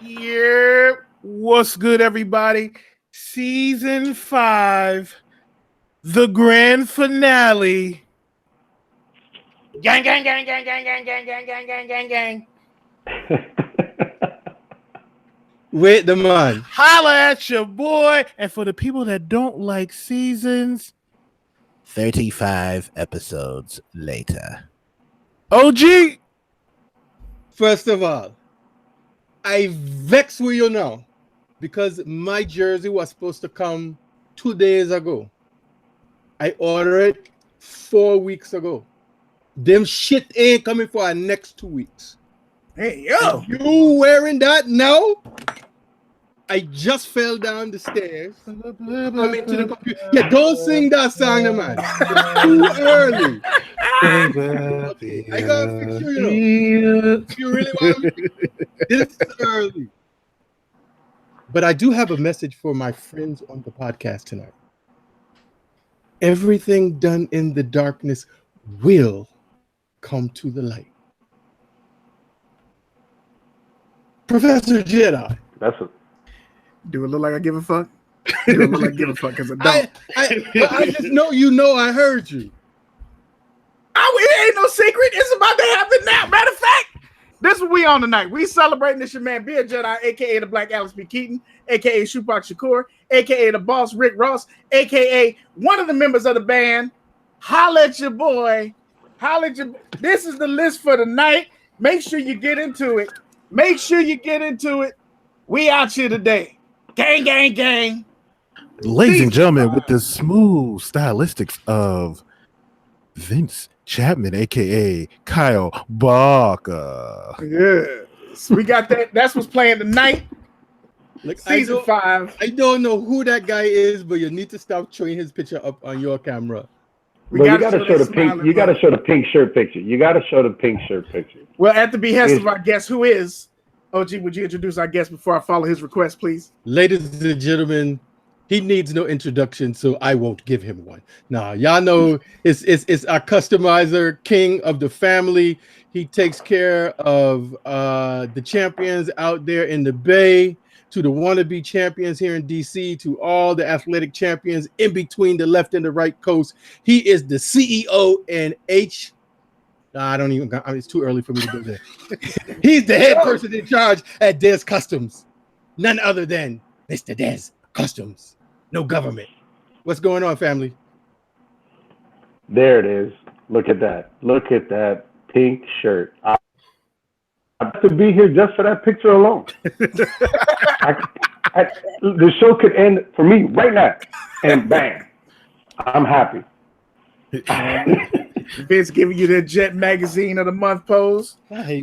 Yeah, what's good, everybody? Season 5, the grand finale. Gang, gang, gang, gang, gang, gang, gang, gang, gang, gang, gang, gang. Wait, the man. Holla at your boy. And for the people that don't like seasons, 35 episodes later. OG. First of all, I vex with you now because my jersey was supposed to come 2 days ago. I ordered it 4 weeks ago. Them shit ain't coming for our next 2 weeks. Hey, yo. You wearing that now? I just fell down the stairs. Coming to the computer. Yeah, don't sing that song, man. It's too early. Okay, I gotta fix you, you know. You really want me? It's early. But I do have a message for my friends on the podcast tonight. Everything done in the darkness will come to the light. Professor Jedi. That's a... Do it look like I give a fuck? Do it look like I give a fuck because I don't. I just know you know I heard you. Oh, it ain't no secret. It's about to happen now. Matter of fact, this is what we on tonight. We celebrating this your man Beard Jedi, aka the Black Alex B. Keaton, aka Shupak Shakur, aka the boss Rick Ross, aka one of the members of the band. Holla at your boy. Holla at your. This is the list for tonight. Make sure you get into it. Make sure you get into it. We out here today. Gang, gang, gang. Ladies and gentlemen, with the smooth stylistics of Vince Chapman, aka Kyle Barker. Yes, we got that. That's what's playing tonight. Look, Season 5. I don't know who that guy is, but you need to stop showing his picture up on your camera. You gotta show the pink. You gotta show the pink shirt picture. You gotta show the pink shirt picture. Well, at the behest of our guest, who is OG? Would you introduce our guest before I follow his request, please? Ladies and gentlemen, he needs no introduction, so I won't give him one. Nah, y'all know it's our customizer, king of the family. He takes care of the champions out there in the Bay, to the wannabe champions here in DC, to all the athletic champions in between the left and the right coast. He is the CEO and it's too early for me to go there. He's the head person in charge at Dez Customz. None other than Mr. Dez Customz. No government. What's going on, family? There it is. Look at that. Look at that pink shirt. I have to be here just for that picture alone. The show could end for me right now, and bam, I'm happy. Vince giving you the Jet Magazine of the Month pose.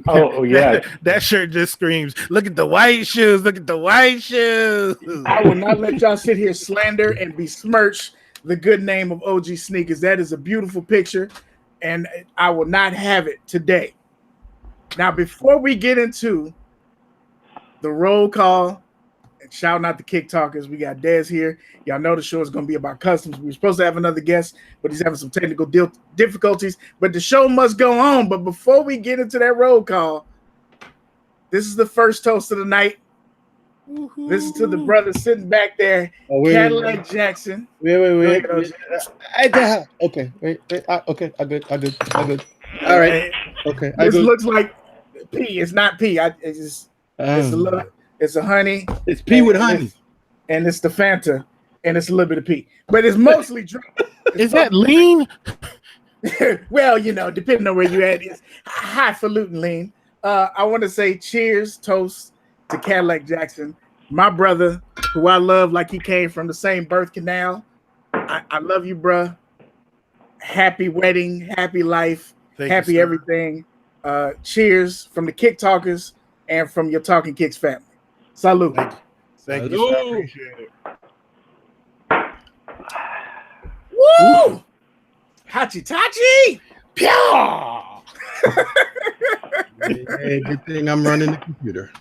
Oh yeah, that shirt just screams, look at the white shoes, look at the white shoes. I will not let y'all sit here slander and besmirch the good name of OGSneekerz. That is a beautiful picture, and I will not have it today. Now, before we get into the roll call and shouting out the Kick Talkers, we got Dez here. Y'all know the show is going to be about customs. We were supposed to have another guest, but he's having some technical difficulties. But the show must go on. But before we get into that roll call, this is the first toast of the night. Woo-hoo. This is to the brother sitting back there, Kadillac Jackson. Wait. Okay, wait. Okay, I good. All right. Okay. This looks like pee. It's not pee. It's a honey. It's pee with honey. And it's the Fanta. And it's a little bit of pee. But it's mostly drink. Is that lean? Well, depending on where you're at, it's highfalutin lean. I want to say cheers, toast to Kadillac Jackson, my brother, who I love like he came from the same birth canal. I love you, bruh. Happy wedding, happy life, happy everything. Cheers from the Kick Talkers and from your Talkin Kicks family. Salute. Thank you. I appreciate it. Woo! Hachi-tachi! Pyaw! Hey, good thing I'm running the computer.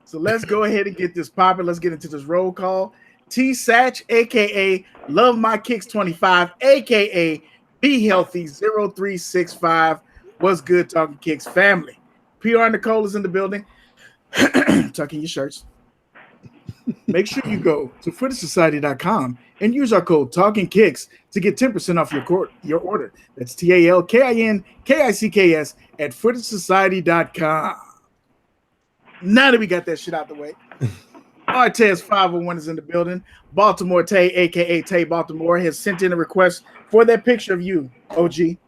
So let's go ahead and get this popping. Let's get into this roll call. T-Satch, a.k.a. Love My Kicks 25, a.k.a. Be Healthy 0365. What's good, Talkin Kicks family? PR Nicole is in the building. Tuck in your shirts. Make sure you go to footagesociety.com and use our code Talkin Kicks to get 10% off your order. That's TALKINKICKS at footagesociety.com. Now that we got that shit out the way, Artez 501 is in the building. Baltimore Tay, aka Tay Baltimore, has sent in a request for that picture of you, OG.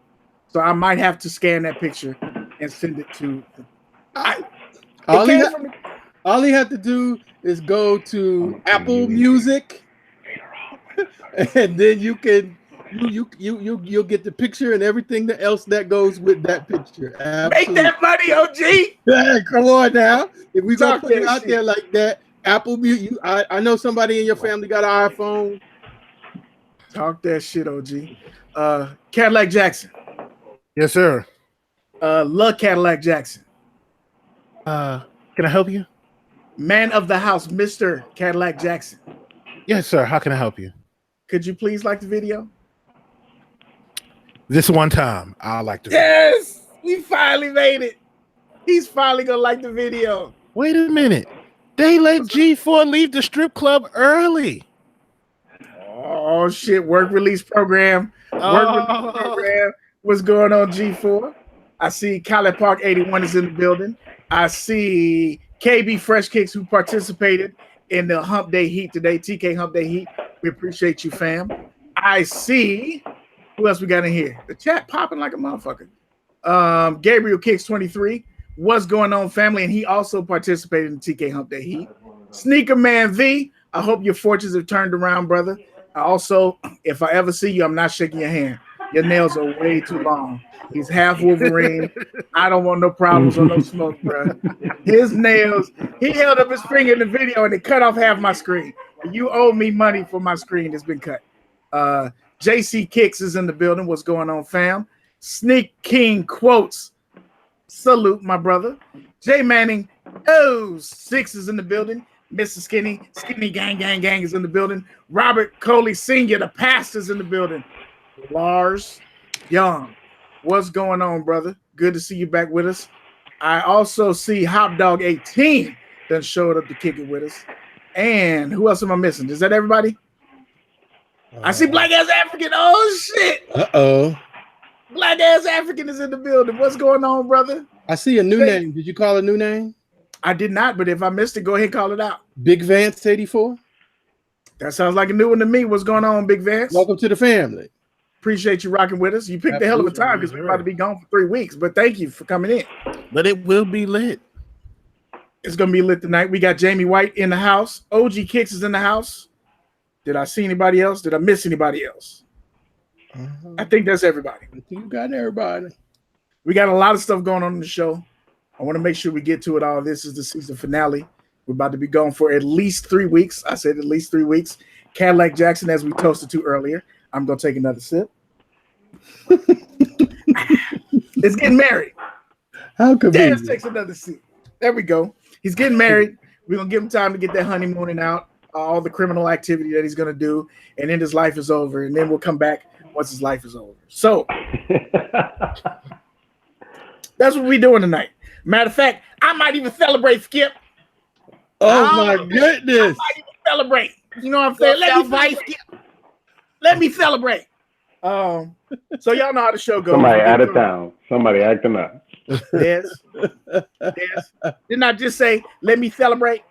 So I might have to scan that picture and send it to. All he had to do is go to Apple Music, and then you'll get the picture and everything else that goes with that picture. Absolutely. Make that money, OG. Yeah, come on now. If we gonna put it out there like that, Apple Music. I know somebody in your family got an iPhone. Talk that shit, OG. Cadillac Jackson. Yes, sir. Love Cadillac Jackson. Can I help you? Man of the house, Mr. Cadillac Jackson. Yes, sir. How can I help you? Could you please like the video? This one time, I like the Yes, we finally made it. He's finally gonna like the video. Wait a minute. They let G4 leave the strip club early. Oh shit! Work release program. What's going on, G4? I see Khaled Park 81 is in the building. I see KB Fresh Kicks, who participated in the Hump Day Heat today. TK Hump Day Heat. We appreciate you, fam. I see. Who else we got in here? The chat popping like a motherfucker. Gabriel Kicks 23. What's going on, family? And he also participated in TK Hump Day Heat. Sneaker Man V. I hope your fortunes have turned around, brother. Also, if I ever see you, I'm not shaking your hand. Your nails are way too long. He's half Wolverine. I don't want no problems or no smoke, bro. His nails, he held up his finger in the video and it cut off half my screen. You owe me money for my screen that's been cut. JC Kicks is in the building. What's going on, fam? Sneak King Quotes. Salute, my brother. J Manning, 6 is in the building. Mr. Skinny Gang is in the building. Robert Coley Sr., the pastor's in the building. Lars Young, what's going on, brother? Good to see you back with us. I also see Hop Dog 18 that showed up to kick it with us. And who else am I missing? Is that everybody? I see Black Ass African. Oh, shit. Black Ass African is in the building. What's going on, brother? I see a new name. Did you call a new name? I did not, but if I missed it, go ahead and call it out. Big Vance 84. That sounds like a new one to me. What's going on, Big Vance? Welcome to the family. Appreciate you rocking with us. You picked a hell of a time because we're about to be gone for 3 weeks, but thank you for coming in. But it will be lit. It's going to be lit tonight. We got Jamie White in the house. OG Kicks is in the house. Did I see anybody else? Did I miss anybody else? I think that's everybody. I think you got everybody. We got a lot of stuff going on in the show. I want to make sure we get to it all. This is the season finale. We're about to be gone for at least 3 weeks. I said at least 3 weeks. Cadillac Jackson, as we toasted to earlier. I'm going to take another sip. It's getting married. How could Dez takes another sip. There we go. He's getting married. We're going to give him time to get that honeymooning out, all the criminal activity that he's going to do, and then his life is over. And then we'll come back once his life is over. So that's what we're doing tonight. Matter of fact, I might even celebrate, Skip. Oh my goodness. I might even celebrate. You know what I'm saying? Let me celebrate. So y'all know how the show goes. Somebody out of town. Somebody acting up. Yes. Didn't I just say, let me celebrate?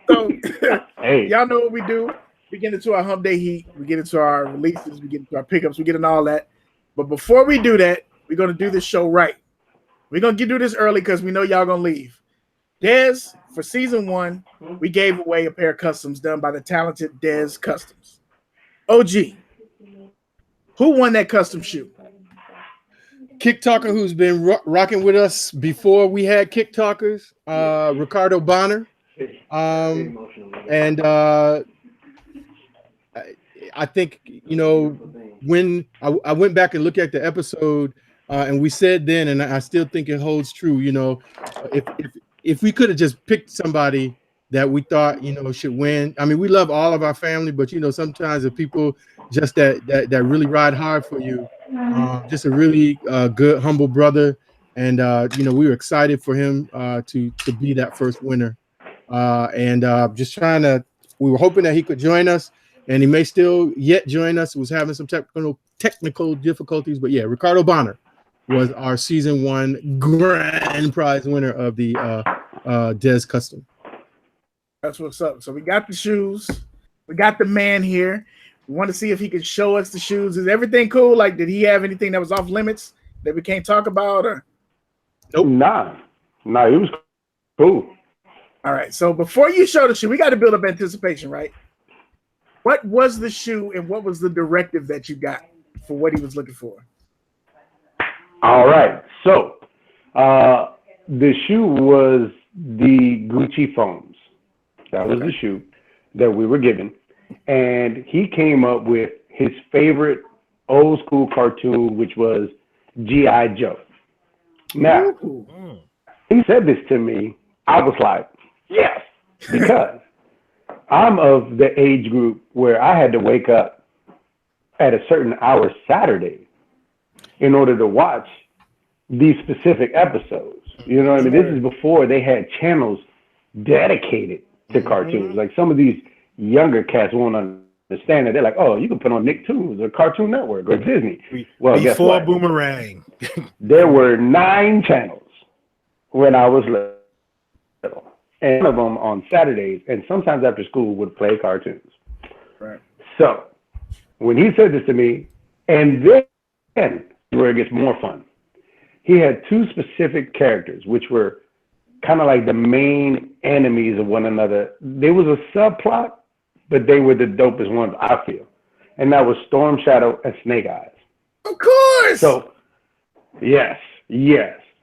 So Hey, y'all know what we do. We get into our Hump Day Heat. We get into our releases. We get into our pickups. We get into all that. But before we do that, we're going to do this show right. We're going to do this early because we know y'all going to leave. Dez, for season 1, we gave away a pair of customs done by the talented Dez Customz. OG, who won that custom shoe? Kick Talker, who's been rocking with us before we had Kick Talkers, Ricardo Bonner. And I think, you know, when I went back and looked at the episode, and we said then, and I still think it holds true, you know, if we could have just picked somebody that we thought, you know, should win. I mean, we love all of our family, but, you know, sometimes the people just that really ride hard for you, just a really good, humble brother. and we were excited for him to be that first winner, and just trying to. We were hoping that he could join us, and he may still yet join us. He was having some technical difficulties, but yeah, Ricardo Bonner was our season 1 grand prize winner of the Dez Customz. That's what's up. So we got the shoes. We got the man here. We want to see if he can show us the shoes. Is everything cool? Like, did he have anything that was off limits that we can't talk about? Or nope. Nah, it was cool. All right. So before you show the shoe, we got to build up anticipation, right? What was the shoe and what was the directive that you got for what he was looking for? All right. So the shoe was the Gucci foams. That was the shoe that we were given. And he came up with his favorite old school cartoon, which was G.I. Joe. Now, he said this to me. I was like, yes, because I'm of the age group where I had to wake up at a certain hour Saturday in order to watch these specific episodes. You know what I mean? This is before they had channels dedicated to cartoons. Like some of these younger cats won't understand it. They're like, oh, you can put on Nicktoons or Cartoon Network or Disney. Well, guess before what? Boomerang. There were 9 channels when I was little. And one of them on Saturdays, and sometimes after school would play cartoons. Right. So when he said this to me, and then where it gets more fun, he had 2 specific characters, which were kind of like the main enemies of one another. There was a subplot, but they were the dopest ones, I feel. And that was Storm Shadow and Snake Eyes. Of course. So, yes.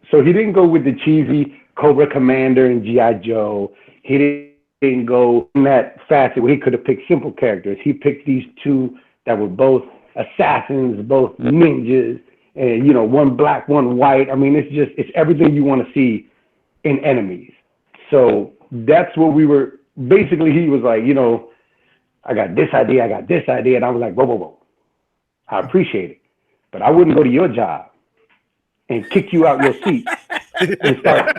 So he didn't go with the cheesy Cobra Commander and G.I. Joe. He didn't go in that facet where he could have picked simple characters. He picked these 2 that were both assassins, both ninjas, and, one black, one white. I mean, it's everything you want to see in enemies. So that's what we were, basically he was like, I got this idea. And I was like, whoa. I appreciate it. But I wouldn't go to your job and kick you out your seat and start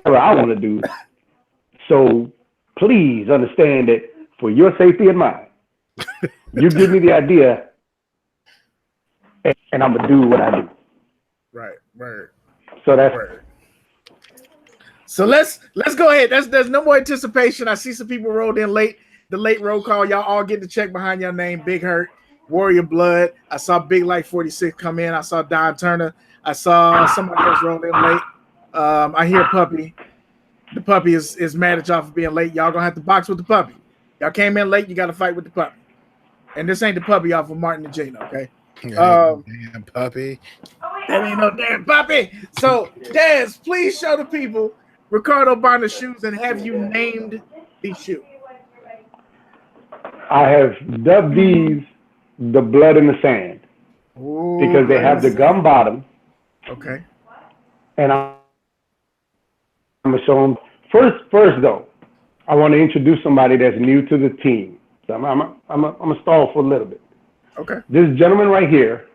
what I want to do. So please understand that for your safety and mine, you give me the idea and I'm going to do what I do. Right. So that's right. So let's go ahead. There's no more anticipation. I see some people rolled in late. The late roll call. Y'all all get the check behind your name. Big Hurt, Warrior Blood. I saw Big Light 46 come in. I saw Don Turner. I saw somebody else roll in late. I hear Puppy. The puppy is mad at y'all for being late. Y'all gonna have to box with the puppy. Y'all came in late. You got to fight with the puppy. And this ain't the puppy off of Martin and Jane, okay? Damn puppy. That ain't no damn puppy. So, Dez, please show the people Ricardo Bonner's shoes and have you named these shoes. I have dubbed these the blood in the sand. Ooh, because they have the gum bottom. Okay. And I'm going to show them. First, though, I want to introduce somebody that's new to the team. So I'm going to stall for a little bit. Okay. This gentleman right here,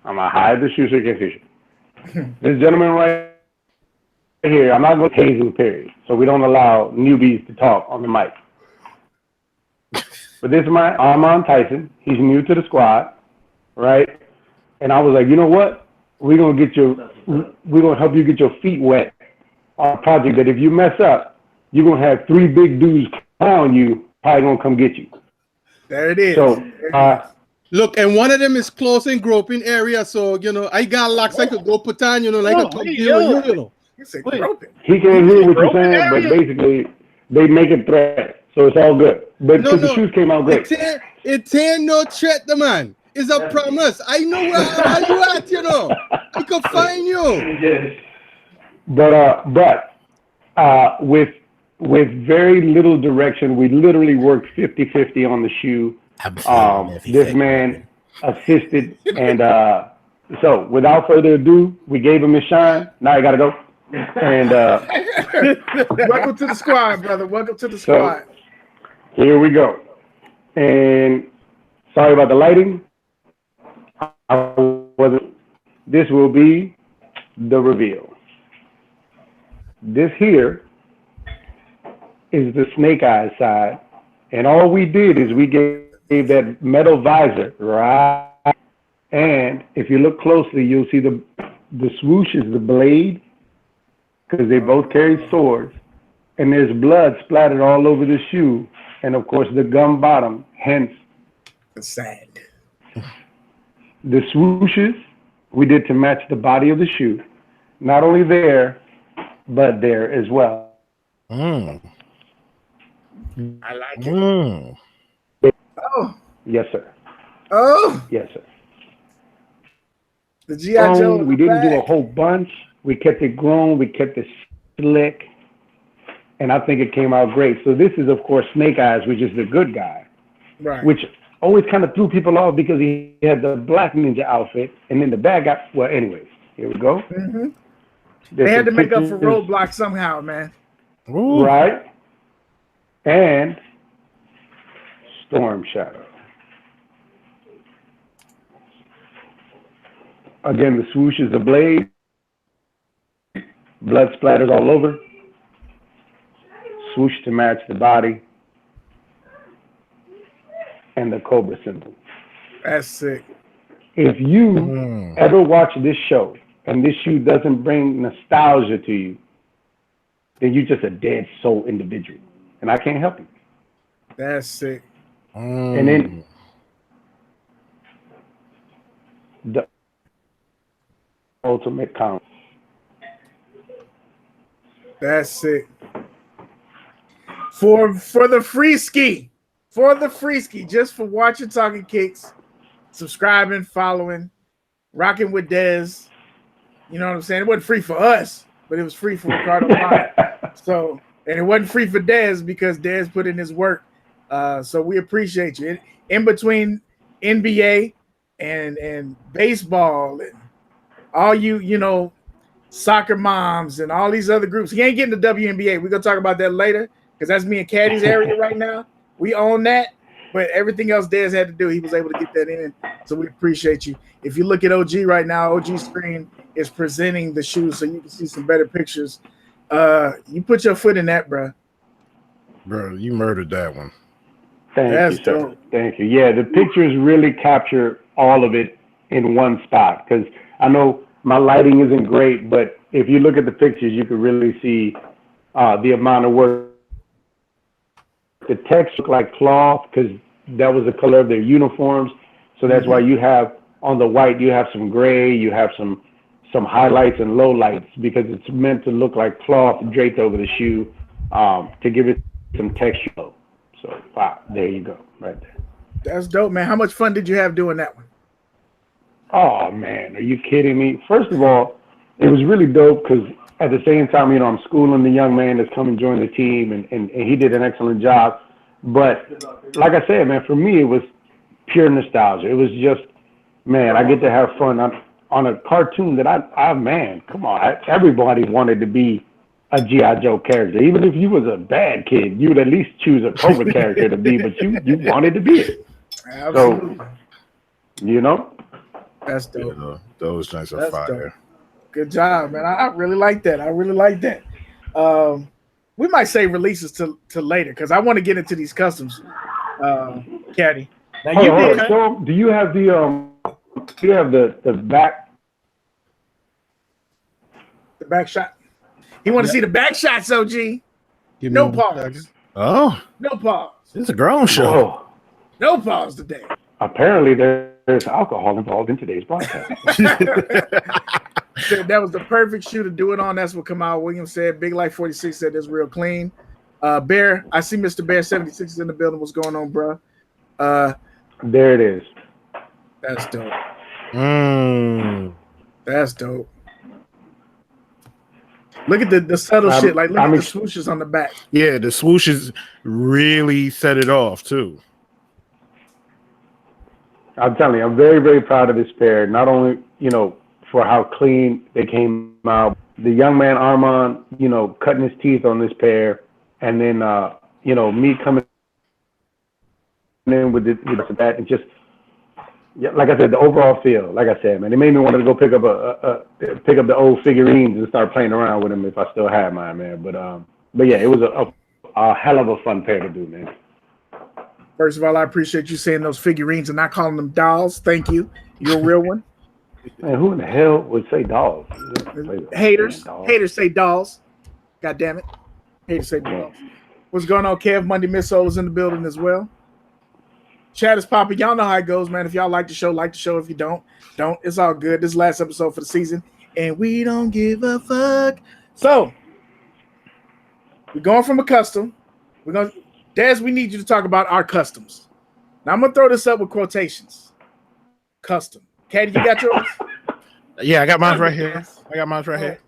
I'm going to hide the shoe so you can't see it. This gentleman right here, I'm not going to tase him, period. So we don't allow newbies to talk on the mic. But this is my Armand Tyson. He's new to the squad, right? And I was like, you know what? We're going to help you get your feet wet on a project that if you mess up, you're going to have 3 big dudes on you, probably going to come get you. There it is. So, look, and one of them is close in groping area, so I got locks. I could go put on, like a top deal with you, He can't hear what you're saying, but basically they make it threat, so it's all good. But the shoes came out great. It ain't no threat, the man. It's a promise. I know where you at, I can find you. Yes. But with very little direction, we literally worked 50-50 on the shoe. This man assisted, and so without further ado, we gave him his shine. Now he got to go. And welcome to the squad, brother. Welcome to the squad. So, here we go. And sorry about the lighting. I wasn't this will be the reveal. This here is the Snake Eyes side. And all we did is we gave that metal visor, right? And if you look closely, you'll see the swoosh is the blade, because they both carry swords. And there's blood splattered all over the shoe. And of course, the gum bottom, hence the sand. The swooshes we did to match the body of the shoe. Not only there, but there as well. I like it. Oh. Yes, sir. Oh. Yes, sir. The G.I. Joe. We didn't do a whole bunch. We kept it grown. We kept it slick. And I think it came out great. So this is, of course, Snake Eyes, which is the good guy. Right. Which always kind of threw people off because he had the black ninja outfit. And then the bad guy, well, anyways, here we go. Mm-hmm. They had to make up for Roadblock somehow, man. Ooh. Right. And Storm Shadow. Again, the swoosh is the blade. Blood splatters all over. Swoosh to match the body. And the Cobra symbol. That's sick. If you ever watch this show and this shoe doesn't bring nostalgia to you, then you're just a dead soul individual. And I can't help you. That's sick. And then the ultimate count. That's sick. For the free ski, just for watching Talkin Kicks, subscribing, following, rocking with Dez. You know what I'm saying? It wasn't free for us, but it was free for Ricardo Bonner. So, and it wasn't free for Dez because Dez put in his work. So we appreciate you. In between NBA and baseball and all you know, soccer moms and all these other groups. He ain't getting the WNBA. We're going to talk about that later because that's me and Kadi's area right now. We own that. But everything else Dez had to do, he was able to get that in. So we appreciate you. If you look at OG right now, OG screen is presenting the shoes so you can see some better pictures. You put your foot in that, bro. Bro, you murdered that one. Thank you, sir. Thank you. Yeah, the pictures really capture all of it in one spot because I know my lighting isn't great, but if you look at the pictures, you can really see the amount of work. The text looked like cloth because that was the color of their uniforms. So that's why you have on the white, you have some gray, you have some highlights and lowlights because it's meant to look like cloth draped over the shoe to give it some texture. So wow, there you go, right there. That's dope, man. How much fun did you have doing that one? Oh man, are you kidding me? First of all, it was really dope because at the same time, you know, I'm schooling the young man that's come and join the team, and he did an excellent job. But like I said, man, for me, it was pure nostalgia. It was just, man, I get to have fun on a cartoon that I man, come on, everybody wanted to be a G.I. Joe character. Even if you was a bad kid, you would at least choose a Cobra character to be, but you wanted to be it. Absolutely. So, you know? That's dope. Yeah, those joints are fire. Dope. Good job, man. I really like that. We might save releases to later because I want to get into these customs, Kadi. Now you did. So do you have the back? The back shot. He want to see the back shots, OG. No pause. Oh. No pause. It's a grown show. Oh. No pause today. Apparently there's alcohol involved in today's broadcast. That was the perfect shoe to do it on. That's what Kamal Williams said. Big Life 46 said it's real clean. Bear, I see Mr. Bear 76 is in the building. What's going on, bro? There it is. That's dope. That's dope. Look at the subtle shit. Like, look at the swooshes on the back. Yeah, the swooshes really set it off, too. I'm telling you, I'm very, very proud of this pair. Not only, you know, for how clean they came out. The young man, Armand, you know, cutting his teeth on this pair. And then, you know, me coming in with that and just Yeah, like I said, the overall feel. Like I said, man, it made me want to go pick up the old figurines and start playing around with them if I still had mine, man. But yeah, it was a hell of a fun pair to do, man. First of all, I appreciate you saying those figurines and not calling them dolls. Thank you. You're a real one. Man, who in the hell would say dolls? Haters. Haters say dolls. God damn it. Haters say dolls. What's going on, Kev? Monday Missile is in the building as well. Chat is popping. Y'all know how it goes, man. If y'all like the show, like the show. If you don't. It's all good. This is the last episode for the season, and we don't give a fuck. So, we're going from a custom. Dez, we need you to talk about our customs. Now, I'm going to throw this up with quotations. Custom. Kadi, you got yours? Yeah, I got mine right here. Here.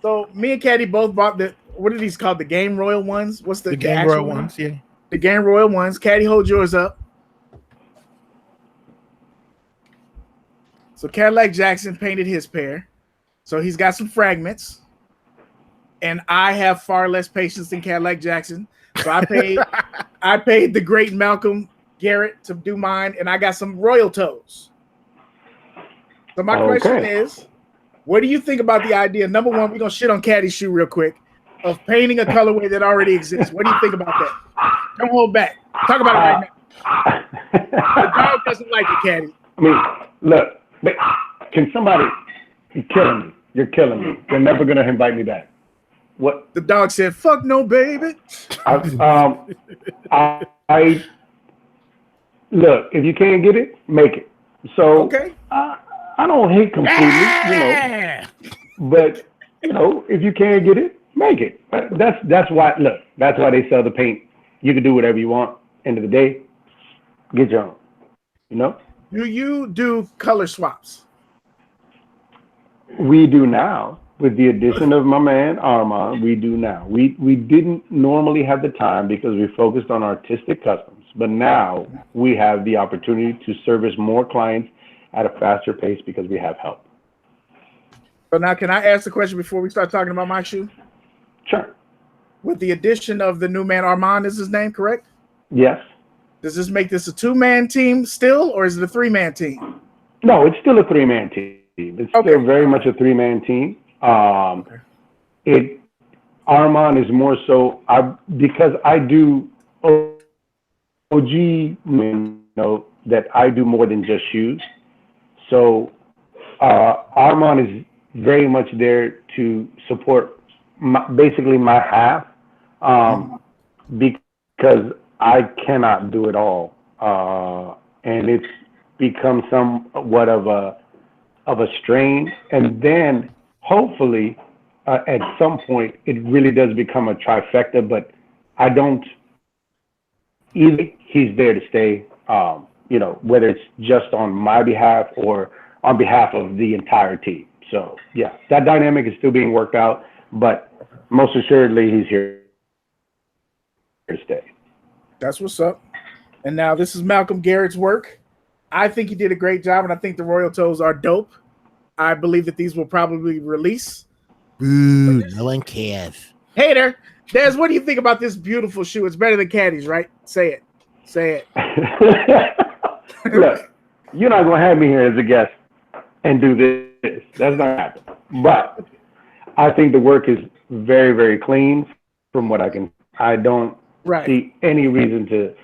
So, me and Kadi both bought what are these called? The Game Royal ones? What's the Game Royal ones? Yeah. The Game Royal ones. Kadi, hold yours up. So Kadillac Jackson painted his pair. So he's got some fragments. And I have far less patience than Kadillac Jackson. So I paid the great Malcolm Garrett to do mine, and I got some royal toes. So my question is, what do you think about the idea? Number one, we're gonna shit on Kadi's shoe real quick, of painting a colorway that already exists. What do you think about that? Don't hold back. Talk about it right now. The dog doesn't like it, Kadi. I mean, look. Can somebody? You're killing me. You're killing me. You're never gonna invite me back. What? The dog said, "Fuck no, baby." I look. If you can't get it, make it. So okay. I don't hate completely, but if you can't get it, make it. That's why. Look, that's why they sell the paint. You can do whatever you want. End of the day, get your own. Do you do color swaps? We do now. With the addition of my man Armand, we do now. We didn't normally have the time because we focused on artistic customs, but now we have the opportunity to service more clients at a faster pace because we have help. So now, can I ask the question before we start talking about my shoe? Sure. With the addition of the new man Armand, is his name correct? Yes. Does this make this a two-man team still, or is it a three-man team? No, it's still a three-man team. It's still very much a three-man team. Armand is more so because I do OG, that I do more than just shoes. So Armand is very much there to support basically my half, because I cannot do it all, and it's become somewhat of a strain. And then hopefully at some point it really does become a trifecta. But I don't. Either he's there to stay, whether it's just on my behalf or on behalf of the entire team. So yeah, that dynamic is still being worked out, but most assuredly he's here to stay. That's what's up. And now this is Malcolm Garrett's work. I think he did a great job, and I think the Royal Toes are dope. I believe that these will probably release. Ooh, no one cares. Hater, Dez, what do you think about this beautiful shoe? It's better than Kadi's, right? Say it. Look, you're not going to have me here as a guest and do this. That's not happening. But I think the work is very, very clean from what I don't see any reason to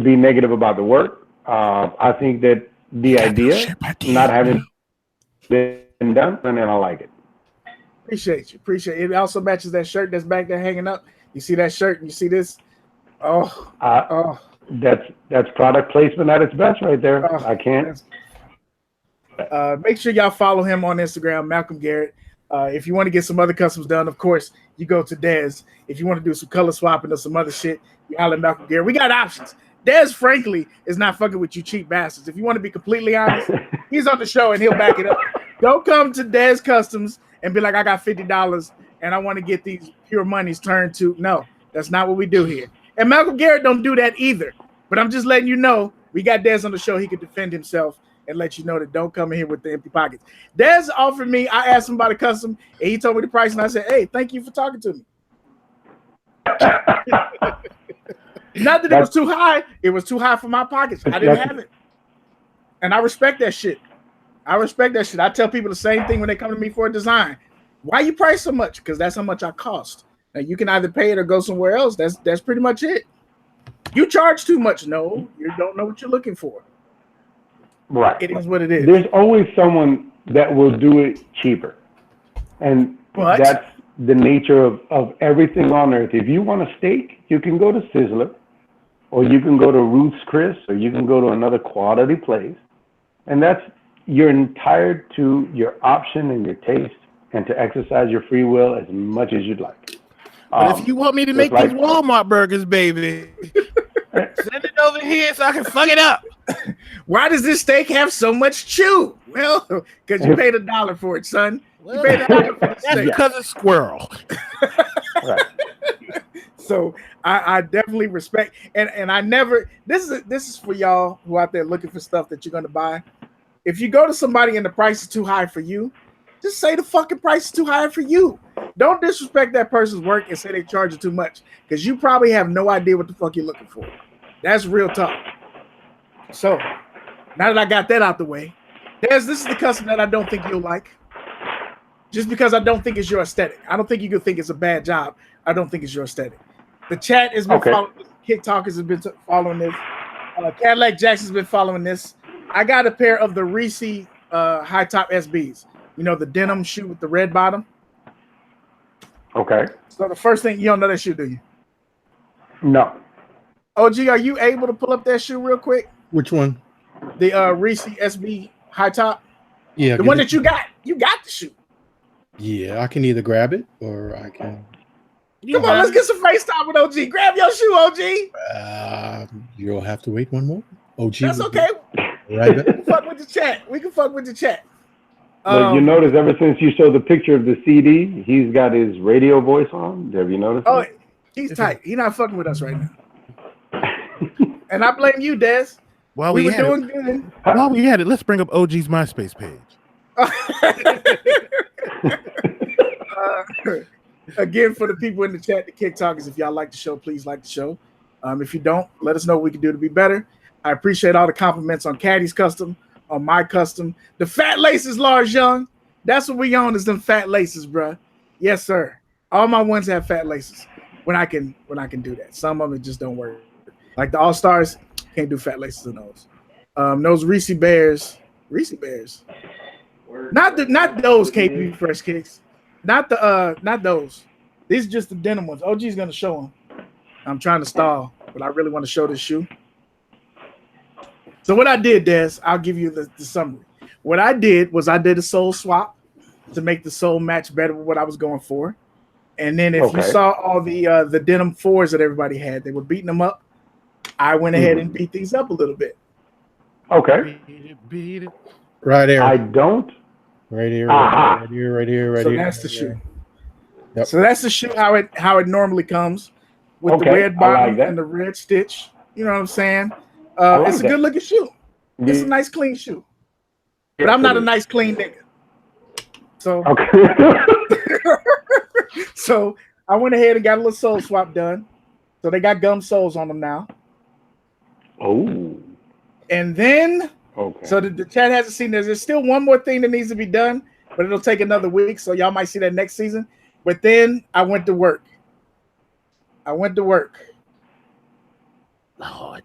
be negative about the work. I think that the idea not having been done, and I like it. Appreciate it. It also matches that shirt that's back there hanging up. You see that shirt and you see this? That's product placement at its best right there. I can't. Make sure y'all follow him on Instagram, Malcolm Garrett. If you want to get some other customs done, of course, you go to Dez. If you want to do some color swapping or some other shit, you holler at Malcolm Garrett. We got options. Dez, frankly, is not fucking with you cheap bastards. If you want to be completely honest, he's on the show and he'll back it up. Don't come to Dez Customz and be like, I got $50 and I want to get these pure monies turned to. No, that's not what we do here. And Malcolm Garrett don't do that either. But I'm just letting you know, we got Dez on the show. He can defend himself and let you know that don't come in here with the empty pockets. Dez offered me, I asked him about a custom, and he told me the price, and I said, hey, thank you for talking to me. Not that it was too high. It was too high for my pockets. I didn't have it. And I respect that shit. I tell people the same thing when they come to me for a design. Why you price so much? Because that's how much I cost. Now you can either pay it or go somewhere else. That's pretty much it. You charge too much. No, you don't know what you're looking for. Right. It is what it is. There's always someone that will do it cheaper. And that's the nature of everything on earth. If you want a steak, you can go to Sizzler, or you can go to Ruth's Chris, or you can go to another quality place. And you're entitled to your option and your taste and to exercise your free will as much as you'd like. But if you want me to make these Walmart burgers, baby, send it over here so I can fuck it up. Why does this steak have so much chew? Well, because you paid $1 for it, son. You paid $1 for the steak. That's because it's squirrel. Right. So I definitely respect, and I never. This is for y'all who out there looking for stuff that you're gonna buy. If you go to somebody and the price is too high for you, just say the fucking price is too high for you. Don't disrespect that person's work and say they charge you too much, because you probably have no idea what the fuck you're looking for. That's real talk. So now that I got that out the way, this is the custom that I don't think you'll like. Just because I don't think it's your aesthetic. I don't think you could think it's a bad job. I don't think it's your aesthetic. The chat has been following this. Kick Talkers has been following this. Cadillac Jackson's been following this. I got a pair of the Reese high top SBs. You know, the denim shoe with the red bottom. Okay. So the first thing, you don't know that shoe, do you? No. OG, are you able to pull up that shoe real quick? Which one? The Reese SB high top. Yeah, the one that you got. You got the shoe. Yeah, I can either grab it or I can. Come on, let's get some FaceTime with OG. Grab your shoe, OG. You'll have to wait one more. OG. That's okay. Right. We can fuck with the chat. We can fuck with the chat. But you notice ever since you showed the picture of the CD, he's got his radio voice on. Have you noticed? Oh, he's tight. He's not fucking with us right now. And I blame you, Dez. While we were doing good. While we had it, let's bring up OG's MySpace page. Again, for the people in the chat, the Kick Talkers, if y'all like the show, please like the show. If you don't, let us know what we can do to be better. I appreciate all the compliments on Kadi's custom, on my custom. The fat laces, Lars Young. That's what we own, is them fat laces, bruh. Yes, sir. All my ones have fat laces. When I can do that. Some of them just don't work. Like the All Stars, can't do fat laces in those. Those Reese Bears. Not those KP Fresh Kicks. Not those. These are just the denim ones. OG's gonna show them. I'm trying to stall, but I really want to show this shoe. So what I did, Des, I'll give you the summary. What I did was I did a sole swap to make the sole match better with what I was going for. And then if you saw all the denim 4s that everybody had, they were beating them up. I went ahead and beat these up a little bit. Okay. Beat it. Right there. I don't. Right here. Right here. So that's the shoe. Yep. So that's the shoe how it normally comes with the red bottom and the red stitch. You know what I'm saying? It's a good looking shoe. It's a nice clean shoe. But I'm not a nice clean nigga. So so I went ahead and got a little sole swap done. So they got gum soles on them now. Oh. And then so the chat hasn't seen this. There's still one more thing that needs to be done, but it'll take another week. So y'all might see that next season. But then I went to work. Lord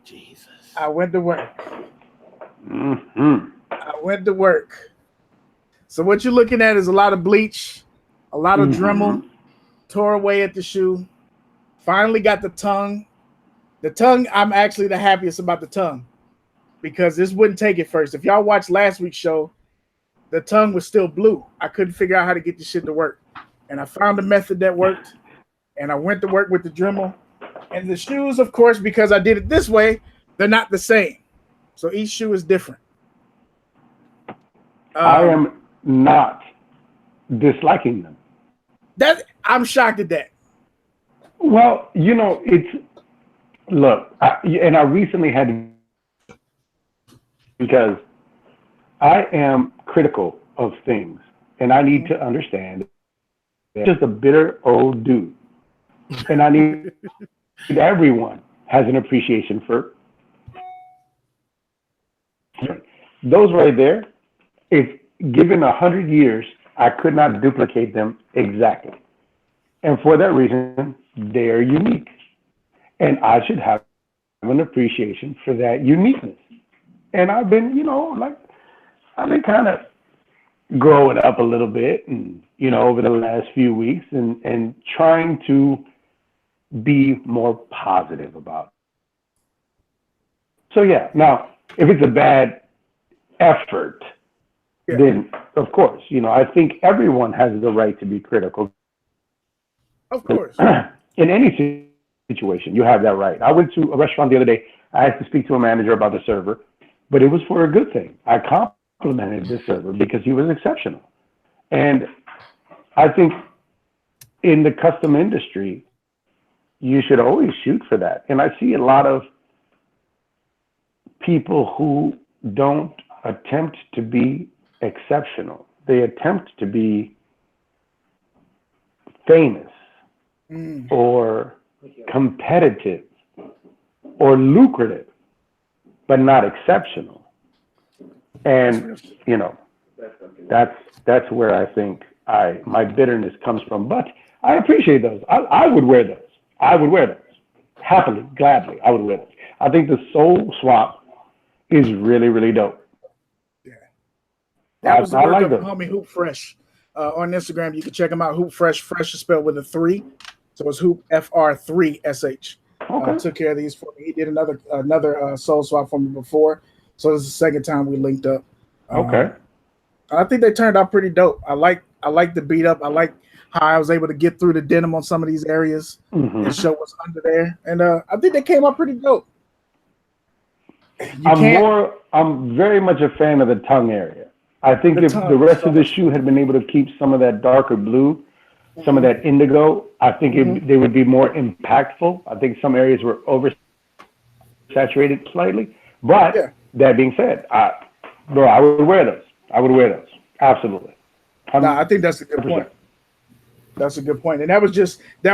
Jesus. I went to work. Mm-hmm. I went to work. So what you're looking at is a lot of bleach, a lot of Dremel, tore away at the shoe. Finally got the tongue. The tongue, I'm actually the happiest about the tongue because this wouldn't take it first. If y'all watched last week's show, the tongue was still blue. I couldn't figure out how to get this shit to work. And I found a method that worked. And I went to work with the Dremel. And the shoes, of course, because I did it this way, they're not the same. So each shoe is different. I am not disliking them. I'm shocked at that. Well, you know, I recently had to, because I am critical of things, and I need to understand that just a bitter old dude, and I need everyone has an appreciation for those right there, if given 100 years, I could not duplicate them exactly. And for that reason, they're unique. And I should have an appreciation for that uniqueness. And I've been, I've been kind of growing up a little bit and, over the last few weeks and trying to be more positive about it. So yeah, now if it's a bad effort, then of course, I think everyone has the right to be critical. Of course. In any situation, you have that right. I went to a restaurant the other day. I had to speak to a manager about the server, but it was for a good thing. I complimented the server because he was exceptional. And I think in the custom industry, you should always shoot for that. And I see a lot of people who don't attempt to be exceptional. They attempt to be famous or competitive or lucrative, but not exceptional. And, that's where I think my bitterness comes from. But I appreciate those. I would wear those. I would wear those. Happily, gladly, I would wear those. I think the soul swap is really, really dope. Yeah. That was the work like of homie Hoop Fresh. On Instagram, you can check him out. Hoop Fresh. Fresh is spelled with a 3. So it's Hoop FR3SH. Okay. Took care of these for me. He did another soul swap for me before. So this is the second time we linked up. Okay. I think they turned out pretty dope. I like the beat up. I like how I was able to get through the denim on some of these areas and show what's under there. And I think they came out pretty dope. I'm very much a fan of the tongue area. I think if the rest of the shoe had been able to keep some of that darker blue, some of that indigo, I think they would be more impactful. I think some areas were oversaturated slightly. But that being said, I would wear those. I would wear those. Absolutely. I think that's a good point. That's a good point. And that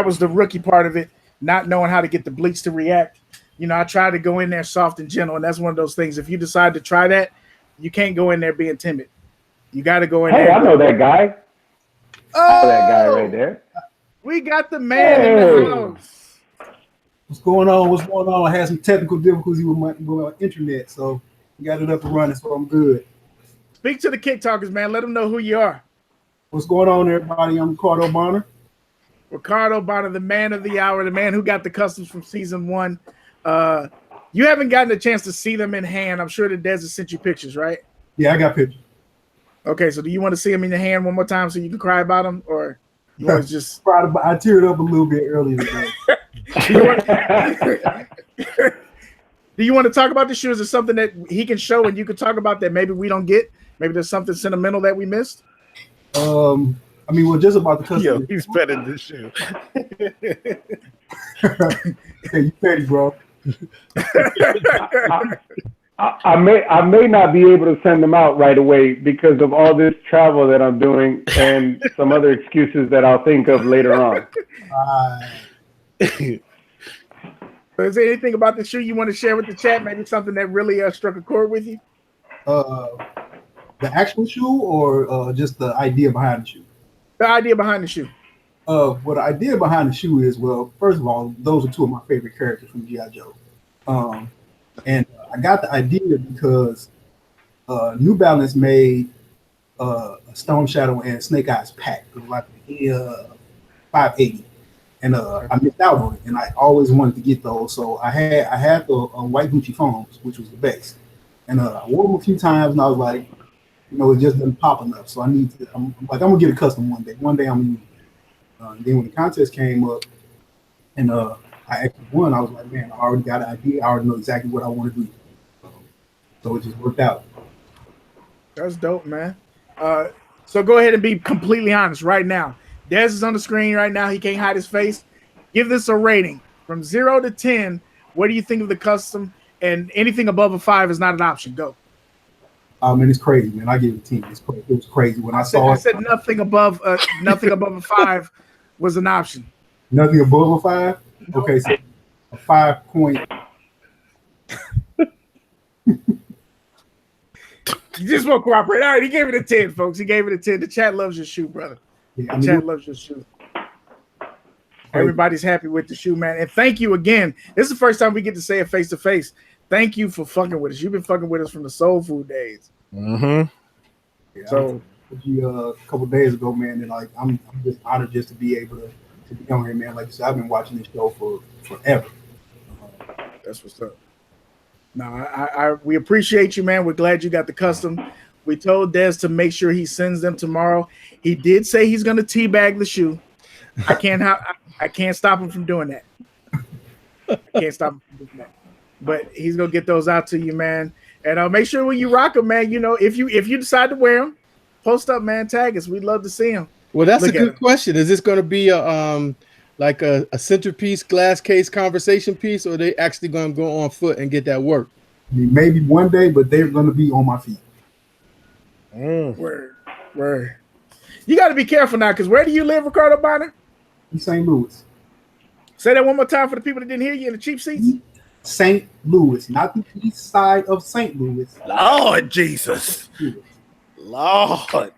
was the rookie part of it, not knowing how to get the bleach to react. I tried to go in there soft and gentle, and that's one of those things. If you decide to try that, you can't go in there being timid. You got to go in there. Hey, I know that guy. Oh, that guy right there. We got the man in the house. What's going on? I had some technical difficulties with my internet, so we got it up and running, so I'm good. Speak to the Kick Talkers, man. Let them know who you are. What's going on, everybody? I'm Ricardo Bonner. Ricardo Bonner, the man of the hour, the man who got the customs from season 1. You haven't gotten a chance to see them in hand. I'm sure that Dez has sent you pictures, right? Yeah, I got pictures. Okay, so do you want to see them in your hand one more time so you can cry about them, or you want to just? I teared up a little bit earlier today. Do you want to talk about the shoes? Is it something that he can show and you can talk about that maybe we don't get? Maybe there's something sentimental that we missed. Just about the custom. Yo, he's better than this shoe. Hey, you petty, bro. I may not be able to send them out right away because of all this travel that I'm doing and some other excuses that I'll think of later on. So is there anything about the shoe you want to share with the chat? Maybe something that really struck a chord with you? The actual shoe or just the idea behind the shoe? The idea behind the shoe. Well, the idea behind the shoe is, well, first of all, those are two of my favorite characters from G.I. Joe. And I got the idea because New Balance made a Storm Shadow and Snake Eyes pack. It was like 580. And I missed out on it. And I always wanted to get those. So I had the white Gucci foams, which was the best. And I wore them a few times and I was like, it just doesn't pop enough. So I'm gonna get a custom one day. One day I'm gonna use it. Then when the contest came up and I actually won, I was like, man, I already got an idea. I already know exactly what I want to do. So it just worked out. That's dope, man. So go ahead and be completely honest right now. Dez is on the screen right now. He can't hide his face. Give this a rating from 0 to 10. What do you think of the custom? And anything above a 5 is not an option. Go. Man, it's crazy, man. I give it a 10. It was crazy when I saw it. I said nothing above a 5 was an option. Nothing above a 5? No. Okay, so a 5 point. You just won't cooperate. All right, he gave it a 10, folks. He gave it a 10. The chat loves your shoe, brother. Yeah, The chat loves your shoe. Everybody's happy with the shoe, man. And thank you again. This is the first time we get to say it face to face. Thank you for fucking with us. You've been fucking with us from the soul food days. Mm-hmm. Yeah, So a couple days ago, man, and like I'm just honored just to be able to be on here, man. Like you said, I've been watching this show for forever. that's what's up. No, we appreciate you, man. We're glad you got the custom. We told Dez to make sure he sends them tomorrow. He did say he's gonna teabag the shoe. I can't stop him from doing that. I can't stop him from doing that. But he's gonna get those out to you, man. And make sure when you rock them, man, you know, if you decide to wear them, post up, man, tag us. We'd love to see them. Well, that's a good question. Is this going to be like a centerpiece, glass case conversation piece, or are they actually going to go on foot and get that work? Maybe one day, but they're going to be on my feet. Word. You got to be careful now, because where do you live, Ricardo Bonner? In St. Louis. Say that one more time for the people that didn't hear you in the cheap seats. St. Louis, not the east side of St. Louis. Lord Jesus. Lord.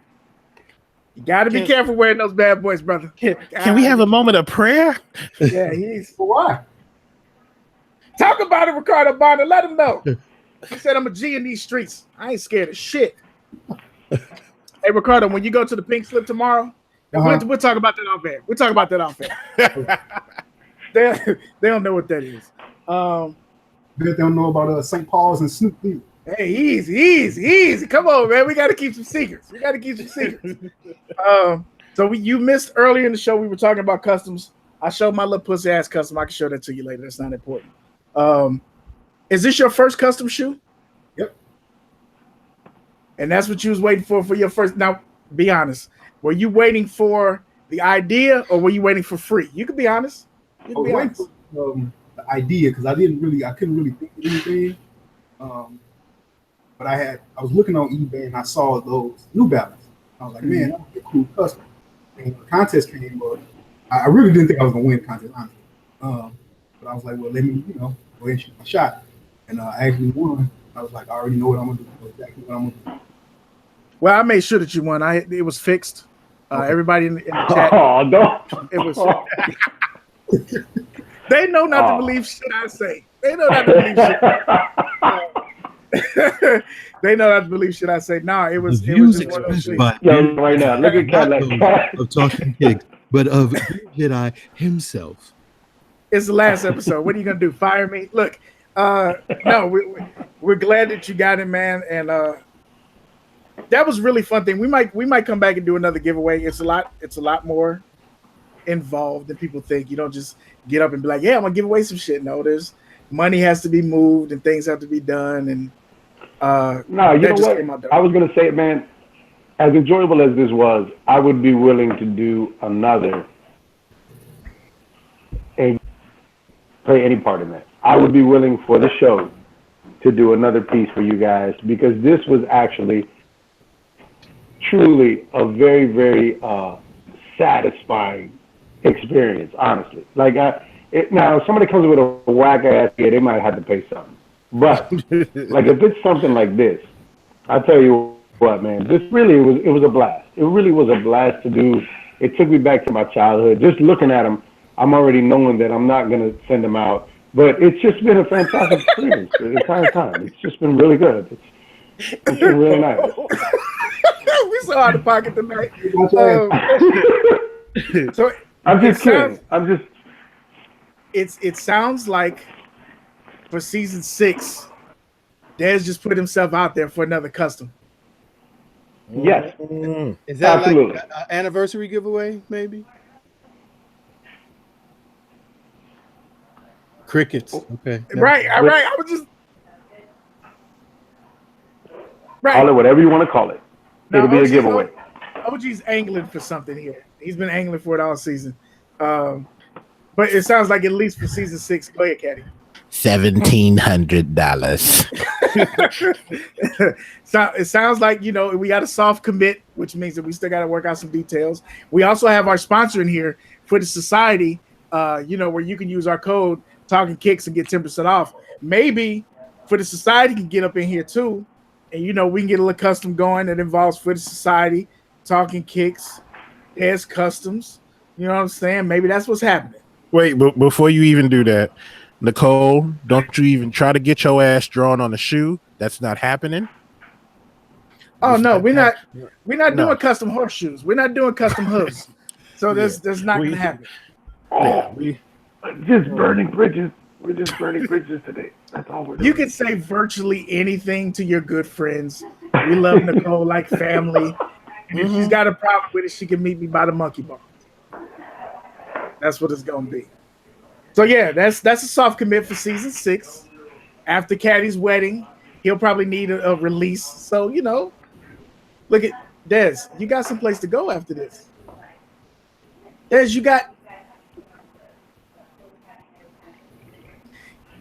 You got to be careful wearing those bad boys, brother. Can we have a moment of prayer? Yeah, he's. Why? Talk about it, Ricardo Bonner. Let him know. He said, I'm a G in these streets. I ain't scared of shit. Hey, Ricardo, when you go to the pink slip tomorrow, we'll talk about that off air. We'll talk about that off air. They don't know what that is. They don't know about St. Paul's and Snoop Lee. Hey, easy. Come on, man. We got to keep some secrets. So you missed earlier in the show. We were talking about customs. I showed my little pussy ass custom. I can show that to you later. That's not important. Is this your first custom shoe? Yep. And that's what you was waiting for your first. Now, be honest. Were you waiting for the idea, or were you waiting for free? You can be honest. I was waiting for the idea, because I couldn't really think of anything. But I was looking on eBay and I saw those New Balance. I was like, man, that would be a cool custom. And the contest came, but I really didn't think I was gonna win the contest, honestly. But I was like, well, let me, go ahead and shoot my shot. And I actually won. I was like, I already know what I'm gonna do. I know exactly what I'm gonna do. Well, I made sure that you won. It was fixed. Okay. Everybody in the chat. Oh, no. It was. They know not to believe shit I say. They know not to believe shit. They know not to believe shit I say. Nah, it was. The it was views just one of those expressed things. by Right now, look at Kadillac of Talkin Kicks, but of Beard Jedi himself. It's the last episode. What are you gonna do? Fire me? Look, no, we're glad that you got it, man, and that was really fun thing. We might come back and do another giveaway. It's a lot more involved than people think. You don't just get up and be like, yeah, I'm gonna give away some shit. No, there's money has to be moved and things have to be done. And no, you know what? I was gonna say, man, as enjoyable as this was, I would be willing to do another and play any part in that. I would be willing for the show to do another piece for you guys, because this was actually truly a very, very satisfying experience, honestly. Like, now, if somebody comes with a whack ass, yeah, they might have to pay something. But like, if it's something like this, I tell you what, man, this really it was a blast. It really was a blast to do. It took me back to my childhood. Just looking at them, I'm already knowing that I'm not gonna send them out. But it's just been a fantastic experience the entire time. It's just been really good. It's been really nice. We so out of pocket tonight. So I'm just kidding. It sounds like for season 6, Dez just put himself out there for another custom. Yes. Is that absolutely like an anniversary giveaway, maybe? Crickets. Okay. Right. I was just right. Call it whatever you want to call it. It'll be a giveaway. OG's angling for something here. He's been angling for it all season. But it sounds like at least for season 6. Go ahead, Kadi. $1,700. So it sounds like, we got a soft commit, which means that we still got to work out some details. We also have our sponsor in here for the society, where you can use our code Talkin Kicks and get 10% off. Maybe for the society can get up in here too and you know we can get a little custom going that involves Footage Society, Talkin Kicks, Dez Customz. You know what I'm saying? Maybe that's what's happening. Wait, but before you even do that, Nicole, don't you even try to get your ass drawn on a shoe. That's not happening. Oh no, we're not doing custom horseshoes. We're not doing custom hooves. So that's not gonna happen. Oh, just burning bridges. We're just burning bridges today. That's all we're doing. You can say virtually anything to your good friends. We love Nicole like family. And if she's got a problem with it, she can meet me by the monkey bar. That's what it's gonna be. So yeah, that's a soft commit for season 6. After Kadi's wedding, he'll probably need a release. So you know, look at Dez. You got some place to go after this. Dez, you got.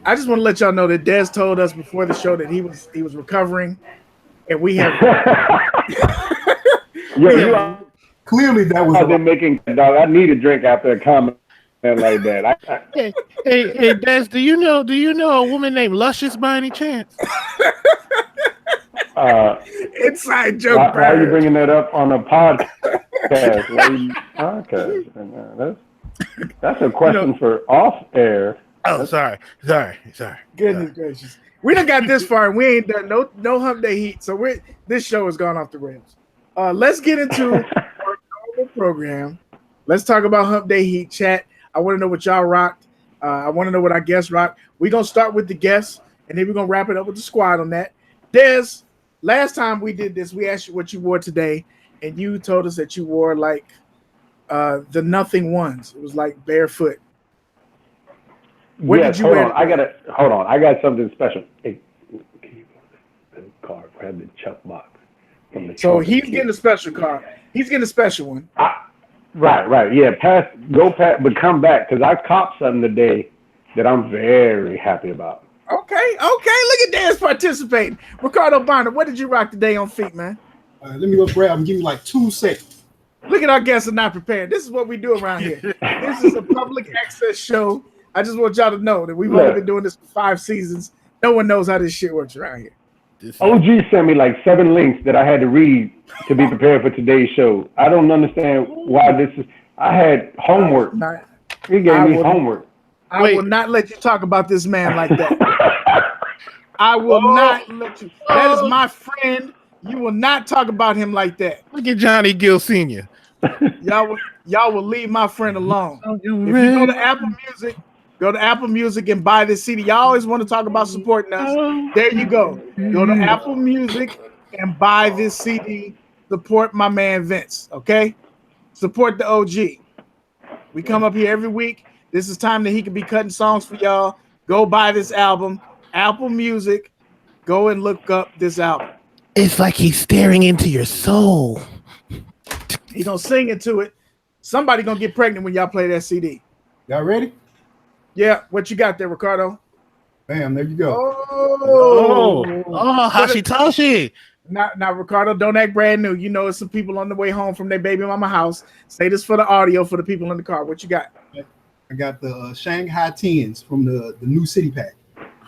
I just want to let y'all know that Dez told us before the show that he was recovering, and we have. Clearly, that was. I've been making. Dog, I need a drink after a comment like that. Hey, Dez, do you know a woman named Luscious by any chance? Inside joke. Why are you bringing that up on a podcast? That's a question for off air. Oh, sorry. Goodness gracious. We done got this far and we ain't done no hump day heat. So this show has gone off the rails. Let's get into our normal program. Let's talk about hump day heat chat. I want to know what y'all rocked. I want to know what our guests rocked. We're going to start with the guests and then we're going to wrap it up with the squad on that. Dez, last time we did this, we asked you what you wore today and you told us that you wore like the nothing ones. It was like barefoot. What did you wear? Hold on. I got something special. Hey, can you the card? Grab the Chuck box. So he's getting a special card. He's getting a special one. Right. Yeah, but come back because I copped something today that I'm very happy about. Okay. Look at Dez participating. Ricardo Bonner, what did you rock today on feet, man? Let me go grab and give you like 2 seconds. Look at our guests are not prepared. This is what we do around here. This is a public access show. I just want y'all to know that we've only been doing this for 5 seasons. No one knows how this shit works around here. OG sent me like 7 links that I had to read to be prepared for today's show. I don't understand why this is. I had homework. He gave me homework. I will not let you talk about this man like that. I will not let you. That is my friend. You will not talk about him like that. Look at Johnny Gill Sr. Y'all will leave my friend alone. If you go to Apple Music and buy this CD. Y'all always want to talk about supporting us. There you go. Go to Apple Music and buy this CD. Support my man Vince, okay? Support the OG. We come up here every week. This is time that he could be cutting songs for y'all. Go buy this album. Apple Music. Go and look up this album. It's like he's staring into your soul. He gonna sing into it. Somebody gonna get pregnant when y'all play that CD. Y'all ready? Yeah, what you got there, Ricardo? Bam, there you go. Oh, Hashitashi. Now, Ricardo, don't act brand new. You know, it's some people on the way home from their baby mama house. Say this for the audio for the people in the car. What you got? I got the Shanghai 10s from the new City Pack.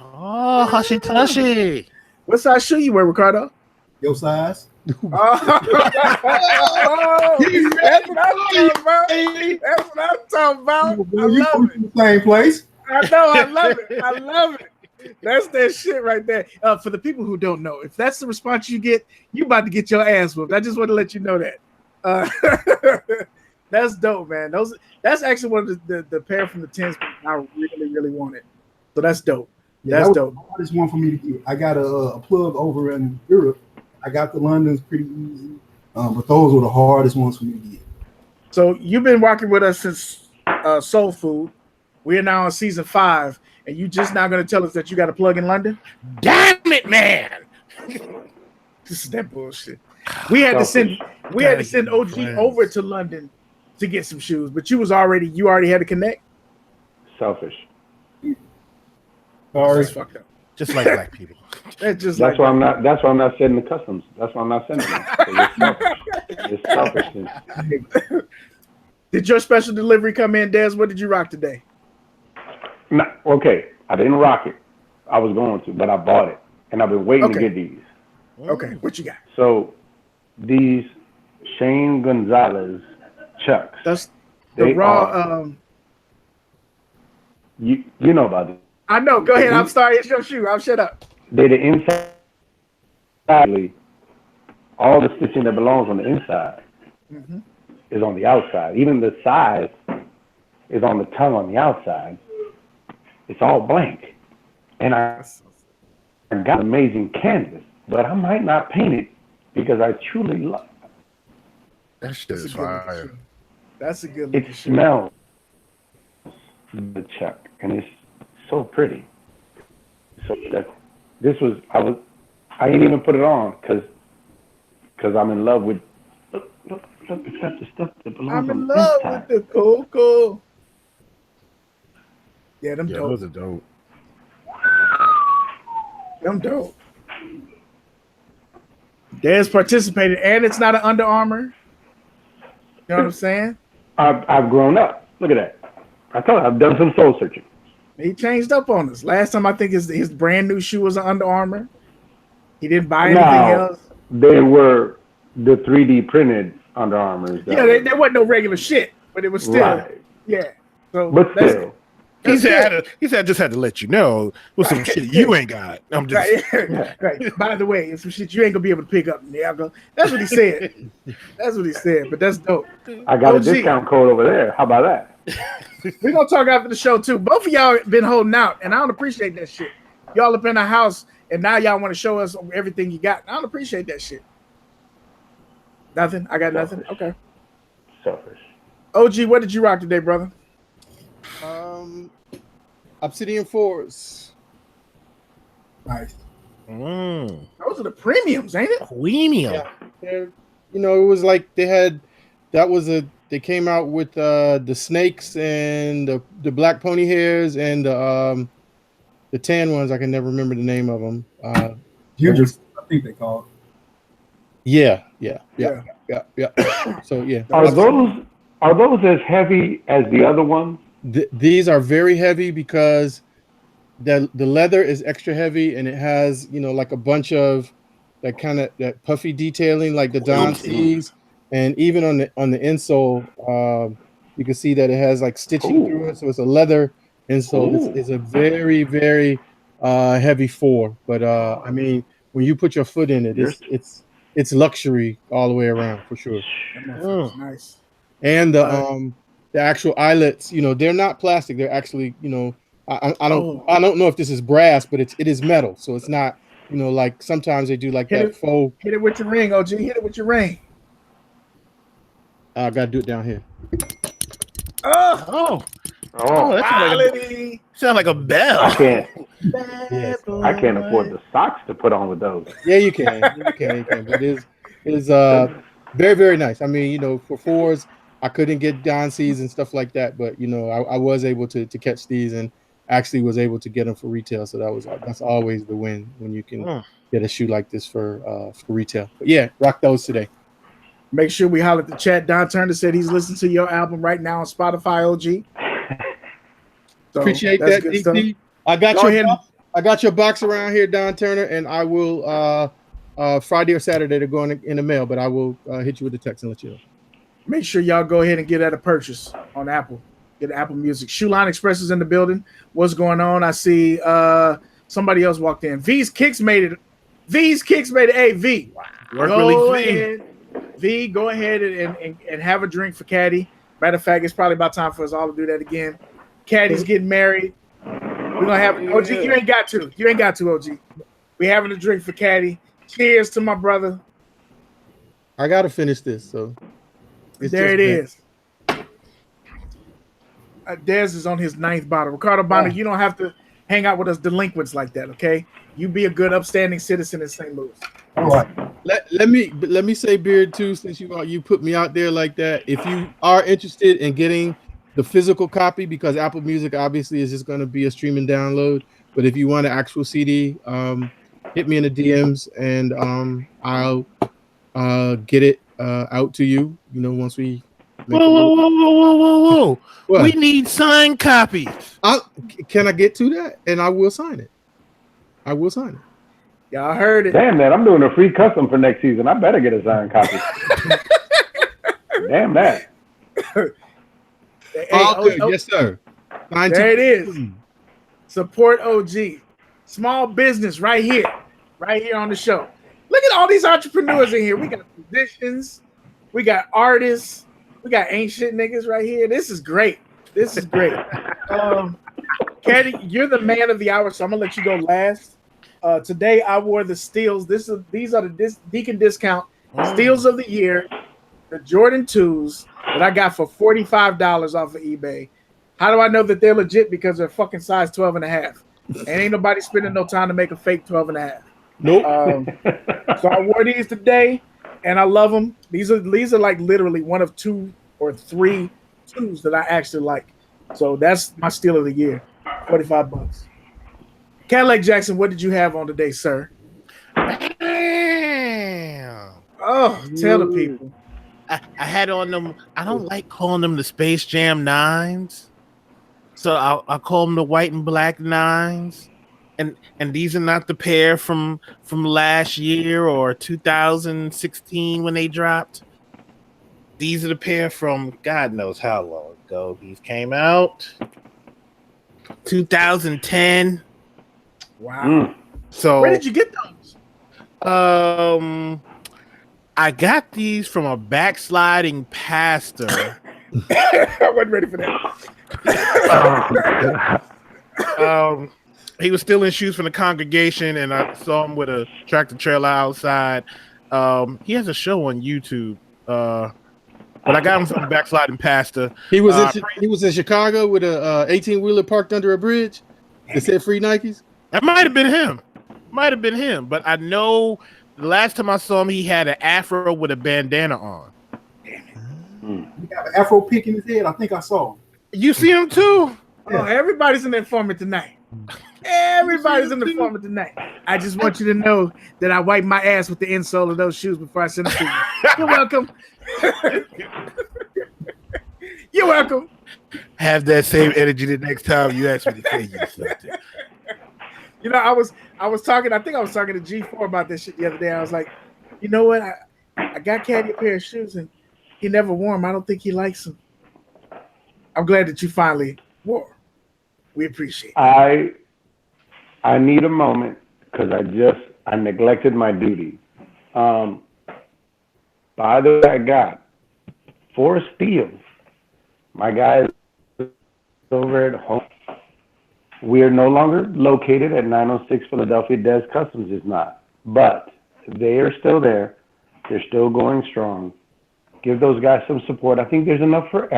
Oh, Hashitashi. What size shoe you wear, Ricardo? Your size. That's what I'm talking about. I love it. Same place. I know. I love it. That's that shit right there. For the people who don't know, if that's the response you get, you about to get your ass whooped. I just want to let you know that. That's dope, man. That's actually one of the pair from the 10s I really, really wanted. So that's dope. Yeah, that's that dope. The hardest one for me to get. I got a plug over in Europe. I got the Londons pretty easy, but those were the hardest ones for me to get. So you've been working with us since Soul Food. We are now on season 5, and you just now going to tell us that you got a plug in London? Damn it, man! This is that bullshit. We had to send OG over to London to get some shoes, but you already had to connect. Selfish. Sorry, that's fucked up. Just like black people. That's why I'm not sending the Customs. That's why I'm not sending them. It's selfish. Did your special delivery come in, Dez? What did you rock today? Okay, I didn't rock it. I was going to, but I bought it, and I've been waiting to get these. Okay, what you got? So these Shane Gonzalez Chucks. That's the raw. You know about it. I know. Go ahead. I'm sorry. It's your shoe. I'll shut up. They're the inside. All the stitching that belongs on the inside is on the outside. Even the size is on the tongue on the outside. It's all blank. And I got amazing canvas, but I might not paint it because I truly love it. That shit is fire. That's a good It smells the Chuck, and it's so pretty. So I didn't even put it on because I'm in love with look at the stuff that belongs on the inside. I'm in love with the cocoa. Yeah, them dope. Those are dope. Them dope. Dez participated, and it's not an Under Armour. You know what I'm saying? I've grown up. Look at that. I told you, I've done some soul searching. He changed up on us. Last time I think his brand new shoe was an Under Armour. He didn't buy anything else. They were the 3D printed Under Armours. Yeah, there wasn't no regular shit, but it was still yeah. So but still. He said, I just had to let you know with some shit you ain't got. I'm just right. By the way, it's some shit you ain't gonna be able to pick up. That's what he said. That's what he said. But that's dope. I got a discount code over there. How about that? We're gonna talk after the show too. Both of y'all been holding out, and I don't appreciate that shit. Y'all up in the house, and now y'all want to show us everything you got. I don't appreciate that shit. Nothing. I got nothing. Okay. Selfish. OG, what did you rock today, brother? Obsidian 4s. Nice. Those are the premiums, ain't it? Premium. Yeah. It was like they came out with the snakes and the black pony hairs and the tan ones. I can never remember the name of them. Hugers, I think they call it. Yeah. So yeah. Are those as heavy as the other ones? These are very heavy because the leather is extra heavy, and it has like a bunch of that puffy detailing like the Don C's, and even on the insole you can see that it has like stitching through it, so it's a leather insole. It's a very, very heavy 4, but I mean when you put your foot in it, it's luxury all the way around for sure. Nice. And the actual eyelets, they're not plastic. They're actually, I don't know if this is brass, but it is metal. So it's not, like sometimes they do like faux. Hit it with your ring, OG. Hit it with your ring. I gotta do it down here. Oh, that sound like a bell. I can't afford the socks to put on with those. Yeah, you can. But it is very, very nice. I mean, for 4s, I couldn't get Don C's and stuff like that, but I was able to catch these and actually was able to get them for retail. So that's always the win when you can get a shoe like this for retail. But yeah, rock those today. Make sure we holler at the chat. Don Turner said he's listening to your album right now on Spotify, OG. So appreciate that, DC. I got your box around here, Don Turner, and I will Friday or Saturday to go in the mail, but I will hit you with the text and let you know. Make sure y'all go ahead and get at a purchase on Apple. Get Apple Music. Shoeline Express is in the building. What's going on? I see somebody else walked in. V's Kicks made it. Hey, V. Go ahead and have a drink for Kadi. Matter of fact, it's probably about time for us all to do that again. Kadi's getting married. We're gonna have OG. You ain't got to, OG. We having a drink for Kadi. Cheers to my brother. I gotta finish this, so. There it is. Dez is on his 9th bottle. Ricardo Bonner, you don't have to hang out with us delinquents like that, okay? You be a good, upstanding citizen in St. Louis. All right. Let me say, Beard, too, since you put me out there like that. If you are interested in getting the physical copy, because Apple Music obviously is just going to be a streaming download, but if you want an actual CD, hit me in the DMs and I'll get it out to you. Once we. Whoa! We need signed copies. Can I get to that? And I will sign it. Y'all heard it. Damn that! I'm doing a free custom for next season. I better get a signed copy. Damn that! Hey, All good. Yes, sir. There it is. Support OG. Small business right here on the show. Look at all these entrepreneurs in here. We got musicians, we got artists, we got ain't shit niggas right here. This is great. Kadi, you're the man of the hour, so I'm gonna let you go last. Today I wore the steals. These are the Deacon Discount steals of the year, the Jordan 2s that I got for $45 off of eBay. How do I know that they're legit? Because they're fucking size 12 and a half. And ain't nobody spending no time to make a fake 12 and a half. Nope. So I wore these today, and I love them. These are like literally one of 2 or 3 2s that I actually like. So that's my steal of the year, $45. Cadillac Jackson, what did you have on today, sir? Damn. Oh, tell the people. I had on them. I don't like calling them the Space Jam 9s. So I'll call them the white and black 9s. And these are not the pair from last year or 2016 when they dropped. These are the pair from God knows how long ago. These came out 2010. Wow. So where did you get those? I got these from a backsliding pastor. I wasn't ready for that. He was still in shoes from the congregation, and I saw him with a tractor trailer outside. He has a show on YouTube, but I got him from a backsliding pastor. He was in Chicago with a 18-wheeler parked under a bridge. It said free Nikes. That might have been him. But I know the last time I saw him, he had an afro with a bandana on. He got an afro peak in his head. I think I saw him. You see him too? Yeah. Oh, everybody's an informant tonight. Everybody's an informant tonight. I just want you to know that I wipe my ass with the insole of those shoes before I send them to you. You're welcome. You're welcome. Have that same energy the next time you ask me to tell you something. You know, I was talking. I think I was talking to G4 about this shit the other day. I was like, you know what? I got Kadi a pair of shoes and he never wore them. I don't think he likes them. I'm glad that you finally wore them. We appreciate it. I need a moment because I neglected my duty. By the way, I got 4 steals. My guys over at home. We are no longer located at 906 Philadelphia. Dez Customz is not, but they are still there. They're still going strong. Give those guys some support. I think there's enough for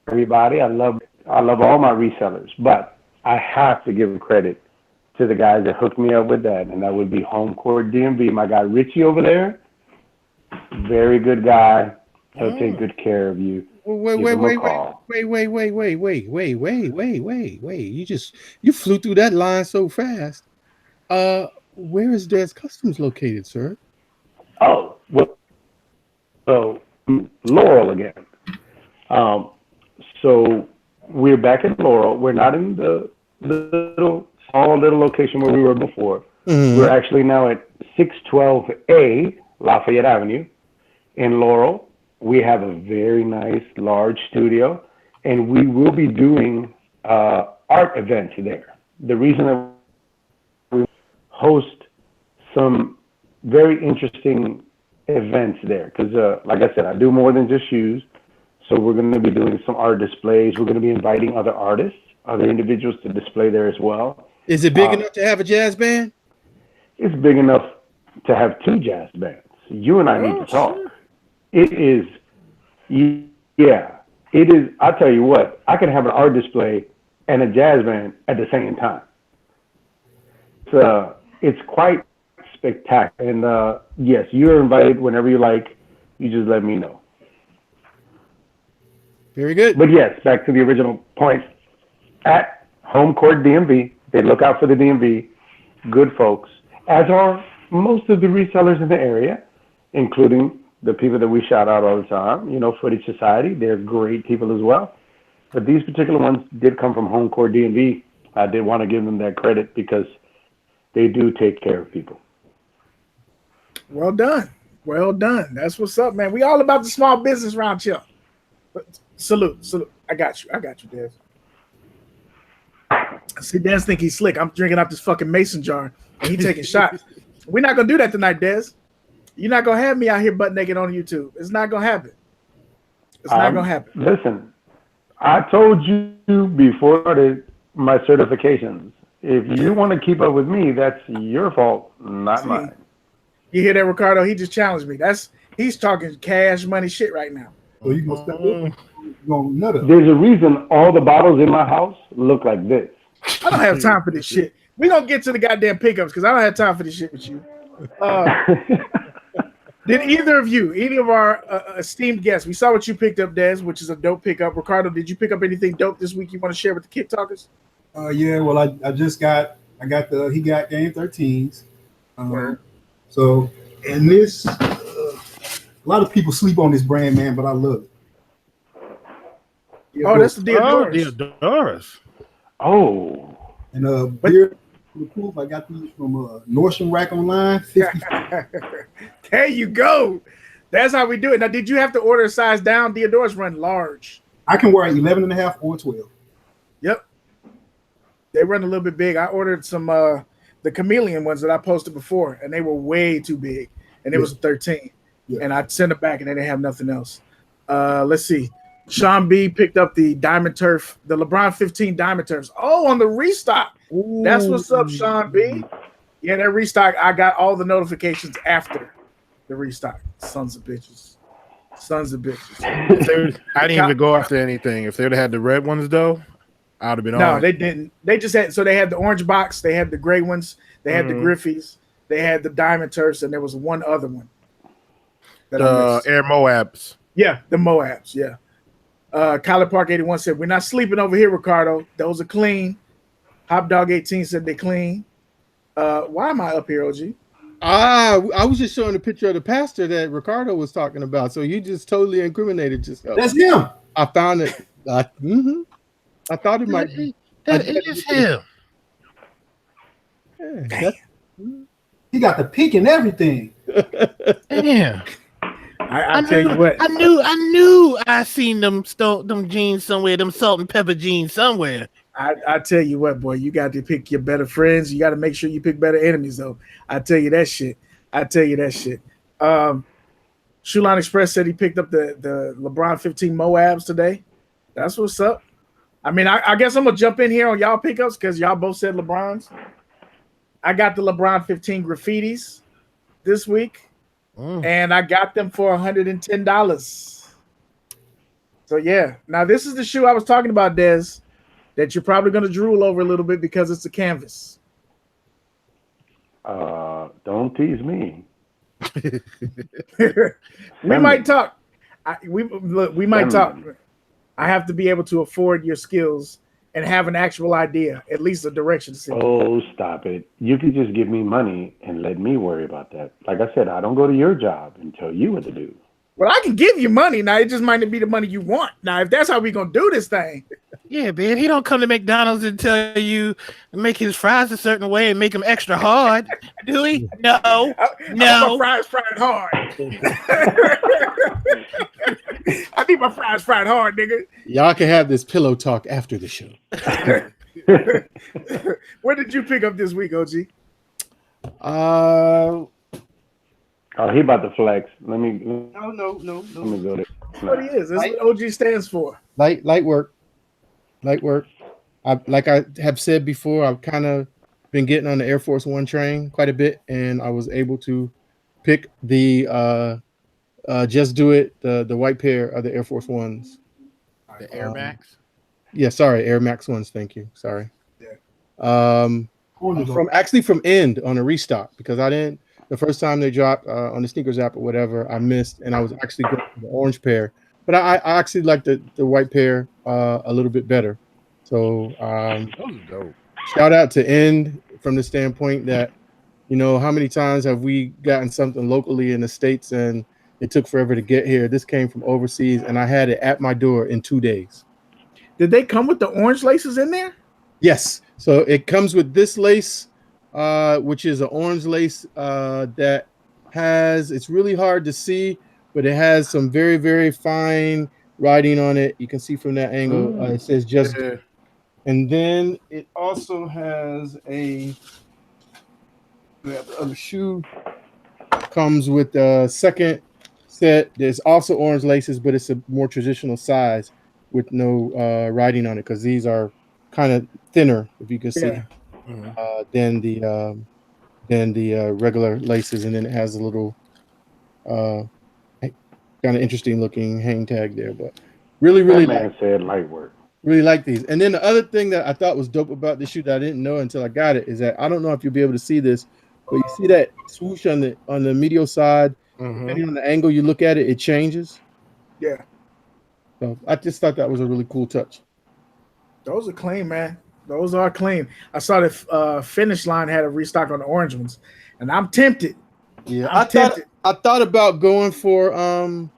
everybody. I love all my resellers, but I have to give credit to the guys that hooked me up with that, and that would be Home Court DMV. My guy Richie over there, very good guy. He'll take good care of you. Wait. You flew through that line so fast. Where is Dez Customz located, sir? Oh, well, so Laurel again. So we're back in Laurel. We're not in the small little location where we were before. Mm-hmm. We're actually now at 612A Lafayette Avenue in Laurel. We have a very nice large studio, and we will be doing art events there. The reason that we host some very interesting events there, because like I said, I do more than just shoes. So we're going to be doing some art displays. We're going to be inviting other artists, other individuals to display there as well. Is it big enough to have a jazz band? It's big enough to have 2 jazz bands. You and I need to talk. Sure. It is, yeah, it is. I'll tell you what, I can have an art display and a jazz band at the same time. It's quite spectacular. And yes, you're invited whenever you like. You just let me know. Very good. But yes, back to the original point. At Home Court DMV, they look out for the DMV, good folks, as are most of the resellers in the area, including the people that we shout out all the time, you know, Footage Society. They're great people as well. But these particular ones did come from Home Court DMV. I did want to give them that credit because they do take care of people. Well done. Well done. That's what's up, man. We all about the small business round here. Salute. I got you, Dez. See, Dez think he's slick. I'm drinking out this fucking mason jar and he taking shots. We're not gonna do that tonight, Dez. You're not gonna have me out here butt naked on YouTube. It's not gonna happen. It's not gonna happen. Listen, I told you before my certifications. If you want to keep up with me, that's your fault, not mine. You hear that, Ricardo? He just challenged me. He's talking cash money shit right now. So you gonna step up? You gonna nut up? There's a reason all the bottles in my house look like this. I don't have time for this shit. We're gonna get to the goddamn pickups because I don't have time for this shit with you. Did either of you, any of our esteemed guests, we saw what you picked up, Dez, which is a dope pickup. Ricardo, did you pick up anything dope this week you want to share with the Kick Talkers? Yeah, well, I got the He Got Game 13s. So, and this, a lot of people sleep on this brand, man, but I love it. Yeah, that's the Deodoras. Oh. And Beard, I got these from Nordstrom Rack online. 50. There you go. That's how we do it. Now, did you have to order a size down? Deodoras run large. I can wear 11.5 or 12. Yep. They run a little bit big. I ordered some the chameleon ones that I posted before, and they were way too big, and it was a 13. Yeah. And I sent it back, and they didn't have nothing else. Let's see. Sean B picked up the Diamond Turf, the LeBron 15 Diamond Turfs. Oh, on the restock. Ooh. That's what's up, Sean B. Yeah, that restock, I got all the notifications after the restock. Sons of bitches. I didn't even go after anything. If they'd have had the red ones, though, I would have been No, they didn't. They just had, so they had the orange box, they had the gray ones, they had the Griffies, they had the Diamond Turfs, and there was one other one. The Air Moabs. Yeah, the Moabs, yeah. Kyler Park 81 said, we're not sleeping over here, Ricardo. Those are clean. Hop Dog 18 said they clean. Why am I up here, OG? I was just showing a picture of the pastor that Ricardo was talking about. So you just totally incriminated yourself. That's him. I found it. I thought it might be. That is him. Yeah, he got the pink and everything. Damn. I tell you what. I knew I seen them jeans somewhere, them salt and pepper jeans somewhere. I tell you what, boy, you got to pick your better friends. You got to make sure you pick better enemies, though. I tell you that shit. Shulan Express said he picked up the LeBron 15 Moabs today. That's what's up. I mean, I guess I'm going to jump in here on y'all pickups because y'all both said LeBrons. I got the LeBron 15 graffitis this week. And I got them for $110. So yeah. Now this is the shoe I was talking about, Dez, that you're probably going to drool over a little bit because it's a canvas. Don't tease me. We might talk. We might talk. I have to be able to afford your skills and have an actual idea, at least a direction to see. Oh, stop it. You could just give me money and let me worry about that. Like I said, I don't go to your job and tell you what to do. Well, I can give you money. Now, it just might not be the money you want. Now, if that's how we're going to do this thing. Yeah, man. He don't come to McDonald's and tell you make his fries a certain way and make them extra hard. Do he? No. I need my fries fried hard. I need my fries fried hard, nigga. Y'all can have this pillow talk after the show. Where did you pick up this week, OG? Oh, he about to flex. Let me. No. Let me go there. What he is. That's what OG stands for. Light work. Like I have said before, I've kind of been getting on the Air Force One train quite a bit, and I was able to pick the Just Do It, the white pair of the Air Force Ones. The Air Max? Yeah, sorry, Air Max ones. Thank you. Sorry. Yeah. From End on a restock because I didn't. The first time they dropped on the SNeekerz app or whatever, I missed, and I was actually going for the orange pair. But I actually like the white pair a little bit better. So shout out to End from the standpoint that, you know, how many times have we gotten something locally in the States and it took forever to get here? This came from overseas, and I had it at my door in 2 days. Did they come with the orange laces in there? Yes. So it comes with this lace which is an orange lace that has, it's really hard to see, but it has some very, very fine writing on it. You can see from that angle. It says just. Yeah. And then it also has the other shoe comes with a second set. There's also orange laces, but it's a more traditional size with no writing on it because these are kind of thinner, if you can see, than the regular laces. And then it has a little kind of interesting looking hang tag there. But really, said light work. Really like these. And then the other thing that I thought was dope about this shoe that I didn't know until I got it is that I don't know if you'll be able to see this, but you see that swoosh on the medial side. Depending on the angle you look at it, it changes. Yeah. So I just thought that was a really cool touch. Those are clean, man. Those are clean. I saw the Finish Line had a restock on the orange ones, and I'm tempted. Yeah, I thought about going for the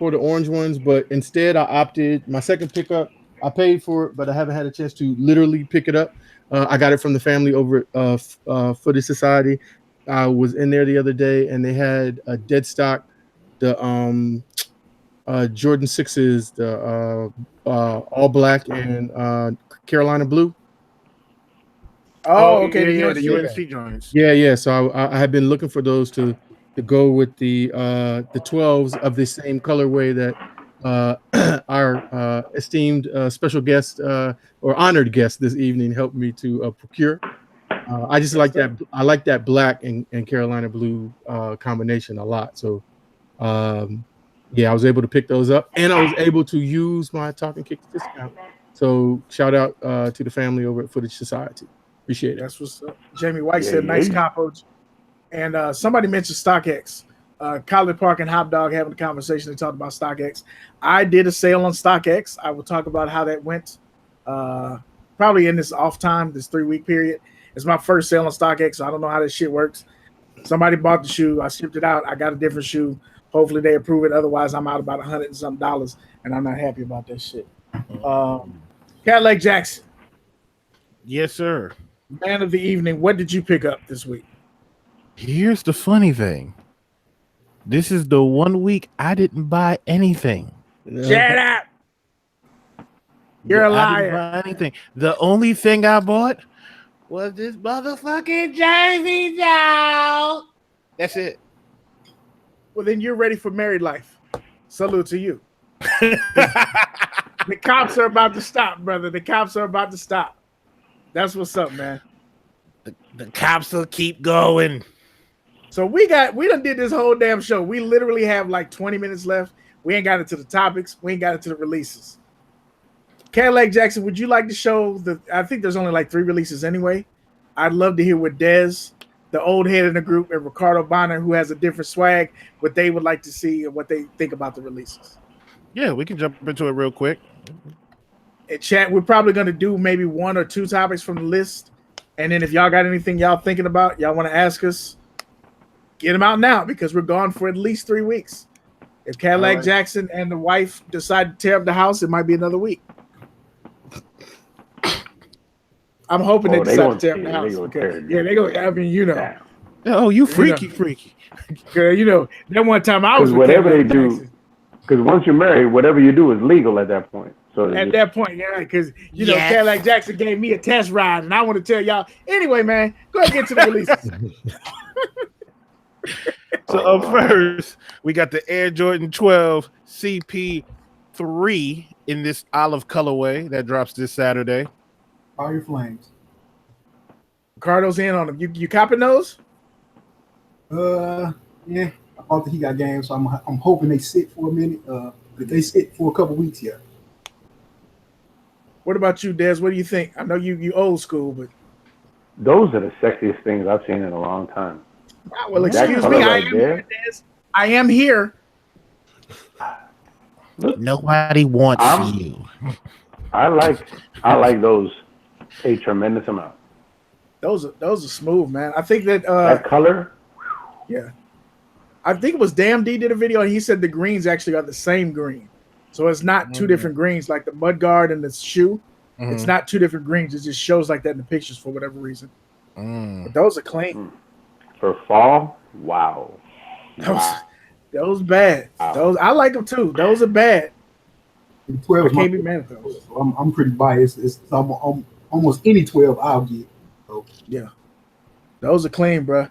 orange ones, but instead I opted my second pickup. I paid for it, but I haven't had a chance to literally pick it up. I got it from the family over at Footage Society. I was in there the other day, and they had a dead stock, the Jordan 6s, the all black and Carolina blue. Oh, okay. Yeah, the UNC joints. Yeah. So I had been looking for those to go with the 12s of the same colorway that our esteemed special guest or honored guest this evening helped me to procure. I just like that. I like that black and Carolina blue combination a lot. So, yeah, I was able to pick those up, and I was able to use my Talkin Kicks discount. So, shout out to the family over at Footage Society. Appreciate it. That's what's up. Jamie White said, "Nice coppage." And somebody mentioned StockX. College Park and Hop Dog having a conversation. They talked about StockX. I did a sale on StockX. I will talk about how that went probably in this off time, this 3-week period. It's my first sale on StockX, so I don't know how this shit works. Somebody bought the shoe. I shipped it out. I got a different shoe. Hopefully they approve it. Otherwise, I'm out about $100 and something, and I'm not happy about that shit. Cadillac Jackson. Yes, sir. Man of the evening. What did you pick up this week? Here's the funny thing. This is the 1 week I didn't buy anything. Shut up. You're a liar. I didn't buy anything. The only thing I bought was this motherfucking Jersey Joe. That's it. Well, then you're ready for married life. Salute to you. The cops are about to stop, brother. The cops are about to stop. That's what's up, man. The cops will keep going. So we done did this whole damn show. We literally have like 20 minutes left. We ain't got into the topics. We ain't got into the releases. Cadillac Jackson, would you like to show I think there's only like 3 releases anyway. I'd love to hear what Dez, the old head in the group, and Ricardo Bonner, who has a different swag, what they would like to see and what they think about the releases. Yeah, we can jump into it real quick. In chat, we're probably going to do maybe 1 or 2 topics from the list. And then if y'all got anything y'all thinking about, y'all want to ask us, get them out now because we're gone for at least 3 weeks. If Cadillac Jackson and the wife decide to tear up the house, it might be another week. I'm hoping they decide to tear up the house. They go. I mean, you know. Oh, you freaky. Girl, you know, that one time I was with whatever Cadillac they do, Jackson. because once you're married, whatever you do is legal at that point. So at that point, yeah, because you know, Cadillac Jackson gave me a test ride, and I want to tell y'all. Anyway, man, go ahead and get to the releases. So up first, we got the Air Jordan 12 CP3 in this olive colorway that drops this Saturday. Fire Flames. Ricardo's in on them. You copping those? Yeah. I thought that he got games, so I'm hoping they sit for a minute. But they sit for a couple weeks here. What about you, Dez? What do you think? I know you old school, but those are the sexiest things I've seen in a long time. Well, excuse me, I am here, Dez. I am here. Nobody wants you. I like those a tremendous amount. Those are smooth, man. I think that that color. Yeah. I think it was Damn D did a video and he said the greens actually are the same green. So it's not 2 different greens like the mudguard and the shoe. It's not two different greens. It just shows like that in the pictures for whatever reason. But those are clean. For fall, wow. Those bad. Wow. Those I like them too. Those are bad. 12 I is my can't be mad at those. So I'm pretty biased. It's almost any 12 I'll get. So. Yeah. Those are clean, bro.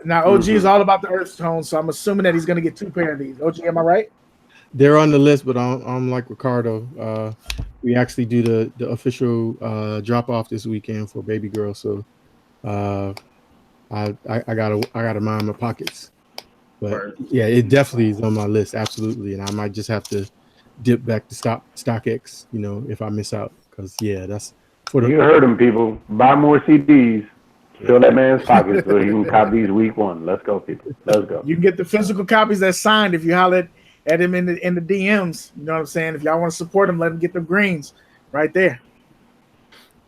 Now OG is all about the earth tone, so I'm assuming that he's gonna get 2 pair of these. OG, am I right? They're on the list, but I'm like Ricardo. We actually do the official drop off this weekend for baby girl, so I gotta mind my pockets. But yeah, it definitely is on my list, absolutely, and I might just have to dip back to StockX, if I miss out, because that's for the. You heard him, people. Buy more CDs. Fill that man's pockets so he can cop these week 1. Let's go, people. Let's go. You can get the physical copies that's signed if you holler at him in the DMs. You know what I'm saying? If y'all want to support him, let him get the greens right there.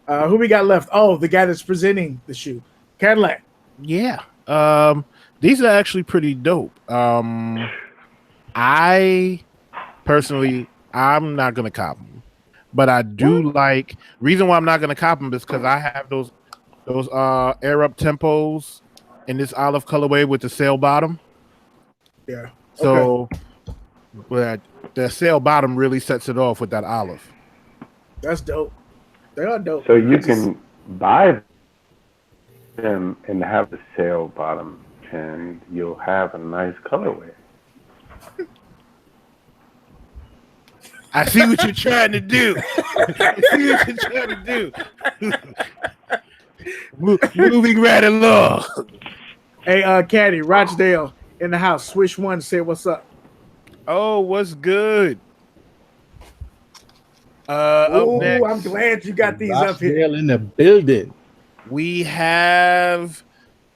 Who we got left? Oh, the guy that's presenting the shoe, Cadillac. Yeah. These are actually pretty dope. I personally, I'm not gonna cop them, but I do like. Reason why I'm not gonna cop them is because I have those Air Up Tempos in this olive colorway with the sail bottom. Yeah. So, but the sail bottom really sets it off with that olive. That's dope. They are dope. So you can buy them and have the sail bottom, and you'll have a nice colorway. I see what you're trying to do. I see what you're trying to do. Moving right along. Hey, Kadi, Rochdale in the house. Swish One, say what's up. Oh, what's good? Oh, I'm glad you got these up here. In the building. We have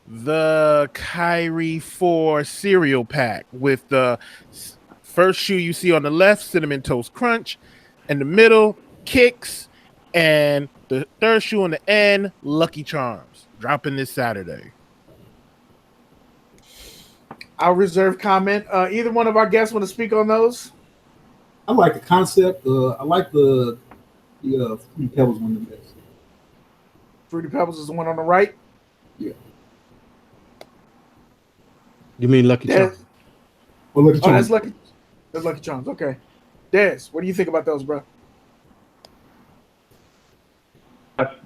the Kyrie 4 cereal pack with the first shoe you see on the left, Cinnamon Toast Crunch. In the middle, Kicks. And the third shoe on the end, Lucky Charms. Dropping this Saturday. I'll reserve comment. Either one of our guests want to speak on those? I like the concept. I like the Fruity Pebbles one the best. Fruity Pebbles is the one on the right? Yeah. You mean Lucky Charms? Well, Lucky Charms. That's Lucky Charms. Okay. Dez, what do you think about those, bro?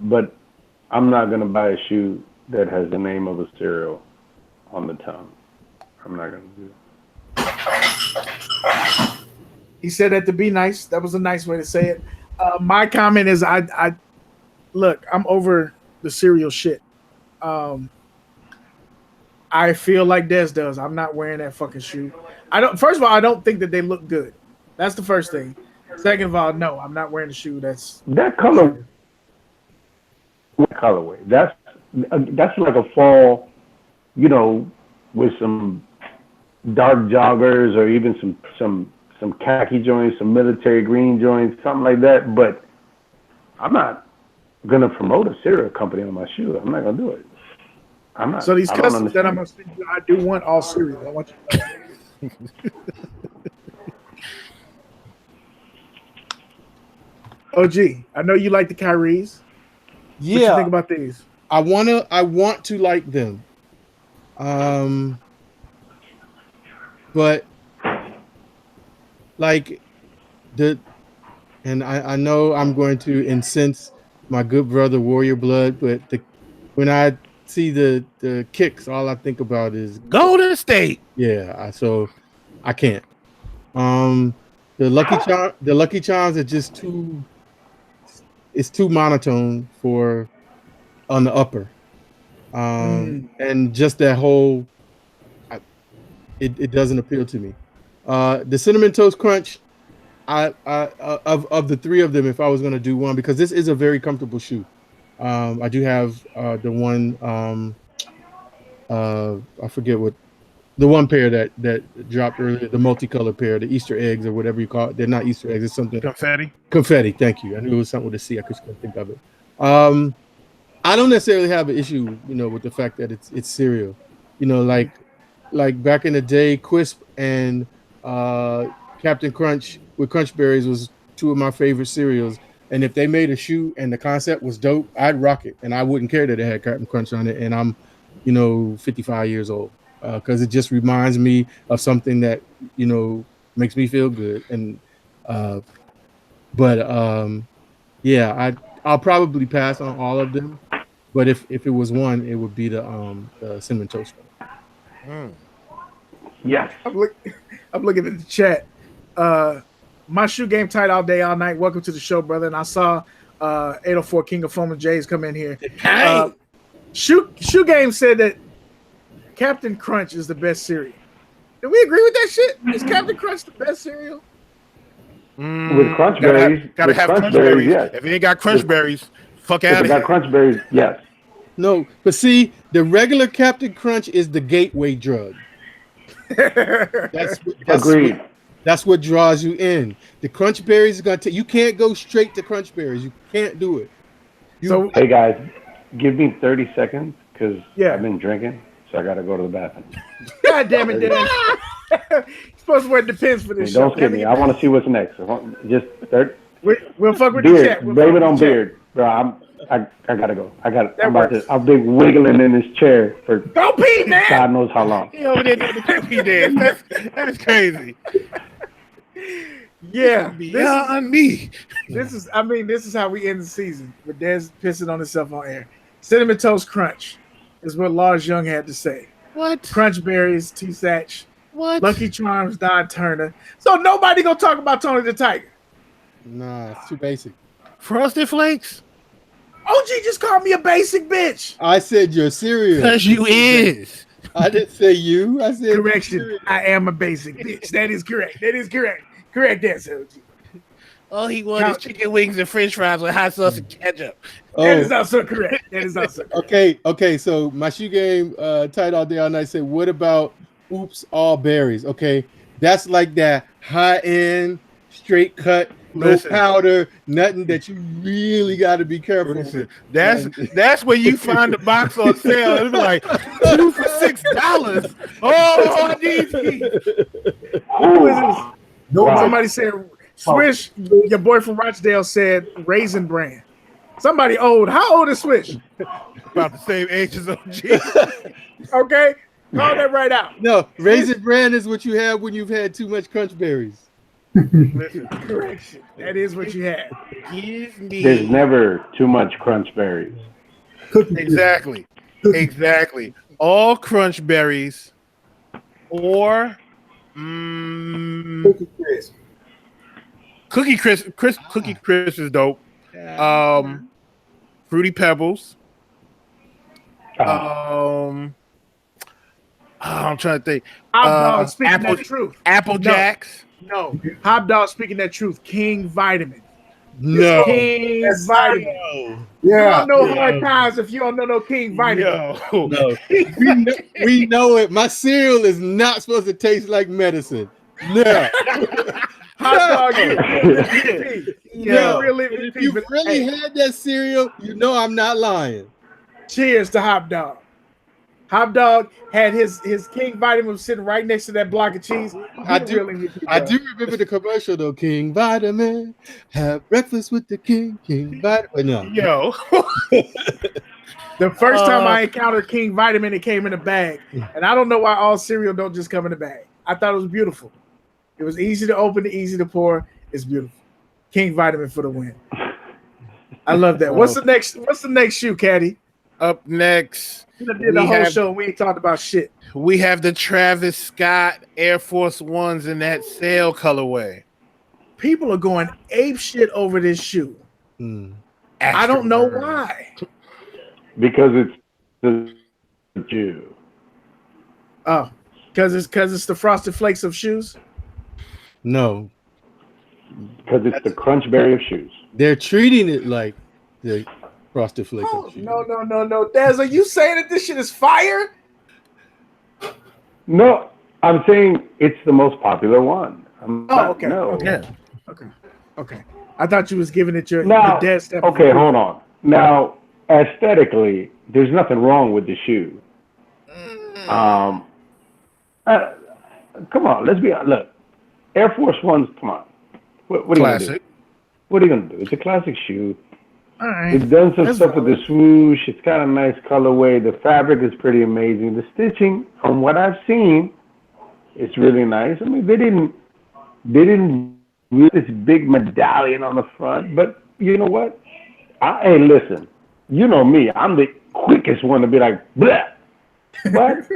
But I'm not going to buy a shoe that has the name of a cereal on the tongue. I'm not going to do that. He said that to be nice. That was a nice way to say it. My comment is I look, I'm over the cereal shit. I feel like Dez does. I'm not wearing that fucking shoe. First of all, I don't think that they look good. That's the first thing. Second of all, no, I'm not wearing the shoe. That colorway. That's like a fall, with some dark joggers or even some khaki joints, some military green joints, something like that. But I'm not gonna promote a cereal company on my shoe. I'm not gonna do it. I'm not. So these customs that I'm gonna send you, I do want all cereal. I want you. OG, I know you like the Kyries. Yeah. What you think about these? I want to like them. But like and I know I'm going to incense my good brother Warrior Blood, but when I see the kicks, all I think about is Golden State. Yeah, so I can't. The Lucky Charms are just too. It's too monotone for on the upper, and just that whole. It doesn't appeal to me. The Cinnamon Toast Crunch, of the three of them, if I was going to do one, because this is a very comfortable shoe. I do have the one. I forget what the one pair that dropped earlier, the multicolored pair, the Easter eggs or whatever you call it. They're not Easter eggs. It's something. Confetti. Thank you. I knew it was something with a C. I couldn't think of it. I don't necessarily have an issue, with the fact that it's cereal. Like back in the day, Quisp and Captain Crunch with Crunch Berries was two of my favorite cereals, And if they made a shoe and the concept was dope, I'd rock it, and I wouldn't care that it had Captain Crunch on it. And I'm, 55 years old, because it just reminds me of something that makes me feel good. And yeah, I'll probably pass on all of them. But if it was one, it would be the cinnamon toast one. Yes. I'm looking at the chat. My shoe game tight all day, all night. Welcome to the show, brother. And I saw 804 King of Foam and Jays come in here. Shoe game said that Captain Crunch is the best cereal. Do we agree with that shit? Is Captain Crunch the best cereal? With crunch berries, gotta have crunch berries. Yes. If you ain't got crunch berries, fuck out of here. If it got crunch berries, yes. No, but see, the regular Captain Crunch is the gateway drug. That's Agreed. That's what draws you in. The crunch berries is gonna take. You can't go straight to crunch berries. You can't do it. Hey guys, give me 30 seconds because Yeah. I've been drinking, so I gotta go to the bathroom. God damn it, Dennis. You're supposed to wear Depends for this Hey, show. don't skip me. I want to see what's next. Just We'll fuck with the Beard. chat. We'll Blame fuck it on with the chat. Beard, bro. I gotta go. That I'm about works. to. I've been wiggling in this chair for Don't pee, man. God knows how long. He over there doing the pee dance. That's crazy. Yeah. Beyond me. This is how we end the season with Dez pissing on himself on air. Cinnamon Toast Crunch is what Lars Young had to say. What? Crunch Berries, T-Satch, What? Lucky Charms, Don Turner. So nobody gonna talk about Tony the Tiger. Nah, it's too basic. Frosted Flakes? OG just called me a basic bitch. I said your cereal. Because you is. I didn't say you. I said Correction. cereal. I am a basic bitch. That is correct. Correct answer, OG. All he wanted is chicken wings and french fries with hot sauce and ketchup. That is also correct. Okay. So my shoe game, tight all day, all night. Said, what about Oops All Berries? Okay, that's like that high end, straight cut, no powder, nothing that you really got to be careful. Listen, that's when you find the box on sale. It's like 2 for $6. Oh, I need these. Who is this? Nobody. Somebody said Swish. Your boy from Rochdale said Raisin Bran. Somebody old. How old is Swish? About the same age as OG. Okay, call that right out. No, Raisin Bran is what you have when you've had too much crunch berries. Listen, correction. That is what you had. Give me There's never too much crunch berries. exactly. All crunch berries or Cookie Crisp is dope. Fruity Pebbles. I'm trying to think. Hot Dog speaking that truth. Apple Jacks. No. Hot Dog speaking that truth. King Vitamin. No. King Vitamin. Yeah. You don't know hard times if you don't know no King Vitamin. No. We know it. My cereal is not supposed to taste like medicine. No. Hot Dog, you're a real MVP. If you really had that cereal, you know I'm not lying. Cheers to Hot Dog. Hot Dog had his King Vitamin sitting right next to that block of cheese. I do remember the commercial though. King Vitamin, have breakfast with the King Vitamin. No. Yo. The first time I encountered King Vitamin, it came in a bag. And I don't know why all cereal don't just come in a bag. I thought it was beautiful. It was easy to open, easy to pour. It's beautiful. King Vitamin for the win. I love that. What's the next shoe, Kadi? Up next, We did the whole show. We ain't talked about shit. we have the Travis Scott Air Force Ones in that sail colorway. People are going ape shit over this shoe. I don't know why. Because it's the Jew. Oh, because it's the Frosted Flakes of shoes. No. Because it's the crunch berry of shoes. They're treating it like the Frosted Flakes. Oh, no. Dez, are you saying that this shit is fire? No, I'm saying it's the most popular one. Okay. No. Okay. I thought you was giving it your Now, Dez step. okay, hold on. Now, aesthetically, there's nothing wrong with the shoe. Come on, let's be honest. Look, Air Force Ones, come on. What are you gonna do? Classic. What are you gonna do? It's a classic shoe. All right. It's done some That's stuff with the swoosh. It's got a nice colorway. The fabric is pretty amazing. The stitching, from what I've seen, it's really nice. I mean, they didn't really this big medallion on the front, but you know what? Hey, listen, you know me. I'm the quickest one to be like, bleh. But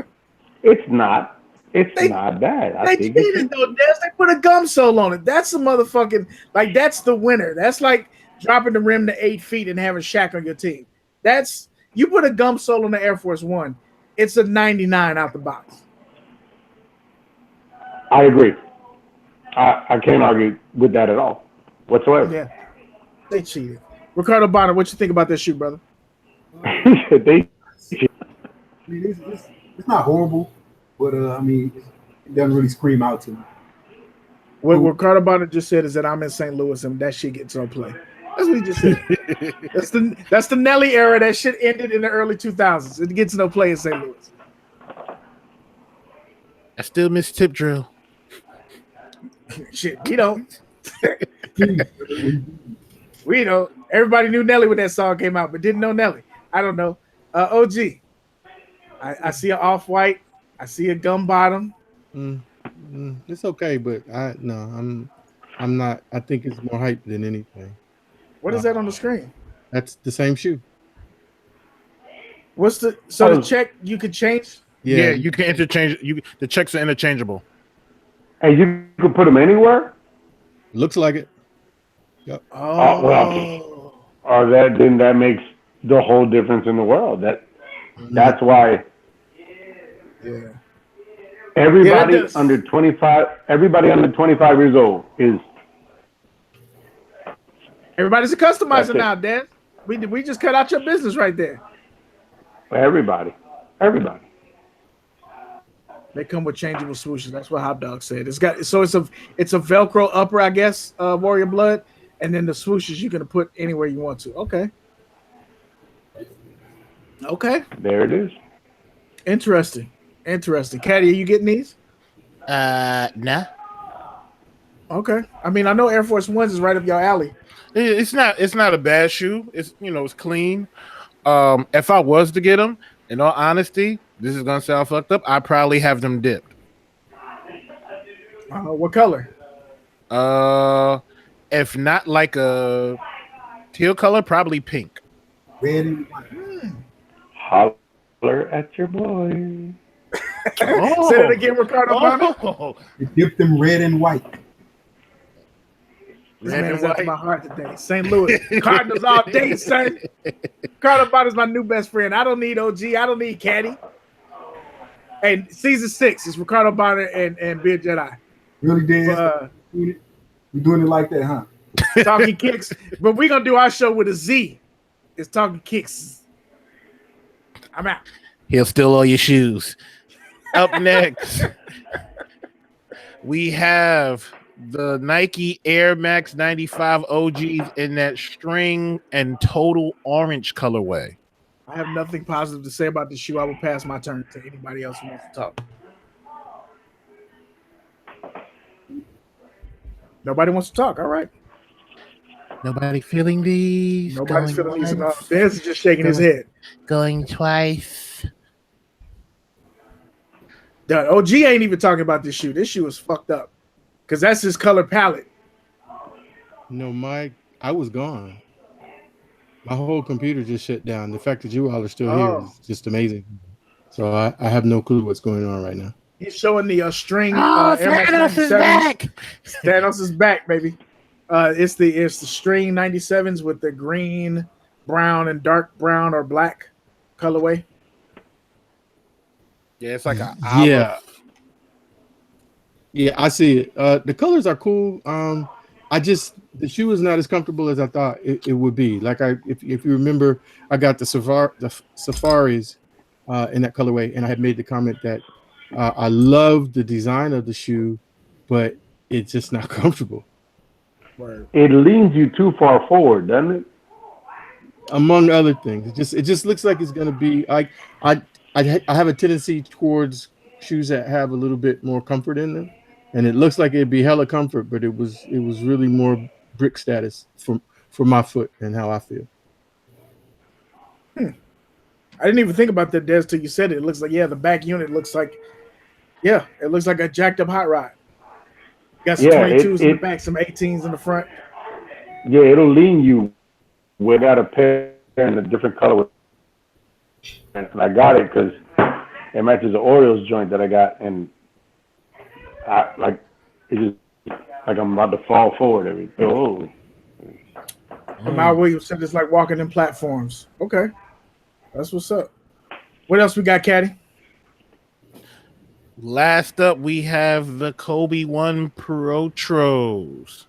it's not. It's not bad. They cheated though, Dez. They put a gum sole on it. That's the motherfucking like. That's the winner. That's like dropping the rim to 8 feet and having Shaq on your team. That's you put a gum sole on the Air Force One. It's a 99 out the box. I agree. I can't argue with that at all, whatsoever. Yeah, they cheated. Ricardo Bonner, what you think about this shoe, brother? They. I mean, it's not horrible, but I mean, it doesn't really scream out to me. What Ricardo Bonner just said is that I'm in St. Louis and that shit gets no play. That's what he just said. that's the Nelly era. That shit ended in the early 2000s. It gets no play in St. Louis. I still miss tip drill. Shit, we don't. We don't. Everybody knew Nelly when that song came out, but didn't know Nelly. I don't know. OG. I see an off-white. I see a gum bottom. It's okay, but I'm not. I think it's more hype than anything. What is that on the screen? That's the same shoe. What's the the check you could change? Yeah, you can interchange. The checks are interchangeable. And you can put them anywhere. Looks like it. Yep. Oh, well, then that makes the whole difference in the world. That's why. Yeah. Everybody under 25. Everybody under 25 years old is. Everybody's a customizer now, Dan. We just cut out your business right there. Everybody. They come with changeable swooshes. That's what Hot Dog said. It's a Velcro upper, I guess, Warrior Blood, and then the swooshes you can put anywhere you want to. Okay. There it is. Interesting. Kadi, are you getting these? Nah. Okay. I mean, I know Air Force Ones is right up your alley. It's not a bad shoe. It's it's clean. If I was to get them, in all honesty, this is gonna sound fucked up. I probably have them dipped. What color? If not like a teal color, probably pink. Red and white. Holler at your boy. Say it again, Ricardo Bonner. You dip them red and white. This man's out of my heart today. St. Louis Cardinals all day, son. Ricardo Bonner's my new best friend. I don't need OG. I don't need Kadi. Hey, season 6 is Ricardo Bonner and Beard Jedi. Really, Dez? We're doing it like that, huh? Talkin Kicks. But we're going to do our show with a Z. It's Talkin Kicks. I'm out. He'll steal all your shoes. Up next, we have the Nike Air Max 95 OGs in that string and total orange colorway. I have nothing positive to say about this shoe. I will pass my turn to anybody else who wants to talk. Nobody wants to talk. All right. Nobody feeling these. Nobody's feeling these. Dez is just shaking his head. Going twice. The OG ain't even talking about this shoe. This shoe is fucked up because that's his color palette. No, I was gone. My whole computer just shut down. The fact that you all are still here is just amazing. So I have no clue what's going on right now. He's showing the string. Thanos is back. Thanos is back, baby. It's the string 97s with the green, brown, and dark brown or black colorway. Yeah, it's like a Yeah, I see it. The colors are cool. The shoe is not as comfortable as I thought it would be. Like if you remember, I got the Safaris in that colorway, and I had made the comment that I love the design of the shoe, but it's just not comfortable. It leans you too far forward, doesn't it? Among other things, it just looks like it's gonna be. I have a tendency towards shoes that have a little bit more comfort in them, and it looks like it'd be hella comfort, but it was really more brick status for my foot and how I feel. I didn't even think about that, Des, till you said it. It looks like, the back unit looks like, it looks like a jacked up hot rod. Got some 22s in the back, some 18s in the front. Yeah, it'll lean you without a pair in a different color. And I got it because it matches the Orioles joint that I got, and it's just like I'm about to fall forward. Mal Williams said it's like walking in platforms. Okay, that's what's up. What else we got, Kadi? Last up, we have the Kobe 1 Protros.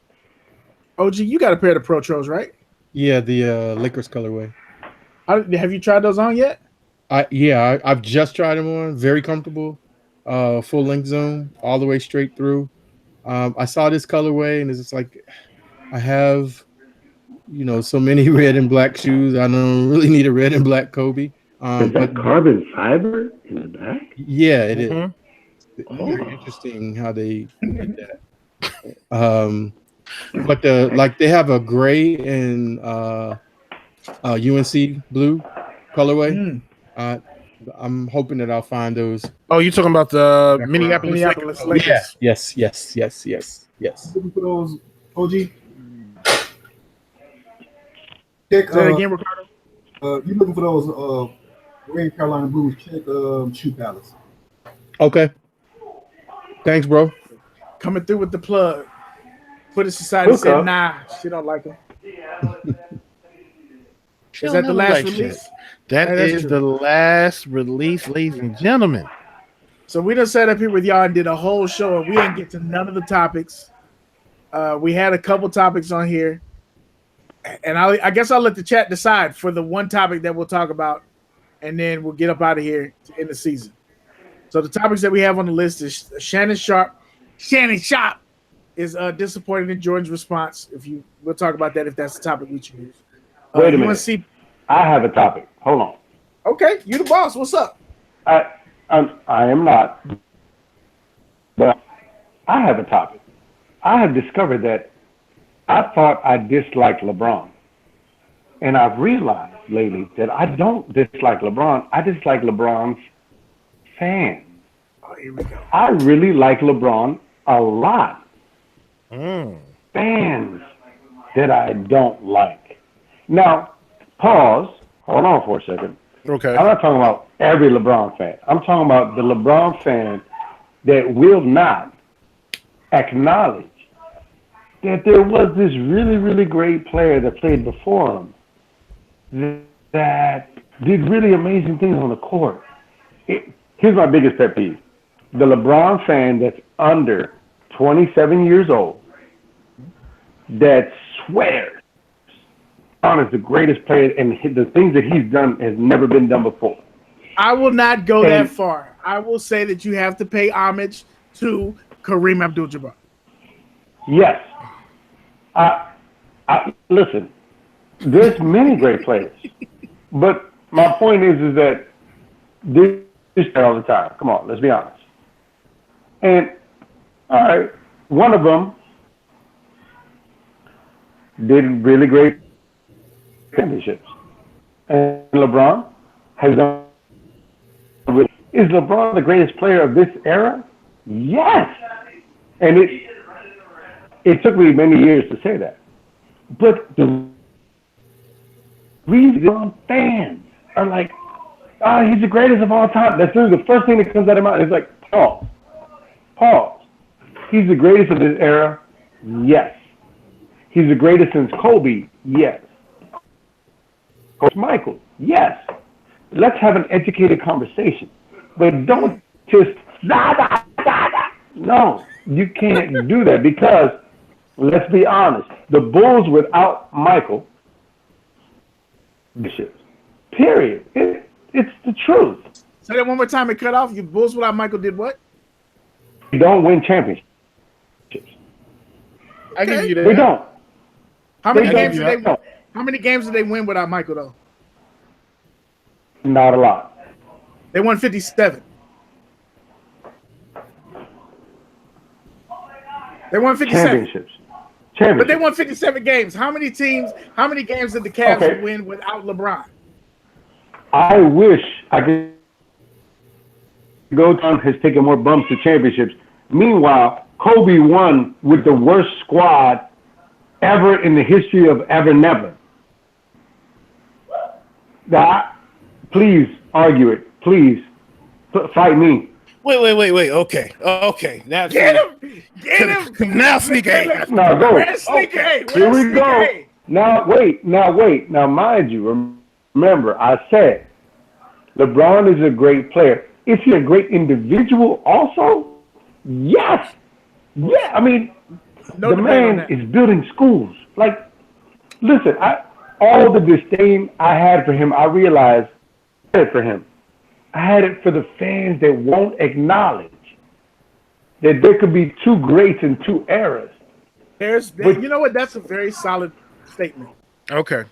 OG, you got a pair of the Protros, right? Yeah, the Lakers colorway. Have you tried those on yet? I've just tried them on. Very comfortable. Full length zoom all the way straight through. I saw this colorway and it's just like I have, so many red and black shoes. I don't really need a red and black Kobe. Is that carbon fiber in the back? Yeah, it is. Very interesting how they did that. But they have a gray and UNC blue colorway. I'm hoping that I'll find those. Oh, you're talking about the Minneapolis Lakers? Yes. Looking for those, OG? Say that again, Ricardo. You looking for those Red Carolina Blues? Check Shoe Palace. Okay. Thanks, bro. Coming through with the plug. Footage Society said, nah, she don't like them. Is that the last release? That is the last release, ladies and gentlemen. So we done sat up here with y'all and did a whole show, and we didn't get to none of the topics. We had a couple topics on here, and I guess I'll let the chat decide for the one topic that we'll talk about, and then we'll get up out of here in the season. So the topics that we have on the list is Shannon Sharp is disappointed in Jordan's response. We'll talk about that if that's the topic we choose. Wait a minute. I have a topic. Hold on. Okay, you the boss. What's up? I am not, but I have a topic. I have discovered that I thought I disliked LeBron, and I've realized lately that I don't dislike LeBron. I dislike LeBron's fans. Oh, here we go. I really like LeBron a lot. Fans that I don't like. Now, pause. Hold on for a second. Okay. I'm not talking about every LeBron fan. I'm talking about the LeBron fan that will not acknowledge that there was this really, really great player that played before him that did really amazing things on the court. Here's my biggest pet peeve. The LeBron fan that's under 27 years old that swears LeBron is the greatest player and the things that he's done has never been done before. I will not go that far. I will say that you have to pay homage to Kareem Abdul-Jabbar. Yes. Listen, there's many great players. But my point is that this all the time. Come on, let's be honest. And, all right, one of them did really great championships. And LeBron has done. Is LeBron the greatest player of this era? Yes. And it took me many years to say that. But the reason fans are like, he's the greatest of all time. That's the first thing that comes out of my mind. It's like, pause. He's the greatest of this era? Yes. He's the greatest since Kobe? Yes. Coach Michael? Yes. Let's have an educated conversation. But don't just, no, you can't do that because, let's be honest, the Bulls without Michael, period. It's the truth. Say that one more time. It cut off. You Bulls without Michael did what? We don't win championships. I give you that. We don't. How many games did they win? How many games did they win without Michael though? Not a lot. They won 57. They won 57. championship. But they won 57 games. How many games did the Cavs win without LeBron? I wish I could go down has taken more bumps to championships. Meanwhile, Kobe won with the worst squad ever in the history of ever never. Now, please argue it. Please fight me. Wait. Okay. Now, Get him. Now, Sneaker. Now go. Here we go. Now wait. Now mind you, remember I said LeBron is a great player. Is he a great individual also? Yes. Yeah. I mean, the man is building schools. Like, listen, all the disdain I had for him, I realized I had it for him. I had it for the fans that won't acknowledge that there could be two greats in two eras. You know what? That's a very solid statement. Okay.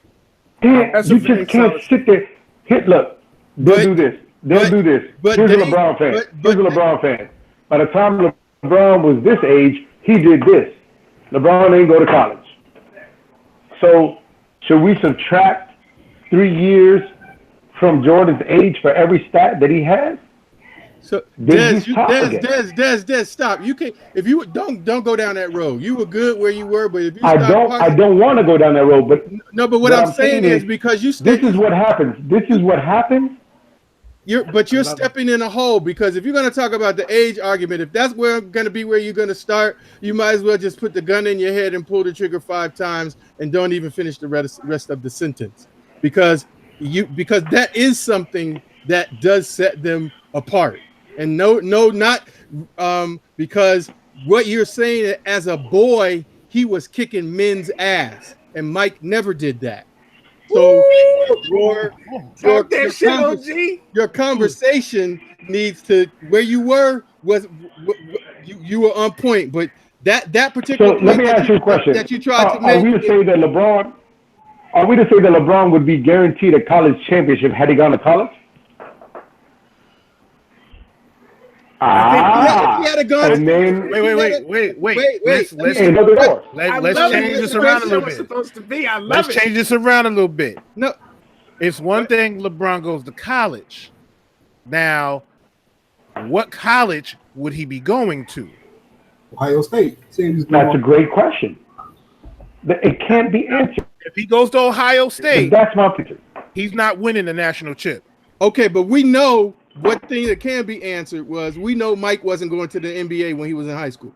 You just can't sit there. Look, they'll do this. They'll do this. Here's a LeBron fan. Here's a LeBron fan. By the time LeBron was this age, he did this. LeBron didn't go to college. So should we subtract 3 years from Jordan's age for every stat that he has? So Dez, stop. You can't. If you don't go down that road. You were good where you were, but if you I don't want to go down that road. But no, but what I'm saying is because you. This is what happens. This is what happens. You're stepping in a hole because if you're going to talk about the age argument, if that's where going to be where you're going to start, you might as well just put the gun in your head and pull the trigger 5 times and don't even finish the rest of the sentence, because that is something that does set them apart. And not because what you're saying, as a boy, he was kicking men's ass, and Mike never did that. So your conversation needs to, where you were you were on point, but that particular. So let me ask you a question. That you tried to make. Are we to say that LeBron would be guaranteed a college championship had he gone to college? If he had gone. And then Wait. Let's change this around a little bit. Supposed to be. I love Let's it. change this around a little bit. No, it's one thing LeBron goes to college. Now, what college would he be going to? Ohio State. That's a great question. It can't be answered. If he goes to Ohio State, that's my picture. He's not winning the national chip. Okay, but we know one thing that can be answered was we know Mike wasn't going to the NBA when he was in high school.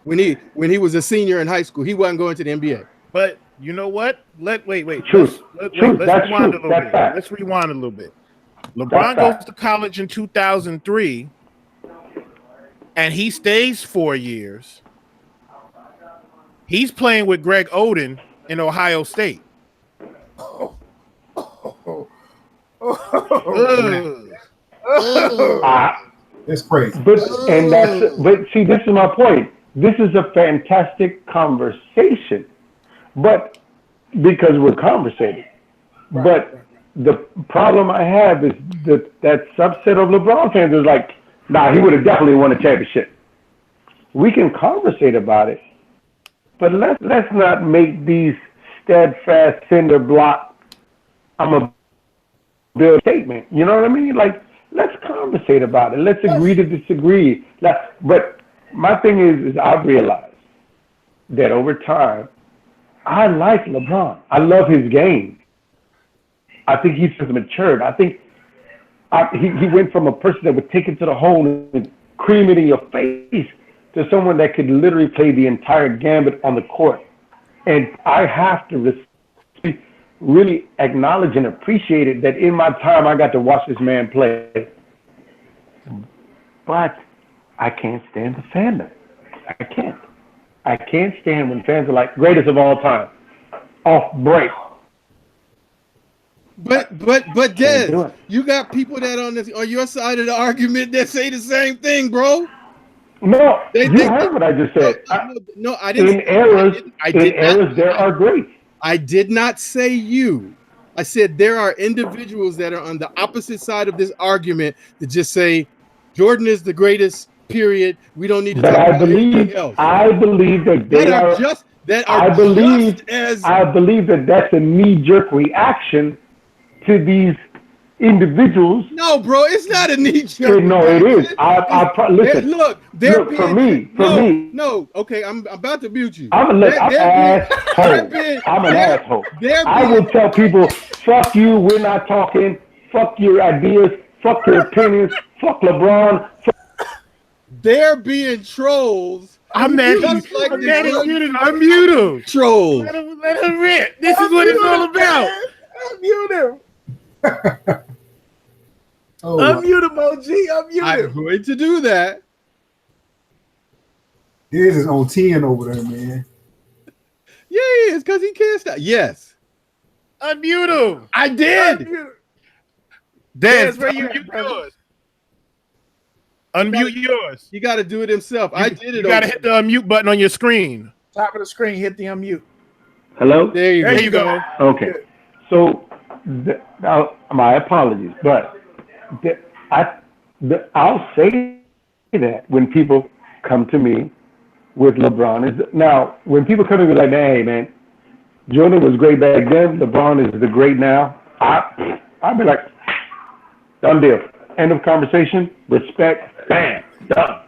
When he was a senior in high school, he wasn't going to the NBA. But you know what? Let's rewind a little bit. Let's rewind a little bit. LeBron goes to college in 2003, and he stays 4 years. He's playing with Greg Oden in Ohio State. That's crazy. But see, this is my point. This is a fantastic conversation, but because we're conversating. But the problem I have is that subset of LeBron fans is like, nah, he would have definitely won a championship. We can conversate about it, but let's not make these steadfast cinder block. I'm a build statement. You know what I mean? Like, let's conversate about it. Let's agree to disagree. But my thing is I've realized that over time, I like LeBron. I love his game. I think he's just matured. I think he went from a person that would take it to the hole and cream it in your face to someone that could literally play the entire gambit on the court. And I have to really acknowledge and appreciate it that in my time I got to watch this man play. But I can't stand the fandom. I can't stand when fans are like, greatest of all time, off break. But Dez, you got people that on your side of the argument that say the same thing, bro. No, you heard what I just said. No, I didn't. In eras, there are greats. I did not say you. I said there are individuals that are on the opposite side of this argument that just say Jordan is the greatest, period. We don't need to talk about anything else. I believe that that are I believe just as that that's a knee-jerk reaction to these individuals. no, bro. It's not a knee jerk. No, it is. Listen. Look, for me. No, okay. I'm about to mute you. I'm an asshole. I'm an asshole. I will tell people, fuck you. We're not talking. Fuck your ideas. Fuck your opinions. Fuck LeBron. They're being trolls. I'm mad. Unmute him. Trolls. Let him rip. This is what it's all about. Unmute him. Unmute him, OG. Unmute I'm him. going to do that. This is on 10 over there, man. Yeah, he is because he can't stop. Yes. Unmute him. I did. Dez, where you unmute yours. Unmute yours. You got to do it himself. I did it. You got to hit the unmute button on your screen. Top of the screen, hit the unmute. Hello? There you go. Okay. So, my apologies, but I'll say that when people come to me with LeBron. Now, when people come to me like, hey, man, Jordan was great back then. LeBron is the great now. I'll be like, done deal. End of conversation. Respect. Bam. Done.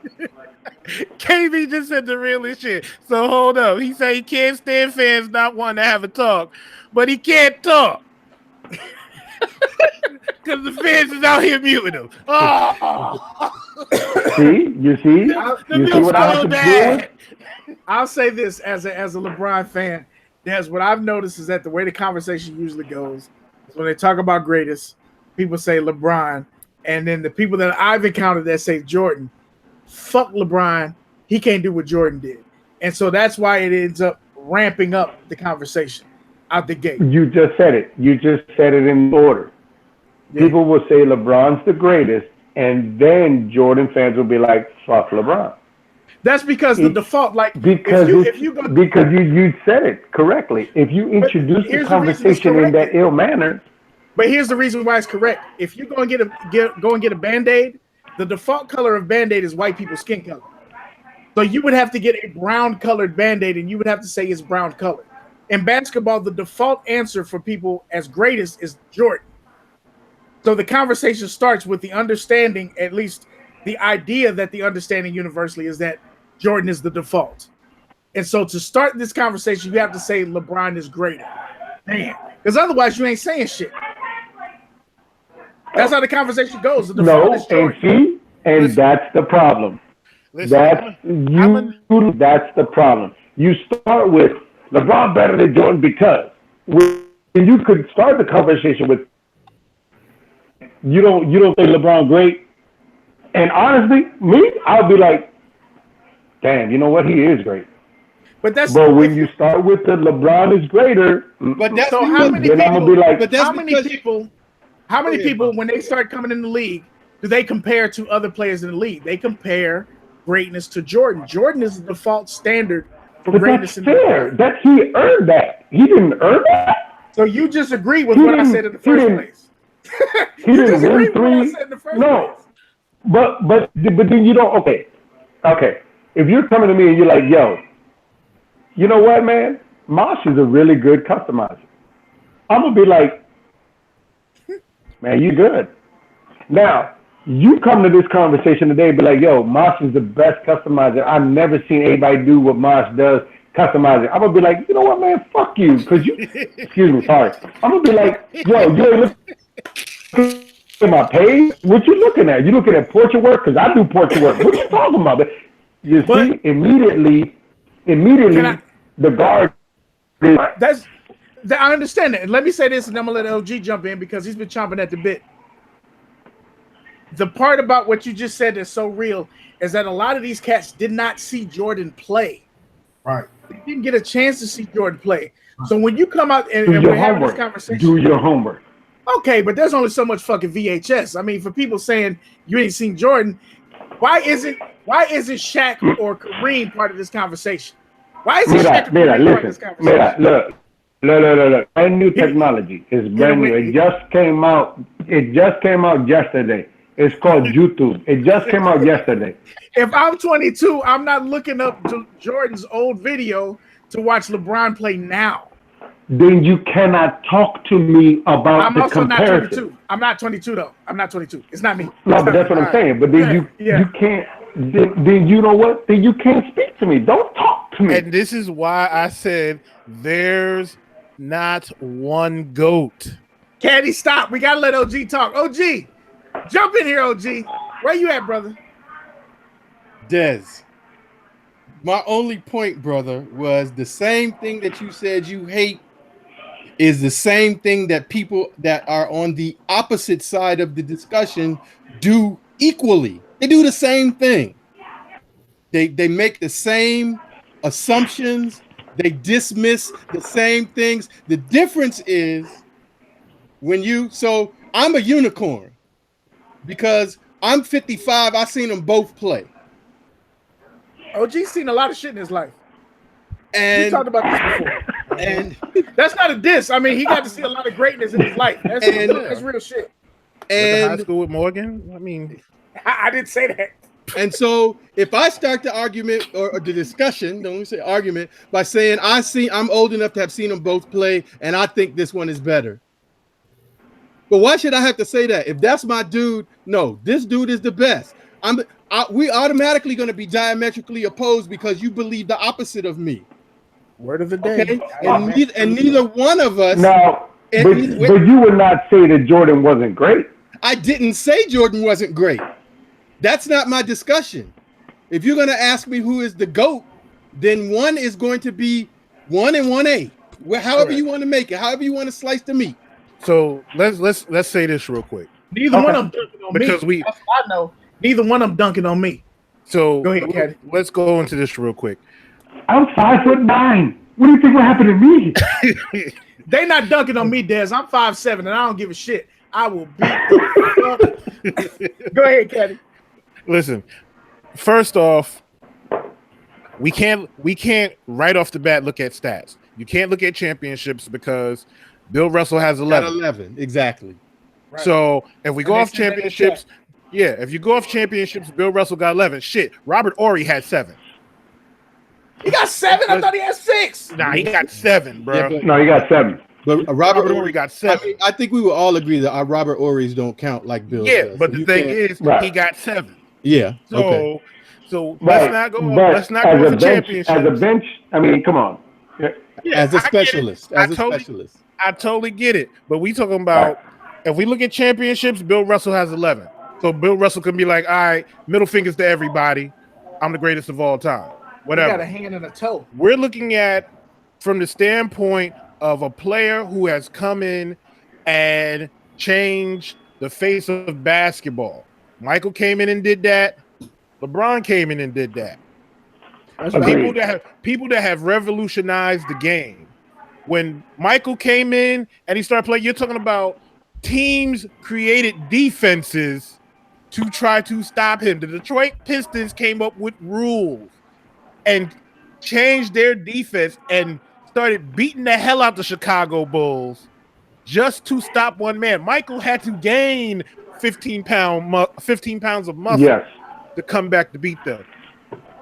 KB just said the realest shit. So hold up. He said he can't stand fans not wanting to have a talk, but he can't talk. Because the fans is out here muting him. Oh. You see what I have to do? I'll say this as a LeBron fan. That's what I've noticed is that the way the conversation usually goes is when they talk about greatest, people say LeBron, and then the people that I've encountered that say Jordan, fuck LeBron, he can't do what Jordan did. And so that's why it ends up ramping up the conversation out the gate. You just said it. You just said it in order. Yeah. People will say LeBron's the greatest, and then Jordan fans will be like, fuck LeBron. That's because the default, like, because you said it correctly. If you introduce the conversation in that ill manner. But here's the reason why it's correct. If you go and get a Band-Aid, the default color of Band-Aid is white people's skin color. So you would have to get a brown colored Band-Aid, and you would have to say it's brown color. In basketball, the default answer for people as greatest is Jordan. So the conversation starts with the understanding, at least the idea that the understanding universally is that Jordan is the default. And so to start this conversation, you have to say LeBron is greater. Man, because otherwise you ain't saying shit. That's how the conversation goes. The default is Jordan. That's the problem. That's the problem. You start with LeBron better than Jordan because when you could start the conversation with you don't think LeBron great, and honestly, I'll be like, damn, you know what? He is great. But when you start with the LeBron is greater, but that's so how many people? How many people when they start coming in the league do they compare to other players in the league? They compare greatness to Jordan. Jordan is the default standard for greatness in the league. That he earned that. He didn't earn that. So you just agree with what I said in the first place. He didn't win three. No, but then you don't. Okay. If you're coming to me and you're like, yo, you know what, man? Mosh is a really good customizer. I'm gonna be like, man, you good. Now, you come to this conversation today and be like, yo, Mosh is the best customizer. I've never seen anybody do what Mosh does, customizing. I'm gonna be like, you know what, man? Fuck you. Because you, excuse me, sorry. I'm gonna be like, yo, you ain't looking at my page? What you looking at? You looking at portrait work? Because I do portrait work. What you talking about? You see, immediately, the guard. I understand that. And let me say this, and I'm gonna let LG jump in because he's been chomping at the bit. The part about what you just said that's so real is that a lot of these cats did not see Jordan play. Right. They didn't get a chance to see Jordan play. So when you come out and we're having this conversation, do your homework. Okay, but there's only so much fucking VHS. I mean, for people saying you ain't seen Jordan, why isn't Shaq or Kareem part of this conversation? Why isn't Shaq or Kareem part of this conversation? Look. Brand new technology. It's brand new. It just came out yesterday. It's called YouTube. It just came out yesterday. If I'm 22, I'm not looking up Jordan's old video to watch LeBron play now. Then you cannot talk to me about I'm the also comparison. not 22. I'm not 22 though. I'm not 22. It's not me. No, but that's what I'm saying. But then you can't. Then you know what? Then you can't speak to me. Don't talk to me. And this is why I said there's not one GOAT. Kadi, stop. We gotta let OG talk. OG, jump in here, OG. Where you at, brother? Dez, my only point, brother, was the same thing that you said you hate is the same thing that people that are on the opposite side of the discussion do equally. They do the same thing. They make the same assumptions. They dismiss the same things. The difference is so I'm a unicorn because I'm 55. I've seen them both play. OG's seen a lot of shit in his life. And we talked about this before. And that's not a diss. I mean, he got to see a lot of greatness in his life. That's real shit. And high school with Morgan. I mean, I didn't say that. And so if I start the argument or the discussion, don't say argument, by saying I'm old enough to have seen them both play, and I think this one is better. But why should I have to say that? If that's my dude, no, this dude is the best. We automatically going to be diametrically opposed because you believe the opposite of me. Word of the day. Okay? And neither one of us. Now, but you would not say that Jordan wasn't great. I didn't say Jordan wasn't great. That's not my discussion. If you're going to ask me who is the GOAT, then one is going to be 1 and 1A. However you want to make it, however you want to slice the meat. So let's say this real quick. Neither one of them dunking on because me. That's what I know. Neither one of them dunking on me. So go ahead, Kadi. Let's go into this real quick. I'm 5'9". What do you think will happen to me? They not dunking on me, Dez. I'm 5'7", and I don't give a shit. I will beat the fuck. Go ahead, Kadi. Listen, first off, we can't right off the bat look at stats. You can't look at championships because Bill Russell has 11. Got 11, exactly. Right. So if we go off championships, if you go off championships, Bill Russell got 11. Shit, Robert Horry had 7. He got 7? I thought he had 6. Nah, he got 7, bro. Yeah, no, he got 7. But Robert Horry got 7. I think we will all agree that our Robert Horrys don't count like Bill. Yeah, does. but the thing is, he got 7. Yeah. So let's not go. Let's not go for championships. As a bench, I mean, come on. Yeah, as a specialist. I totally get it. But we talking about if we look at championships, Bill Russell has 11. So Bill Russell can be like, all right, middle fingers to everybody. I'm the greatest of all time. Whatever. He got a hand and a toe. We're looking at from the standpoint of a player who has come in and changed the face of basketball. Michael came in and did that. LeBron came in and did that. People that have revolutionized the game. When Michael came in and he started playing, you're talking about teams created defenses to try to stop him. The Detroit Pistons came up with rules and changed their defense and started beating the hell out the Chicago Bulls just to stop one man. Michael had to gain 15 pounds of muscle to come back to beat them.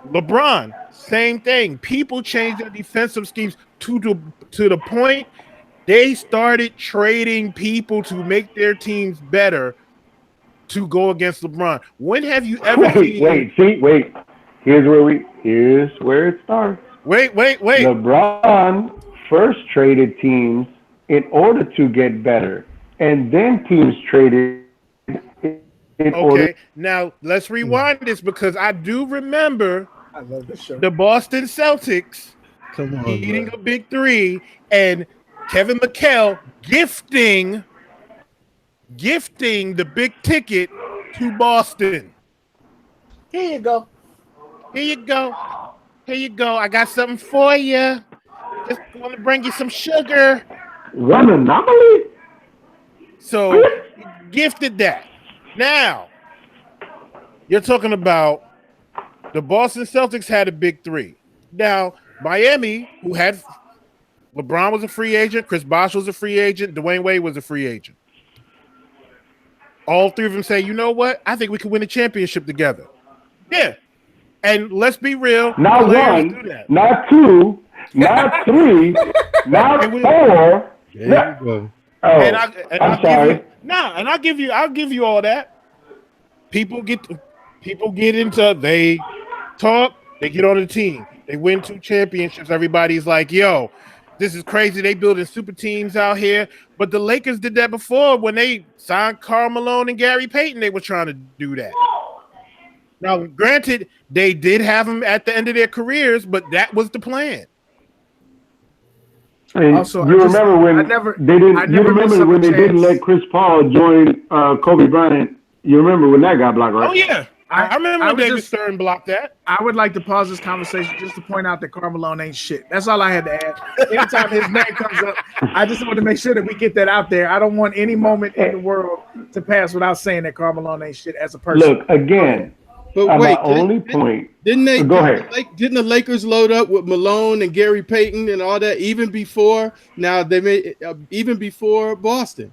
LeBron, same thing. People changed their defensive schemes to the point they started trading people to make their teams better to go against LeBron. When have you ever Wait. Here's where it starts. Wait. LeBron first traded teams in order to get better, and then teams traded in order. Now let's rewind this because I do remember I love this show. the Boston Celtics eating a big 3 and Kevin McHale gifting the big ticket to Boston. Here you go. I got something for you. Just want to bring you some sugar. One anomaly? So gifted that. Now, you're talking about the Boston Celtics had a big 3. Now, Miami, who had LeBron was a free agent, Chris Bosh was a free agent, Dwayne Wade was a free agent. All 3 of them say, you know what? I think we could win a championship together. Yeah. And let's be real. Not one, not 2, Not 3, not 4. There you go. Oh, I'm sorry. I'll give you all that. People get into, they talk, they get on the team, they win 2 championships. Everybody's like, yo, this is crazy. They building super teams out here. But the Lakers did that before when they signed Karl Malone and Gary Payton. They were trying to do that. Now, granted, they did have them at the end of their careers, but that was the plan. And Also, you remember when they didn't let Chris Paul join Kobe Bryant? You remember when that got blocked, right? Oh yeah, I remember when David Stern blocked that. I would like to pause this conversation just to point out that Karl Malone ain't shit. That's all I had to add. Anytime his name comes up, I just want to make sure that we get that out there. I don't want any moment in the world to pass without saying that Karl Malone ain't shit as a person. Look, again, But wait, didn't the Lakers load up with Malone and Gary Payton and all that even before? Now they made even before Boston.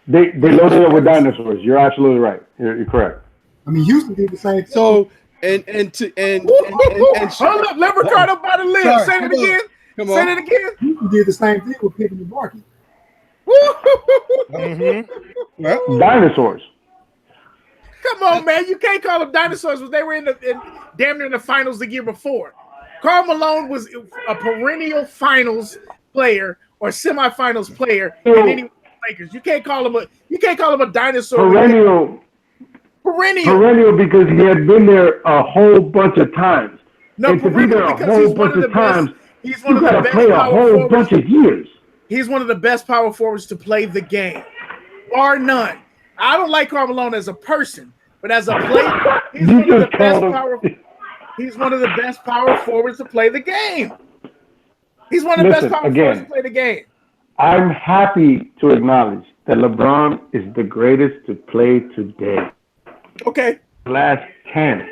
They loaded up with dinosaurs. You're absolutely right. You're correct. I mean, Houston did the same thing. So and hold up, let Ricardo by the lid. Sorry, Say it again. Come Say on. it again. Houston did the same thing with Pippen and Barkley. Dinosaurs. Come on, man. You can't call them dinosaurs because they were in damn near in the finals the year before. Karl Malone was a perennial finals player or semifinals player in any Lakers. You can't call him a dinosaur. Perennial because he had been there a whole bunch of times. No, and to be there a whole bunch of times, he's one of the best play a power whole forwards. bunch of years. He's one of the best power forwards to play the game, bar none. I don't like Karl Malone as a person, but as a player, he's one of the best power forwards to play the game. He's one of the best power forwards to play the game. I'm happy to acknowledge that LeBron is the greatest to play today. Okay. Last 10.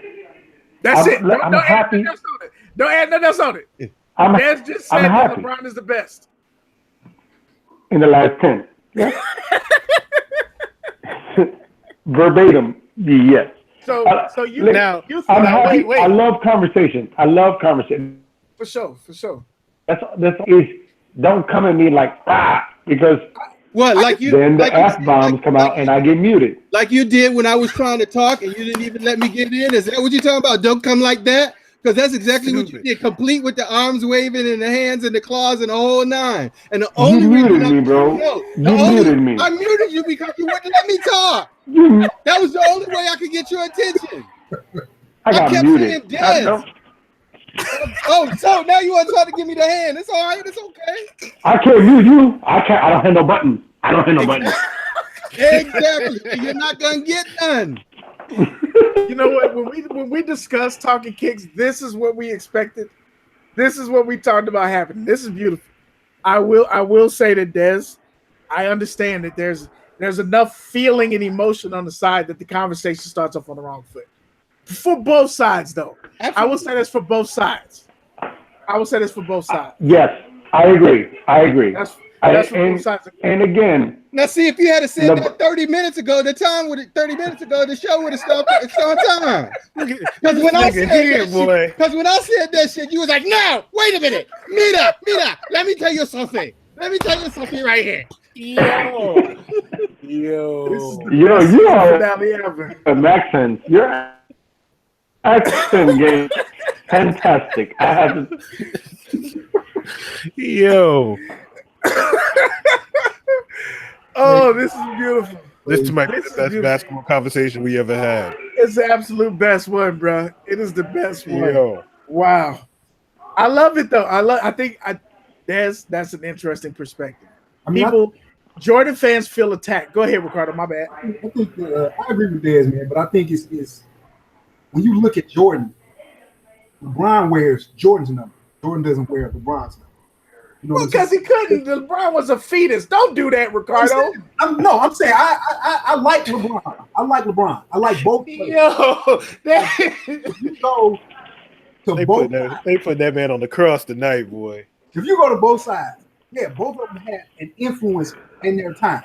That's it. I'm happy. Don't add nothing else on it. Dez just said that LeBron is the best. In the last 10. Yeah. Verbatim, yes. So you now I'm happy. Wait. I love conversation. For sure. That's don't come at me like because then the F-bombs come out and I get muted. Like you did when I was trying to talk and you didn't even let me get in. Is that what you're talking about? Don't come like that? Because that's exactly what you did, complete with the arms waving and the hands and the claws and the whole 9. And the only you muted me, bro. Muted me. I muted you because you wouldn't let me talk. That was the only way I could get your attention. I kept muted. So now you want to try to give me the hand. It's all right. It's okay. I can't mute you. I don't have no buttons. Exactly. You're not going to get none. You know what? When we discussed Talkin Kicks, this is what we expected. This is what we talked about happening. This is beautiful. I will say that Dez, I understand that there's enough feeling and emotion on the side that the conversation starts off on the wrong foot. For both sides, though. Absolutely. I will say this for both sides. Yes, I agree. That's for both sides. And again, now see, if you had said that 30 minutes ago, the show would have stopped. It's on time. Because when I said that shit, you was like, "No, wait a minute, Mira, let me tell you something. Right here." Yo, you are an accent. Your accent game, fantastic. I have Yo. Oh, this is beautiful. This might be the best basketball conversation we ever had. It's the absolute best one, bro. It is the best one. Yo. Wow. I love it though. That's an interesting perspective. Jordan fans feel attacked. Go ahead, Ricardo. My bad. I think I agree with Dez, man, but I think it's when you look at Jordan, LeBron wears Jordan's number. Jordan doesn't wear LeBron's number. You know because he couldn't. LeBron was a fetus. Don't do that, Ricardo. I'm saying I like LeBron. I like both players. Yo, you go to both sides. They put that man on the cross tonight, boy. If you go to both sides, yeah, both of them had an influence in their time.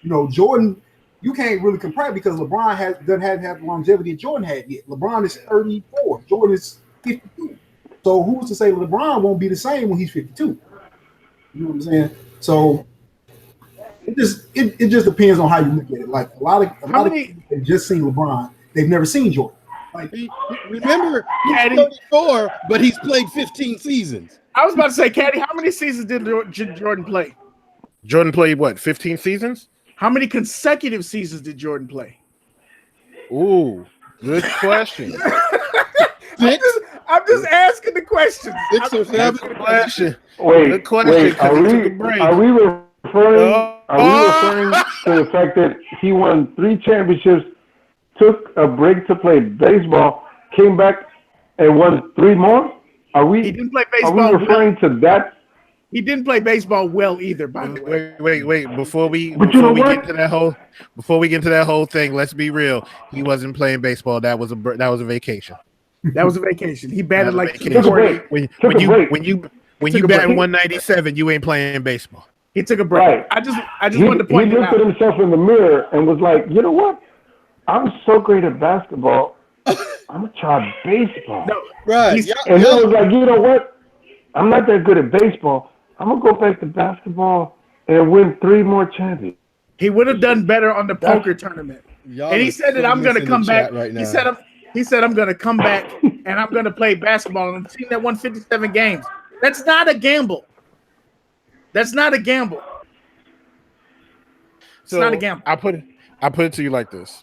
You know, Jordan, you can't really compare because LeBron doesn't have the longevity Jordan had yet. LeBron is 34. Jordan is 52. So who's to say LeBron won't be the same when he's 52? You know what I'm saying? So it just depends on how you look at it. Like a lot of people have just seen LeBron, they've never seen Jordan. Like, remember, he's 34, but he's played 15 seasons. I was about to say, Kadi, how many seasons did Jordan play? Jordan played what, 15 seasons? How many consecutive seasons did Jordan play? Ooh, good question. I'm just asking the questions. 6 or 7. Good question. Wait, are we referring to the fact that he won 3 championships, took a break to play baseball, came back and won 3 more? He didn't play baseball. Are we referring to that? He didn't play baseball well either, by the way. Wait. Before we get into that whole thing, let's be real. He wasn't playing baseball. That was a vacation. That was a vacation. He batted like when you bat 197, you ain't playing baseball. He took a break. Right. I just wanted to point he it looked out. at himself in the mirror and was like, you know what? I'm so great at basketball. I'm gonna try baseball. No, right. And then I was like, you know what? I'm not that good at baseball. I'm gonna go back to basketball and win 3 more championships. He would have done better on the poker tournament. And he said that I'm gonna come back. Right now. He said I'm gonna come back and I'm gonna play basketball on a team that won 57 games. That's not a gamble. It's not a gamble. I put it to you like this.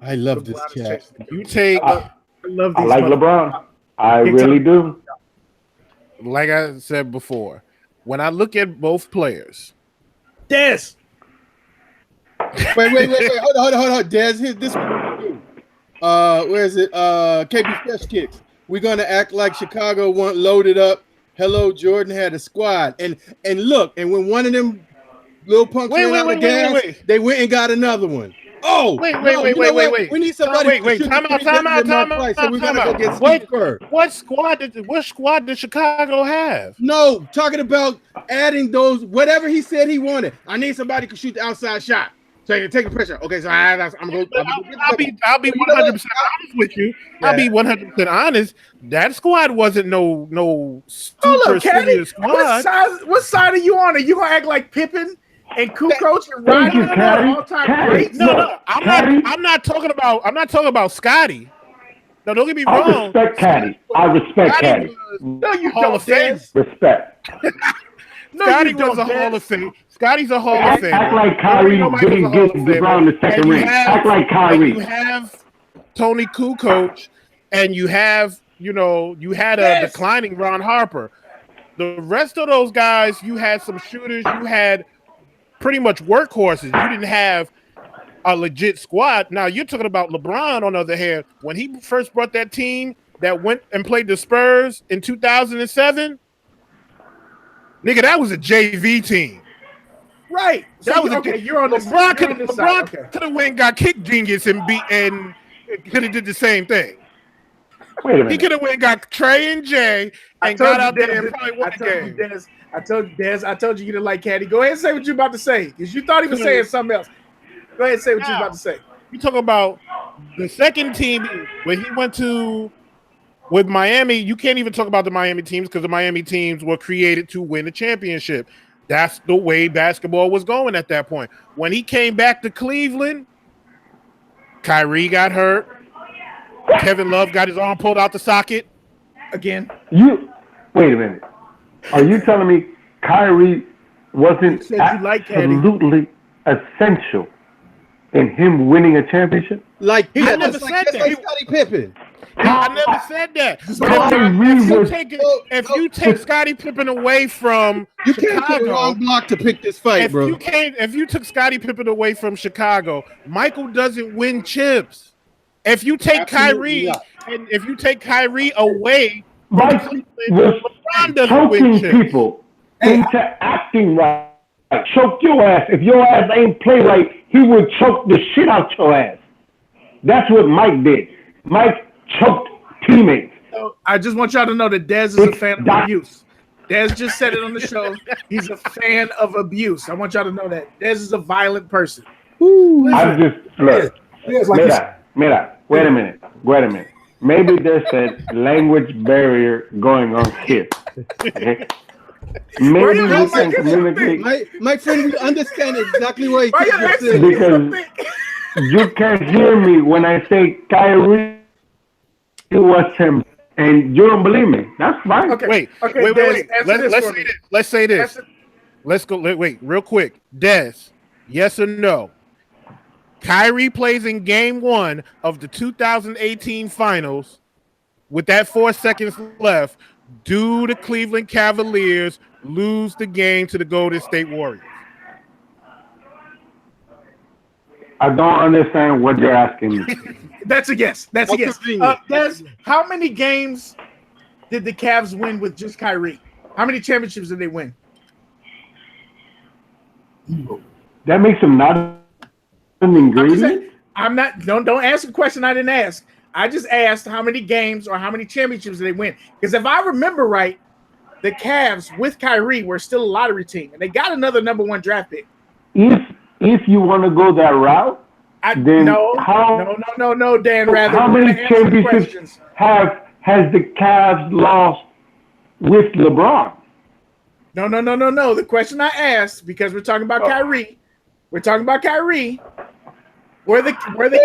I love this chat. You take. I love these. I like LeBron. I really do. Like I said before, when I look at both players, Dez. Wait. Hold on. Dez, here's this one. Where is it? KB Fresh Kicks. We're gonna act like Chicago weren't loaded up. Hello, Jordan had a squad. And look, and when one of them little punks ran out of gas, they went and got another one. Oh, wait. We need somebody. Time out. What squad did Chicago have? No, talking about adding those, whatever he said he wanted. I need somebody who can shoot the outside shot. Take the pressure. Okay, so I'll be 100% honest with you. Yeah. I'll be 100% honest. That squad wasn't no super serious squad. What side are you on? Are you gonna act like Pippen and Kukoc and Ryan all-time greats? No. I'm not talking about Scotty. No, don't get me wrong. I respect Kadi. No, you Hall of Fame. Respect. Scotty was a Hall of Fame. Scotty's a Hall of Fame. Act like Kyrie didn't get LeBron the second ring. Act like Kyrie. You have Tony Kukoc, and you have, you had a declining Ron Harper. The rest of those guys, you had some shooters. You had pretty much workhorses. You didn't have a legit squad. Now, you're talking about LeBron, on the other hand. When he first brought that team that went and played the Spurs in 2007, nigga, that was a JV team. Right. That was okay. You're on LeBron could have went and got Kick Genius and could have did the same thing. Wait a minute. He could have went and got Trey and Jay and got out there and probably won the game. I told you didn't like Kadi. Go ahead and say what you're about to say, because you thought he was saying something else. Go ahead and say what you're about to say. You talk about the second team when he went to with Miami. You can't even talk about the Miami teams because the Miami teams were created to win a championship. That's the way basketball was going at that point. When he came back to Cleveland, Kyrie got hurt. Kevin Love got his arm pulled out the socket again. Wait a minute. Are you telling me Kyrie wasn't absolutely essential in him winning a championship? Like I never said that. Scottie Pippen. I never said that. If you take Scottie Pippen away from you can't put a wrong block to pick this fight, bro. If you took Scottie Pippen away from Chicago, Michael doesn't win chips. If you take Kyrie away, LeBron doesn't win chips. People into acting right. Choke your ass. If your ass ain't play right, he would choke the shit out your ass. That's what Mike did. Mike choked teammates. I just want y'all to know that Dez is a fan of abuse. Dez just said it on the show. He's a fan of abuse. I want y'all to know that. Dez is a violent person. I just look. Mira, wait a minute. maybe there's a language barrier going on here. Okay? Maybe Why we can communicate My friend, we understand exactly what Why you're you saying. because you can't hear me when I say Kyrie was him, and you don't believe me. That's fine. Okay. Wait. Des, answer this Let's for say me. this. Let's say this. Answer- Let's go. Wait, real quick. Des, yes or no? Kyrie plays in game 1 of the 2018 finals with that 4 seconds left. Do the Cleveland Cavaliers lose the game to the Golden State Warriors? I don't understand what you're asking me. That's a yes. That's a How yes. convenient. Des, how many games did the Cavs win with just Kyrie? How many championships did they win? That makes him not an I'm just ingredient. saying, I'm not. Don't ask a question I didn't ask. I just asked how many games or how many championships did they win? Because if I remember right, the Cavs with Kyrie were still a lottery team, and they got another #1 draft pick. If you want to go that route, then No, Dan. Rather, how we're many gonna answer the championships questions. has the Cavs lost with LeBron? No. The question I asked, because we're talking about Kyrie, were the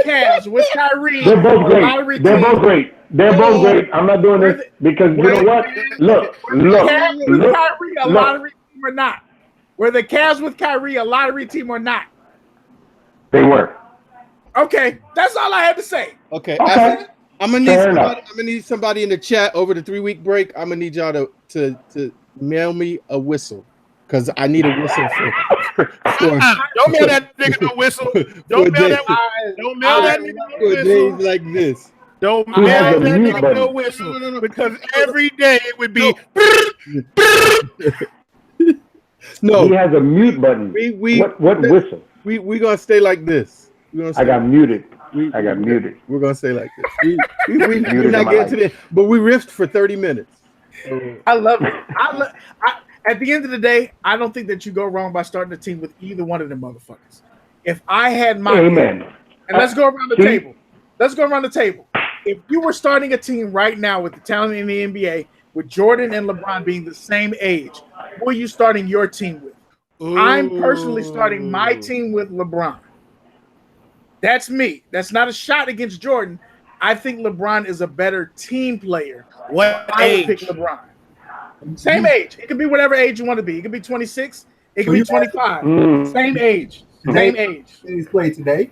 Cavs with Kyrie? They're both a great. lottery They're team? both great. They're both great. I'm not doing Were this because you were know what? Look. Cavs with Kyrie a lottery team or not? Were the Cavs with Kyrie a lottery team or not? They were. Okay, that's all I had to say. Okay. Okay. I'm gonna Fair enough. need somebody in the chat over the 3-week break. I'm gonna need y'all to mail me a whistle because I need a whistle for Don't mail that nigga no whistle. Don't mail that. Don't mail that nigga no for whistle. days like this. Don't He has mail a that mute nigga button. no whistle because every day it would be. No, He has a mute button. What whistle? we gonna stay like this. I got muted. We're gonna stay like this. We're not getting to this, but we riffed for 30 minutes. I love it. At the end of the day, I don't think that you go wrong by starting a team with either one of them motherfuckers. If I had my Amen. and let's go around the See? table. Let's go around the table. If you were starting a team right now with the talent in the NBA, with Jordan and LeBron being the same age, who are you starting your team with? I'm personally starting my team with LeBron. That's me. That's not a shot against Jordan. I think LeBron is a better team player. What I would pick age? LeBron. Same age. It could be whatever age you want to be. It could be 26. It could be 25. Same age. Same age. He's played today.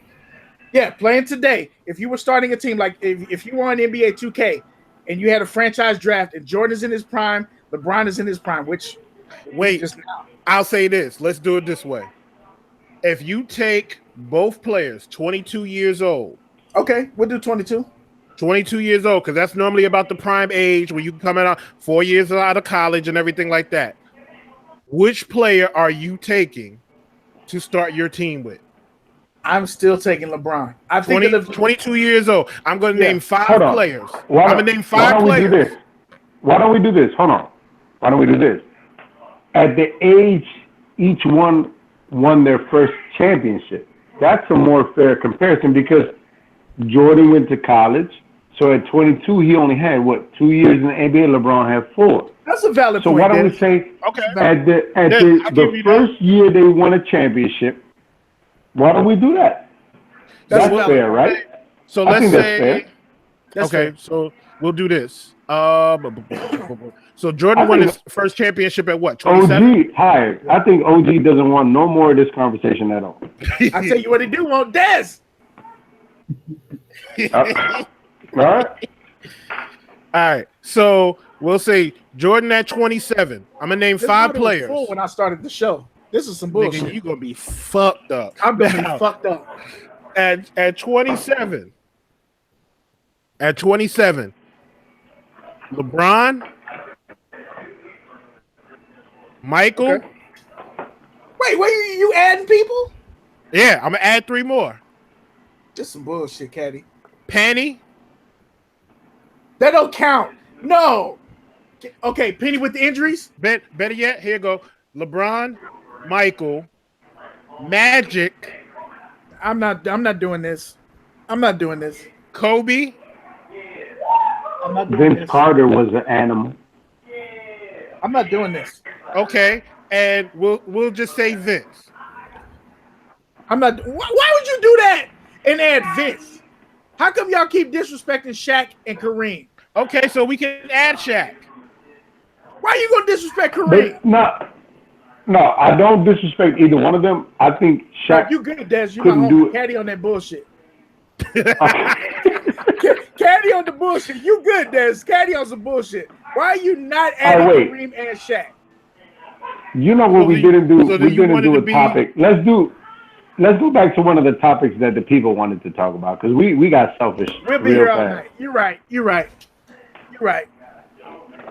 Yeah, playing today. If you were starting a team, like if you were on NBA 2K and you had a franchise draft and Jordan is in his prime, LeBron is in his prime, which Wait, just now. I'll say this. Let's do it this way. If you take both players, 22 years old, Okay, we'll do 22. 22 years old, because that's normally about the prime age when you come out 4 years out of college and everything like that. Which player are you taking to start your team with? I'm still taking LeBron. I think 22 years old. I'm going to name 5 Hold on. players. Why I'm don't- going to name why 5 don't we do players. this? Why don't we do this? Hold on. Why don't we do this? At the age each one won their first championship, that's a more fair comparison because Jordan went to college. So at 22, he only had, 2 years in the NBA? LeBron had 4. that's a valid So point. why don't we Dennis. say Okay. at I'll give the you first year they won a championship, why don't we do that? That's valid. fair, right? So I let's think that's say, fair. That's okay, fair. so we'll do this. So Jordan I won think- his first championship at what? 27? OG hired. I think OG doesn't want no more of this conversation at all. I tell you what he do want, Dez. All right. All right. So we'll say Jordan at 27. I'm gonna name This 5 was players. full when I started the show. This is some Nigga, bullshit. you gonna be fucked up. I'm being Now, fucked up. at 27. At 27, LeBron, Michael. Okay. Wait, you adding people? Yeah, I'm gonna add 3 more. Just some bullshit, Kadi. Penny. That don't count. No. Okay, Penny with the injuries. Better yet, here you go. LeBron, Michael, Magic, I'm not doing this. I'm not doing this. Kobe, I'm not doing Vince this. Carter was an animal. I'm not doing this. Okay, and we'll just say Vince. I'm not. Why would you do that and add Vince? How come y'all keep disrespecting Shaq and Kareem? Okay, so we can add Shaq. Why are you gonna disrespect Kareem? But no, I don't disrespect either one of them. I think Shaq. You good, Dez? You my couldn't do homie. it. Caddy on that bullshit. Caddy on the bullshit. You good, Dez? Caddy on some bullshit. Why are you not adding Kareem and Shaq? You know what we didn't do? So we didn't do a topic. Let's go back to one of the topics that the people wanted to talk about because we got selfish. We'll be here all night. You're right.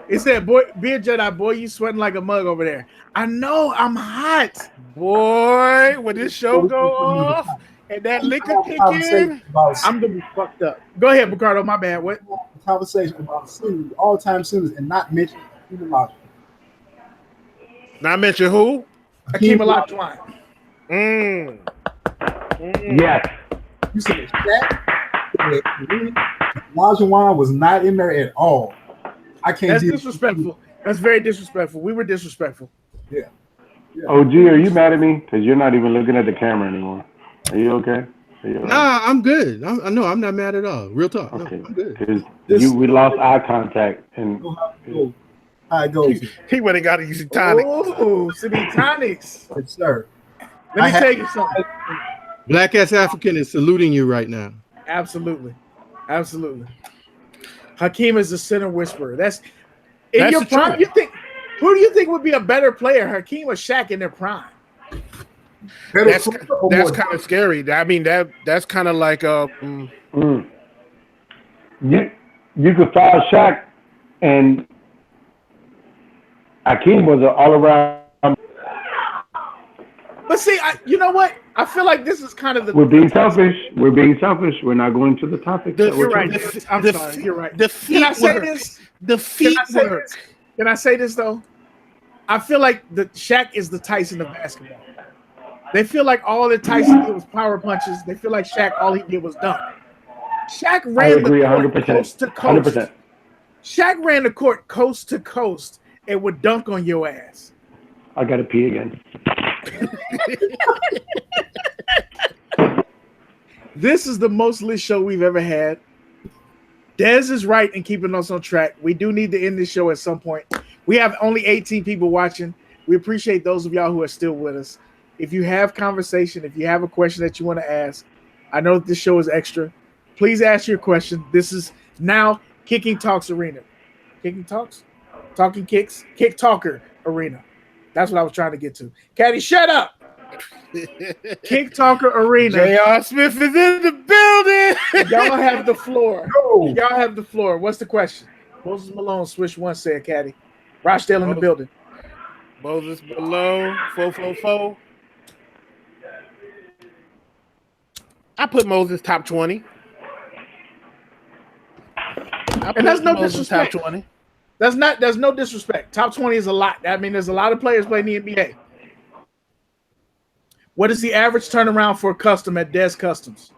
It said, "Boy, Beard Jedi, boy, you sweating like a mug over there." I know, I'm hot, boy. When this show go off and that liquor kick in, I'm gonna be fucked up. Go ahead, Ricardo. My bad. What? Conversation about sinners, all-time sinners, and not mention Kadillac. Not mention who? Hakeem Olajuwon. Yes. You said Shaq. Olajuwon was not in there at all. I can't. That's disrespectful. That's very disrespectful. We were disrespectful. Yeah. OG, are you mad at me? Because you're not even looking at the camera anymore. Are you okay? Nah, I'm good. No, I'm not mad at all. Real talk. Okay. No, I'm good. We lost eye contact and How it goes. He went and got a use tonic. Oh, City Tonics. Yes, sir. Let me tell you something. Black ass African is saluting you right now. Absolutely. Hakeem is the center whisperer. That's in your prime. You think who do you think would be a better player, Hakeem or Shaq in their prime? That's kind of scary. I mean that's kind of like You could foul Shaq and Hakeem was an all around. But see, you know what? I feel like this is kind of the. We're being selfish. We're not going to the topic. You're right. I'm sorry. You're right. The feet Can I say work. this? The feet work. Can I say this though? I feel like the Shaq is the Tyson of basketball. They feel like all that Tyson did was power punches. They feel like Shaq, all he did was dunk. Shaq ran the court 100%. coast to coast. 100%. Shaq ran the court coast to coast and would dunk on your ass. I gotta pee again. This is the most lit show we've ever had. Dez is right in keeping us on track. We do need to end this show at some point. We have only 18 people watching. We appreciate those of y'all who are still with us. If you have conversation, if you have a question that you want to ask, I know that this show is extra. Please ask your question. This is now Kicking Talks Arena. Kicking Talks? Talkin Kicks? Kick Talker Arena. That's what I was trying to get to. Kadi, shut up. Kick Talker Arena. J.R. Smith is in the building. Y'all have the floor. No. Y'all have the floor. What's the question? Moses Malone, Swish One said, Kadi. Rochdale in the building. Moses Malone, 444. I put Moses top 20. And that's no Moses disrespect. top 20. There's no disrespect. Top 20 is a lot. I mean, there's a lot of players playing the NBA. What is the average turnaround for a custom at Dez Customz?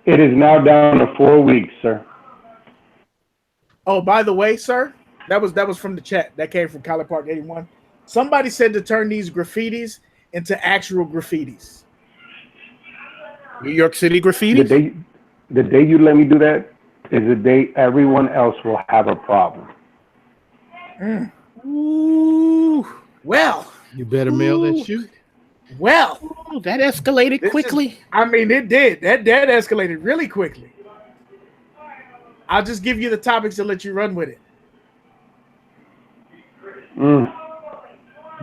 It is now down to 4 weeks, sir. Oh, by the way, sir, that was from the chat. That came from College Park 81. Somebody said to turn these graffitis into actual graffitis. New York City graffiti. The day you let me do that is the day everyone else will have a problem. Ooh, well. You better mail that shoe. Well, Ooh, that escalated quickly. It did. That escalated really quickly. I'll just give you the topics and let you run with it.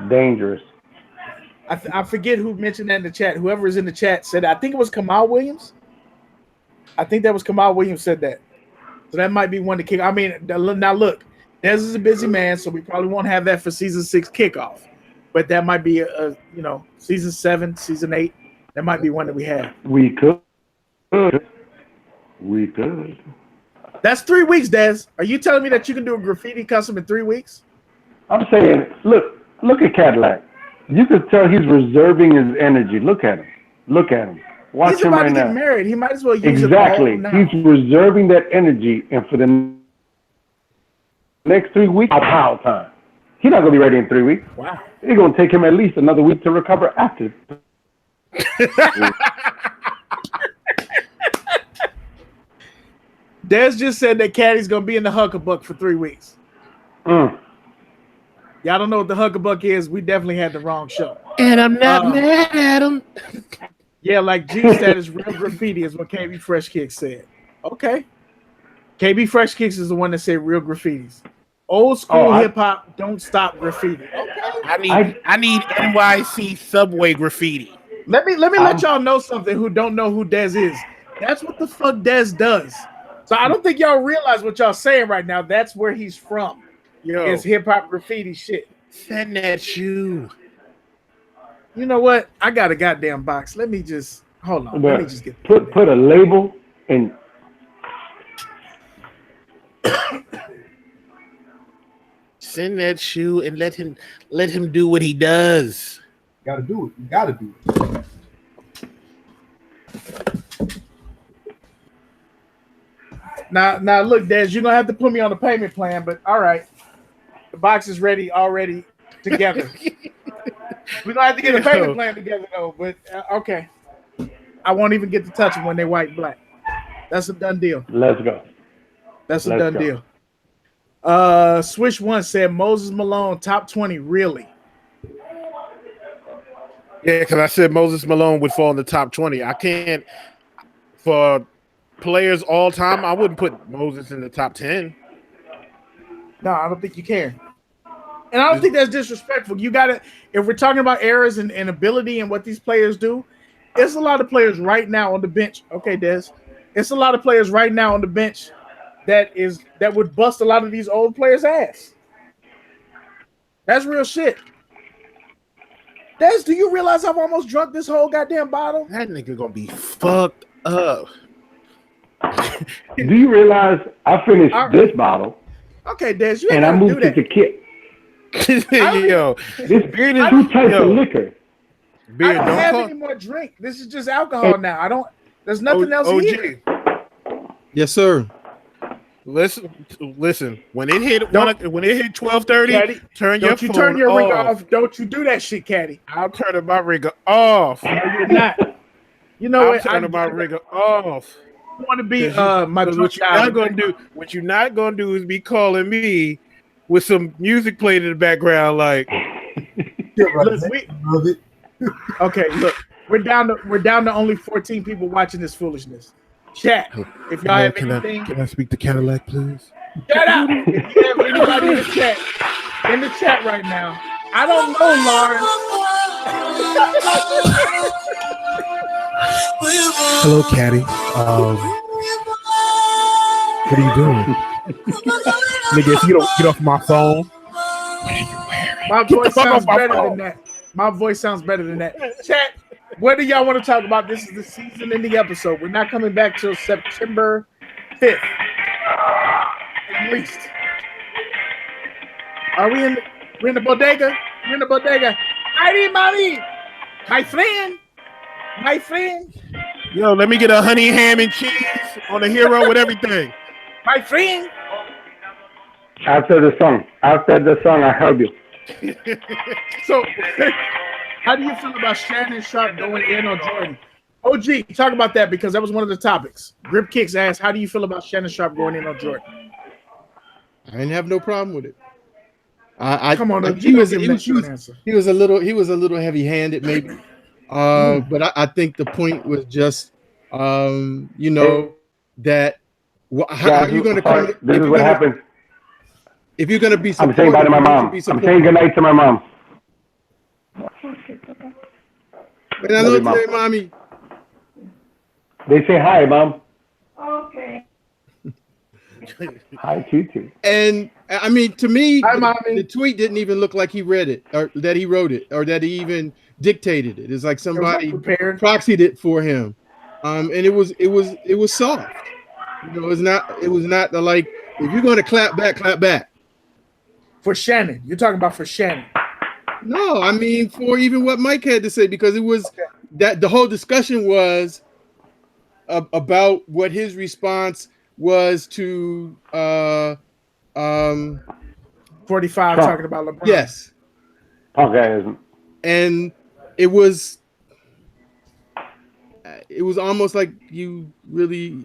Dangerous. I forget who mentioned that in the chat. Whoever is in the chat said, I think it was Kamal Williams. I think that was Kamal Williams said that. So that might be one to kick. I mean, now look, Dez is a busy man, so we probably won't have that for season 6 kickoff. But that might be season 7, season 8. That might be one that we have. We could. That's 3 weeks, Dez. Are you telling me that you can do a graffiti custom in 3 weeks? I'm saying, look at Cadillac. You could tell he's reserving his energy. Look at him. Watch He's him about right to get now. married. He might as well use Exactly. it all now. He's reserving that energy, and for the next 3 weeks, pow time. He's not gonna be ready in 3 weeks. Wow. It's gonna take him at least another week to recover after. Dez just said that Kadi's gonna be in the Huckabuck for 3 weeks. Y'all don't know what the Huckabuck is. We definitely had the wrong show. And I'm not mad at him. Yeah, like G status real graffiti is what KB Fresh Kicks said. Okay. KB Fresh Kicks is the one that said real graffitis. Old school hip hop, don't stop graffiti. Okay. I need NYC subway graffiti. Let me let y'all know something who don't know who Dez is. That's what the fuck Dez does. So I don't think y'all realize what y'all saying right now. That's where he's from. Yo, It's hip hop graffiti shit. send that shoe. You know what? I got a goddamn box. Let me just hold on. Let me just get put a label and Send that shoe and let him do what he does. Gotta do it. You gotta do it. Now look, Dez, you're gonna have to put me on a payment plan, but all right. The box is ready already together. We're gonna have to get a payment plan together though, but okay. I won't even get to touch them when they're white and black. That's a done deal. let's go. That's a Let's done go. deal. Swish One said Moses Malone top 20. Really? Yeah, because I said Moses Malone would fall in the top 20. I can't, for players all time, I wouldn't put Moses in the top 10. No, I don't think you can. And I don't think that's disrespectful. You gotta, if we're talking about errors and ability and what these players do, it's a lot of players right now on the bench. Okay, Dez. It's a lot of players right now on the bench that would bust a lot of these old players' ass. That's real shit. Dez, do you realize I've almost drunk this whole goddamn bottle? That nigga gonna be fucked up. Do you realize I finished this bottle Okay, Dez, you and I ain't gotta do moved it that. to Kit? Yo, This Beard is is- two types yo. of liquor. Beard, I don't don't have call any more drink. This is just alcohol now. I don't. There's nothing else here. Yes, sir. Listen. When it hit Don't- 12:30, Caddy, turn your don't you phone turn your ringer off. off? Don't you do that shit, Caddy? I'll turn my ringer off. No, you're not. You know I'm what? turning my ringer off. want to be my Because drunk what you're not gonna do is be calling me with some music playing in the background, like Look, Love it. okay, look, we're down to only 14 people watching this foolishness. Chat, if y'all have anything, can I speak to Cadillac, please? shut up. If you have anybody in the chat right now, I don't know, Lawrence. Hello, Caddy. What are you doing? Nigga, if you don't get off my phone, My Get the voice fuck sounds off my better phone. than that. My voice sounds better than that. Chat, what do y'all want to talk about? This is the season-ending episode. We're not coming back till September 5th, at least. Are we in? We're in the bodega. We're in the bodega. Mighty, mommy, my friend. yo, let me get a honey ham and cheese on a hero with everything. My friend. After the song, I heard you. So, how do you feel about Shannon Sharp going in on Jordan? OG, talk about that because that was one of the topics. Grip Kicks asked, how do you feel about Shannon Sharp going in on Jordan? I didn't have no problem with it. Come on, he was a little heavy-handed, maybe. But I think the point was just, that how are you going to come? This is what happens. If you're going to be I'm saying bye to my mom. I'm saying good night to my mom. And I love you, mommy. They say hi, mom. Okay. Hi, Tutu. And I mean, to me, Hi, mommy. the tweet didn't even look like he read it, or that he wrote it, or that he even dictated it. It's like somebody proxied it for him, and it was soft. You know, it was not the, like, if you're going to clap back. For Shannon. You're talking about for Shannon. No, I mean for even what Mike had to say, because it was that the whole discussion was about what his response was to 45 Trump. talking about LeBron. yes, Okay. and it was almost like you really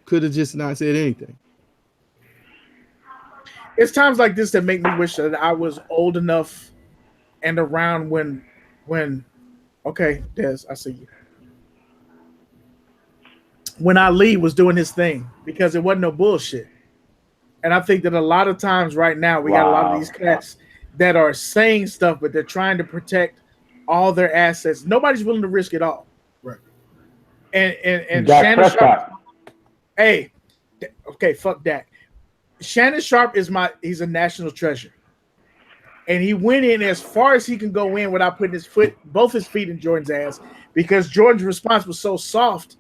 could have just not said anything. It's times like this that make me wish that I was old enough and around when okay, Dez, I see you. When Ali was doing his thing, because it wasn't no bullshit. And I think that a lot of times right now we got a lot of these cats that are saying stuff, but they're trying to protect all their assets. Nobody's willing to risk it all. Right. And Dak Shannon Prescott. Sharp, hey, okay, fuck that. Shannon Sharp he's a national treasure. And he went in as far as he can go in without putting both his feet in Jordan's ass, because Jordan's response was so soft.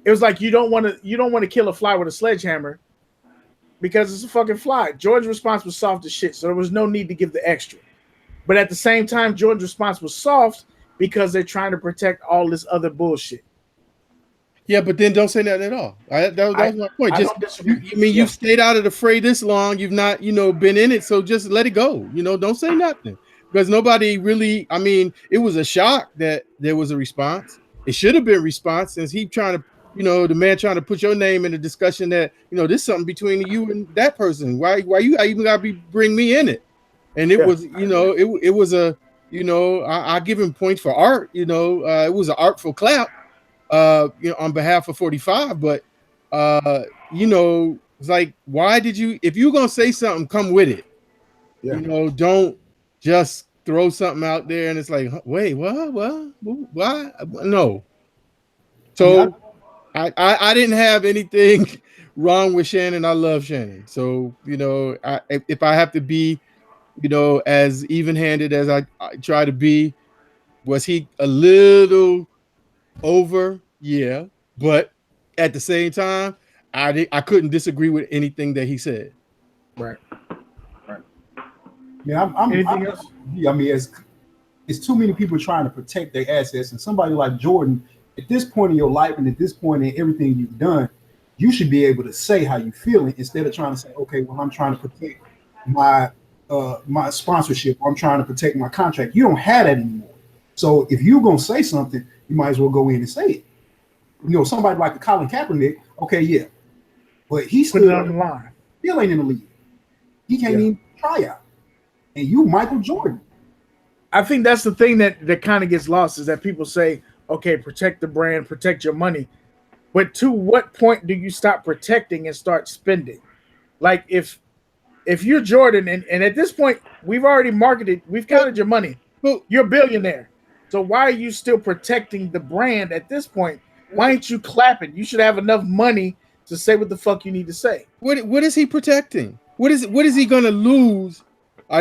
It was like you don't want to kill a fly with a sledgehammer because it's a fucking fly. Jordan's response was soft as shit, so there was no need to give the extra. But at the same time, Jordan's response was soft because they're trying to protect all this other bullshit. Yeah, but then don't say that at all. That was my point. You've stayed out of the fray this long. You've not, been in it. So just let it go. Don't say nothing, because nobody really. I mean, it was a shock that there was a response. It should have been a response, since he trying to, the man trying to put your name in the discussion that this is something between you and that person. Why you even gotta bring me in it? And it was, it was a, I give him points for art. It was an artful clap. On behalf of 45, but it's like, why did you? If you're gonna say something, come with it. Yeah. Don't just throw something out there and it's like, wait, what? Why? No. So I didn't have anything wrong with Shannon. I love Shannon. So if I have to be, as even-handed as I try to be, was he a little over? Yeah, but at the same time, I couldn't disagree with anything that he said. Right. Yeah, anything else? I mean, it's too many people trying to protect their assets, and somebody like Jordan, at this point in your life and at this point in everything you've done, you should be able to say how you feeling instead of trying to say, okay, well, I'm trying to protect my sponsorship, or I'm trying to protect my contract. You don't have that anymore. So if you're gonna say something, you might as well go in and say it. Somebody like a Colin Kaepernick, okay, yeah, but he's still on the line. Still ain't in the league. He can't even try out. And you, Michael Jordan. I think that's the thing that kind of gets lost, is that people say, okay, protect the brand, protect your money. But to what point do you stop protecting and start spending? Like if you're Jordan, and at this point, we've already marketed, we've counted your money. You're a billionaire. So why are you still protecting the brand at this point? Why ain't you clapping? You should have enough money to say what the fuck you need to say. What is he protecting? What is he going to lose?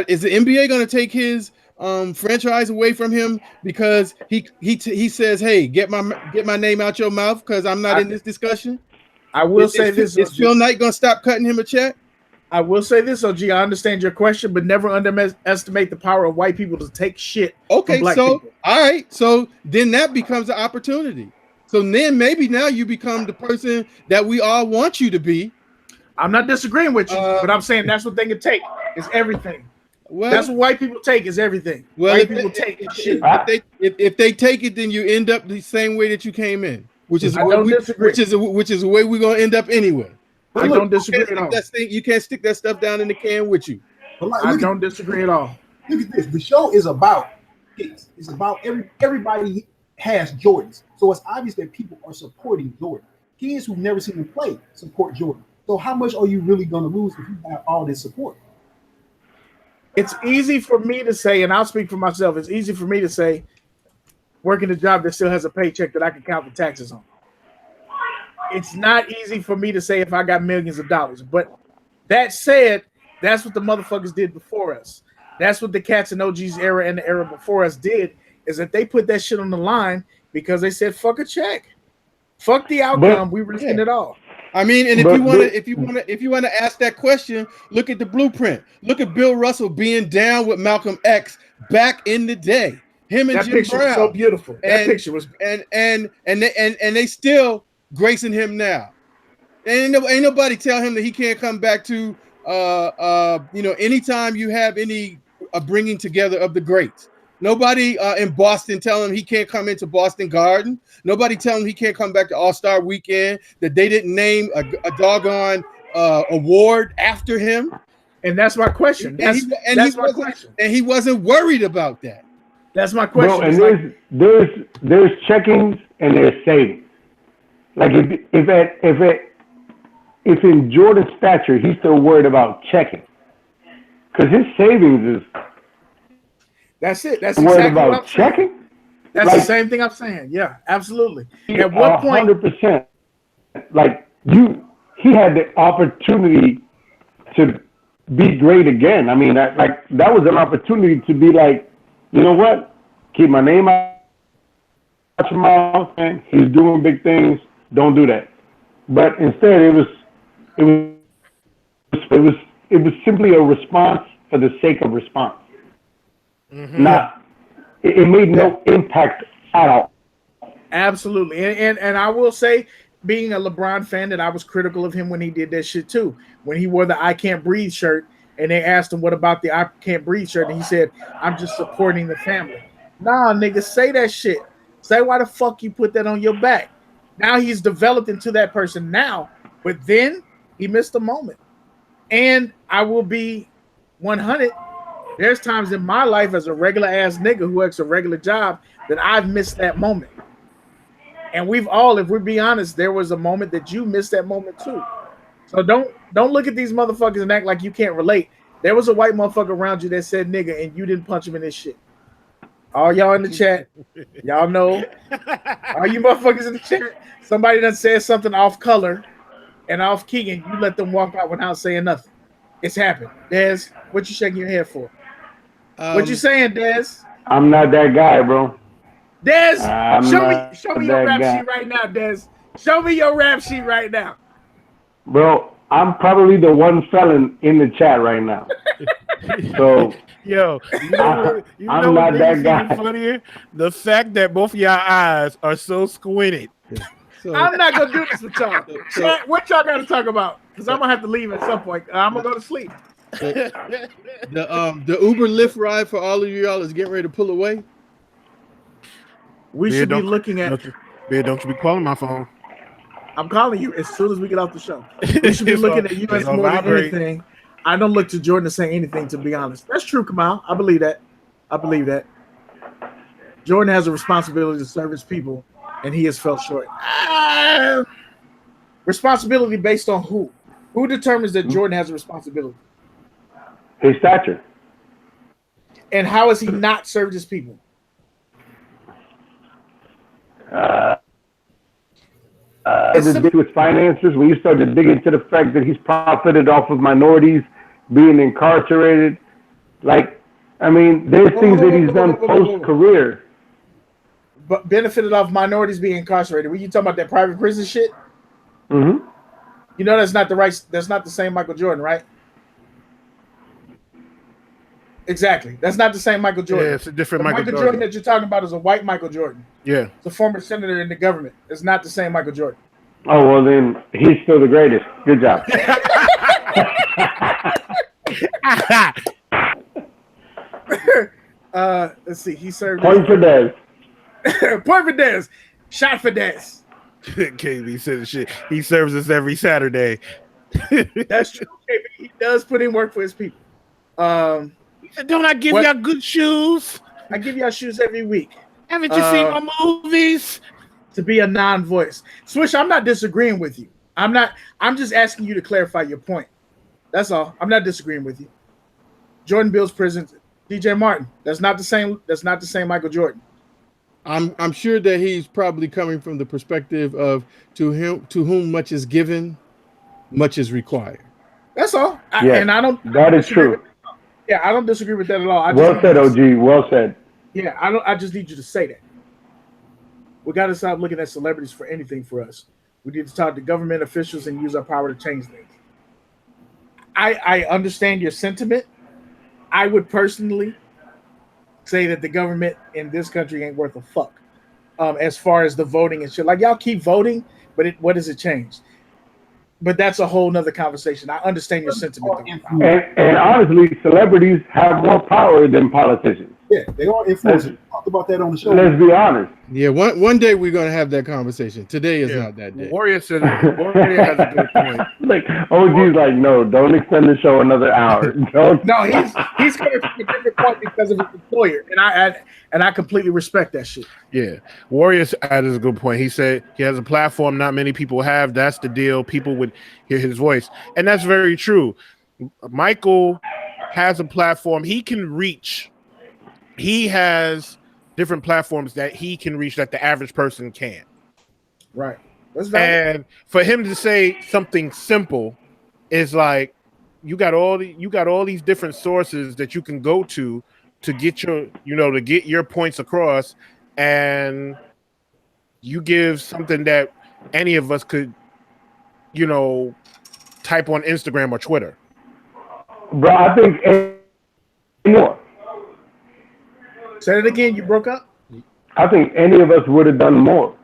Is the NBA going to take his franchise away from him because he says, "Hey, get my name out your mouth because I'm not in this discussion"? I will say this: is Phil Knight going to stop cutting him a check? I will say this, OG. I understand your question, but never underestimate the power of white people to take shit. Okay, from black so people. All right, so then that becomes an opportunity. So then maybe now you become the person that we all want you to be. I'm not disagreeing with you, but I'm saying that's what they can take. It's everything. Well, that's what white people take, is everything. Well, white people take shit. If they take it, then you end up the same way that you came in, which is the way we're gonna end up anyway. I don't disagree at all. You can't stick that stuff down in the can with you. I don't disagree at all. Look at this. The show is about kicks. It's about everybody has Jordans. So it's obvious that people are supporting Jordan. Kids who've never seen him play support Jordan. So how much are you really going to lose if you have all this support? It's easy for me to say, and I'll speak for myself, it's easy for me to say, working a job that still has a paycheck that I can count the taxes on. It's not easy for me to say if I got millions of dollars. But that said, that's what the motherfuckers did before us. That's what the cats in OG's era and the era before us did, is that they put that shit on the line because they said, fuck a check. Fuck the outcome. We risking it all. I mean, and if you want to ask that question, look at the blueprint. Look at Bill Russell being down with Malcolm X back in the day. Him and that Jim picture Brown. was so beautiful. That picture was and they still gracing him now. Ain't nobody tell him that he can't come back to anytime you have any bringing together of the greats. Nobody in Boston tell him he can't come into Boston Garden. Nobody tell him he can't come back to All-Star Weekend, that they didn't name a doggone award after him. And that's my question. That's my question. And he wasn't worried about that. That's my question. Bro, and there's checkings and there's savings. Like if in Jordan's stature he's still worried about checking, because his savings is. That's it. That's worried exactly about what I'm checking. saying. That's the same thing I'm saying. Yeah, absolutely. At what point? 100%. Like he had the opportunity to be great again. I mean, that was an opportunity to be like, you know what? Keep my name out your mouth, man. He's doing big things. Don't do that. But instead, it was simply a response for the sake of response. Mm-hmm. It made no impact at all. Absolutely. And I will say, being a LeBron fan, that I was critical of him when he did that shit too. When he wore the I Can't Breathe shirt and they asked him, what about the I Can't Breathe shirt? And he said, I'm just supporting the family. Nah, nigga, say that shit. Say why the fuck you put that on your back. Now he's developed into that person now, but then he missed a moment. And I will be 100. There's times in my life as a regular ass nigga who works a regular job that I've missed that moment. And we've all, if we be honest, there was a moment that you missed that moment too. So don't look at these motherfuckers and act like you can't relate. There was a white motherfucker around you that said nigga and you didn't punch him in his shit. All y'all in the chat, y'all know. All you motherfuckers in the chat, somebody done said something off color and off key and you let them walk out without saying nothing. It's happened. Dez, what you shaking your head for? What you saying, Dez? I'm not that guy, bro. Dez, show me your rap sheet right now, Dez. Show me your rap sheet right now. Bro, I'm probably the one felon in the chat right now. So yo, I'm not that guy. Funnier? The fact that both of y'all eyes are so squinted. So, I'm not gonna do this with y'all. Chat, what y'all got to talk about? Because I'm gonna have to leave at some point. I'm gonna go to sleep. The Uber Lyft ride for all of y'all is getting ready to pull away. We should be looking at. Don't you be calling my phone? I'm calling you as soon as we get off the show. We should be looking at US more than anything. I don't look to Jordan to say anything, to be honest. That's true, Kamal. I believe that. Jordan has a responsibility to serve his people, and he has fell short. Responsibility based on who? Who determines that Jordan has a responsibility? His stature. And how has he not served his people? With finances, when you start to dig into the fact that he's profited off of minorities being incarcerated, like, I mean, there's things that he's done post-career. But benefited off minorities being incarcerated. Were you talking about that private prison shit? Mm-hmm. You know that's not the same Michael Jordan, right? Exactly. That's not the same Michael Jordan. Yeah, it's a different Michael Jordan that you're talking about is a white Michael Jordan. Yeah. It's a former senator in the government. It's not the same Michael Jordan. Oh, well, then he's still the greatest. Good job. Let's see. He served. Point for Dez. Point for Dez. Shot for Dez. KB said shit. He serves us every Saturday. That's true. KB. He does put in work for his people. Don't I give y'all good shoes? I give y'all shoes every week. Haven't you seen my movies? To be a non-voice. Swish, I'm not disagreeing with you. I'm just asking you to clarify your point. That's all. I'm not disagreeing with you. Jordan builds prisons. DJ Martin. That's not the same Michael Jordan. I'm sure that he's probably coming from the perspective of to whom much is given, much is required. That's all. That is true. Yeah, I don't disagree with that at all. Well said, OG. Well said. Yeah, I just need you to say that. We got to stop looking at celebrities for anything for us. We need to talk to government officials and use our power to change things. I understand your sentiment. I would personally say that the government in this country ain't worth a fuck. as far as the voting and shit. Like y'all keep voting, but what does it change? But that's a whole nother conversation. I understand your sentiment. And honestly, celebrities have more power than politicians. Yeah, they are influencers. We talked about that on the show. Let's be honest. Yeah, one day we're gonna have that conversation. Today is not that day. Warrior has a good point. Like OG's like, no, don't extend the show another hour. Don't. No, he's coming from a different point because of his employer, and I completely respect that shit. Yeah, Warrior added a good point. He said he has a platform not many people have. That's the deal. People would hear his voice, and that's very true. Michael has a platform. He can reach. He has different platforms that he can reach that the average person can't. Right. And for him to say something simple is like you got all these different sources that you can go to get your points across, and you give something that any of us could, type on Instagram or Twitter. Bro, I think more. Say it again. You broke up. I think any of us would have done more.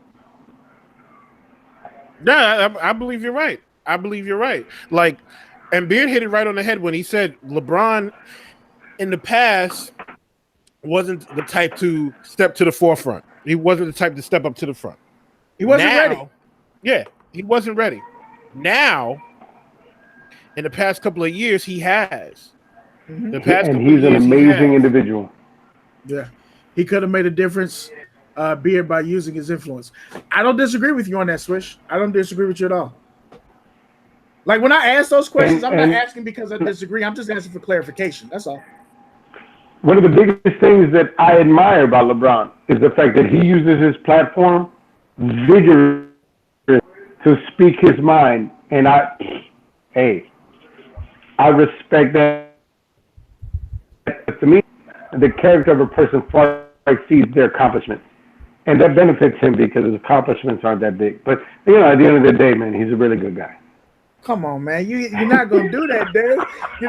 Yeah, I believe you're right. Like, and Beard hit it right on the head when he said LeBron in the past wasn't the type to step to the forefront. He wasn't the type to step up to the front. He wasn't ready. Yeah, he wasn't ready. Now, in the past couple of years, he has. And he's an amazing individual. Yeah, he could have made a difference, Beard, by using his influence. I don't disagree with you on that, Swish. I don't disagree with you at all. Like when I ask those questions, I'm not asking because I disagree. I'm just asking for clarification. That's all. One of the biggest things that I admire about LeBron is the fact that he uses his platform vigorously to speak his mind. And I respect that. To me, the character of a person far exceeds their accomplishments. And that benefits him because his accomplishments aren't that big. But, at the end of the day, man, he's a really good guy. Come on, man. You're not going to do that, dude.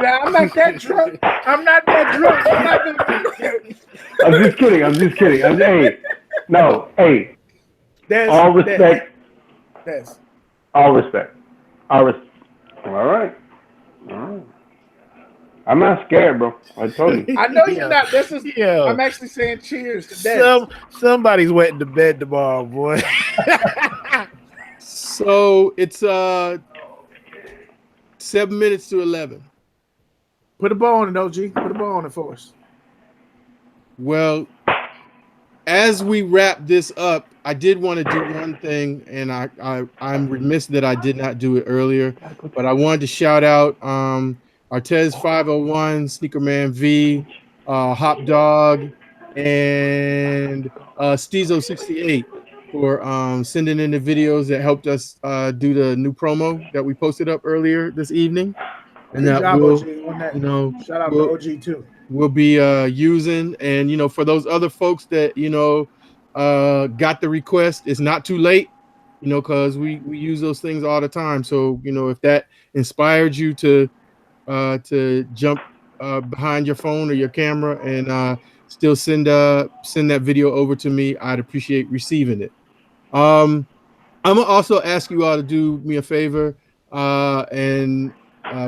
I'm not that drunk. I'm not going to do that. I'm just kidding. All respect. Dez. All respect. All right. I'm not scared, bro. I told you. I know you're not. I'm actually saying cheers to Dez. Somebody's wetting the bed tomorrow, boy. So it's 7 minutes to 11. Put a bow on it, OG. Put a bow on it for us. Well, as we wrap this up, I did want to do one thing, and I'm remiss that I did not do it earlier, but I wanted to shout out Artez 501, Sneakerman V, Hop Dog, and Steezo 68 for sending in the videos that helped us do the new promo that we posted up earlier this evening. And Good job, we'll, OG, on that. Shout out to OG too. We'll be using, and for those other folks that got the request, it's not too late, because we use those things all the time. So if that inspired you to jump behind your phone or your camera and still send that video over to me, I'd appreciate receiving it. I'm gonna also ask you all to do me a favor, and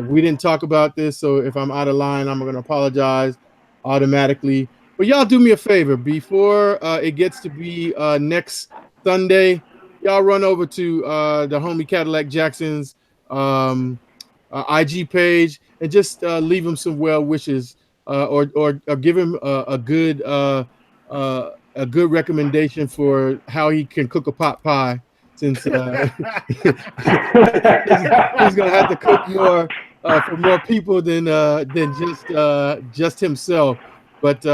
we didn't talk about this, so if I'm out of line, I'm gonna apologize automatically. But y'all do me a favor before it gets to be next Sunday. Y'all run over to the homie Cadillac Jackson's IG page and just leave him some well wishes, or give him a good recommendation for how he can cook a pot pie, since he's gonna have to cook more for more people than just himself. But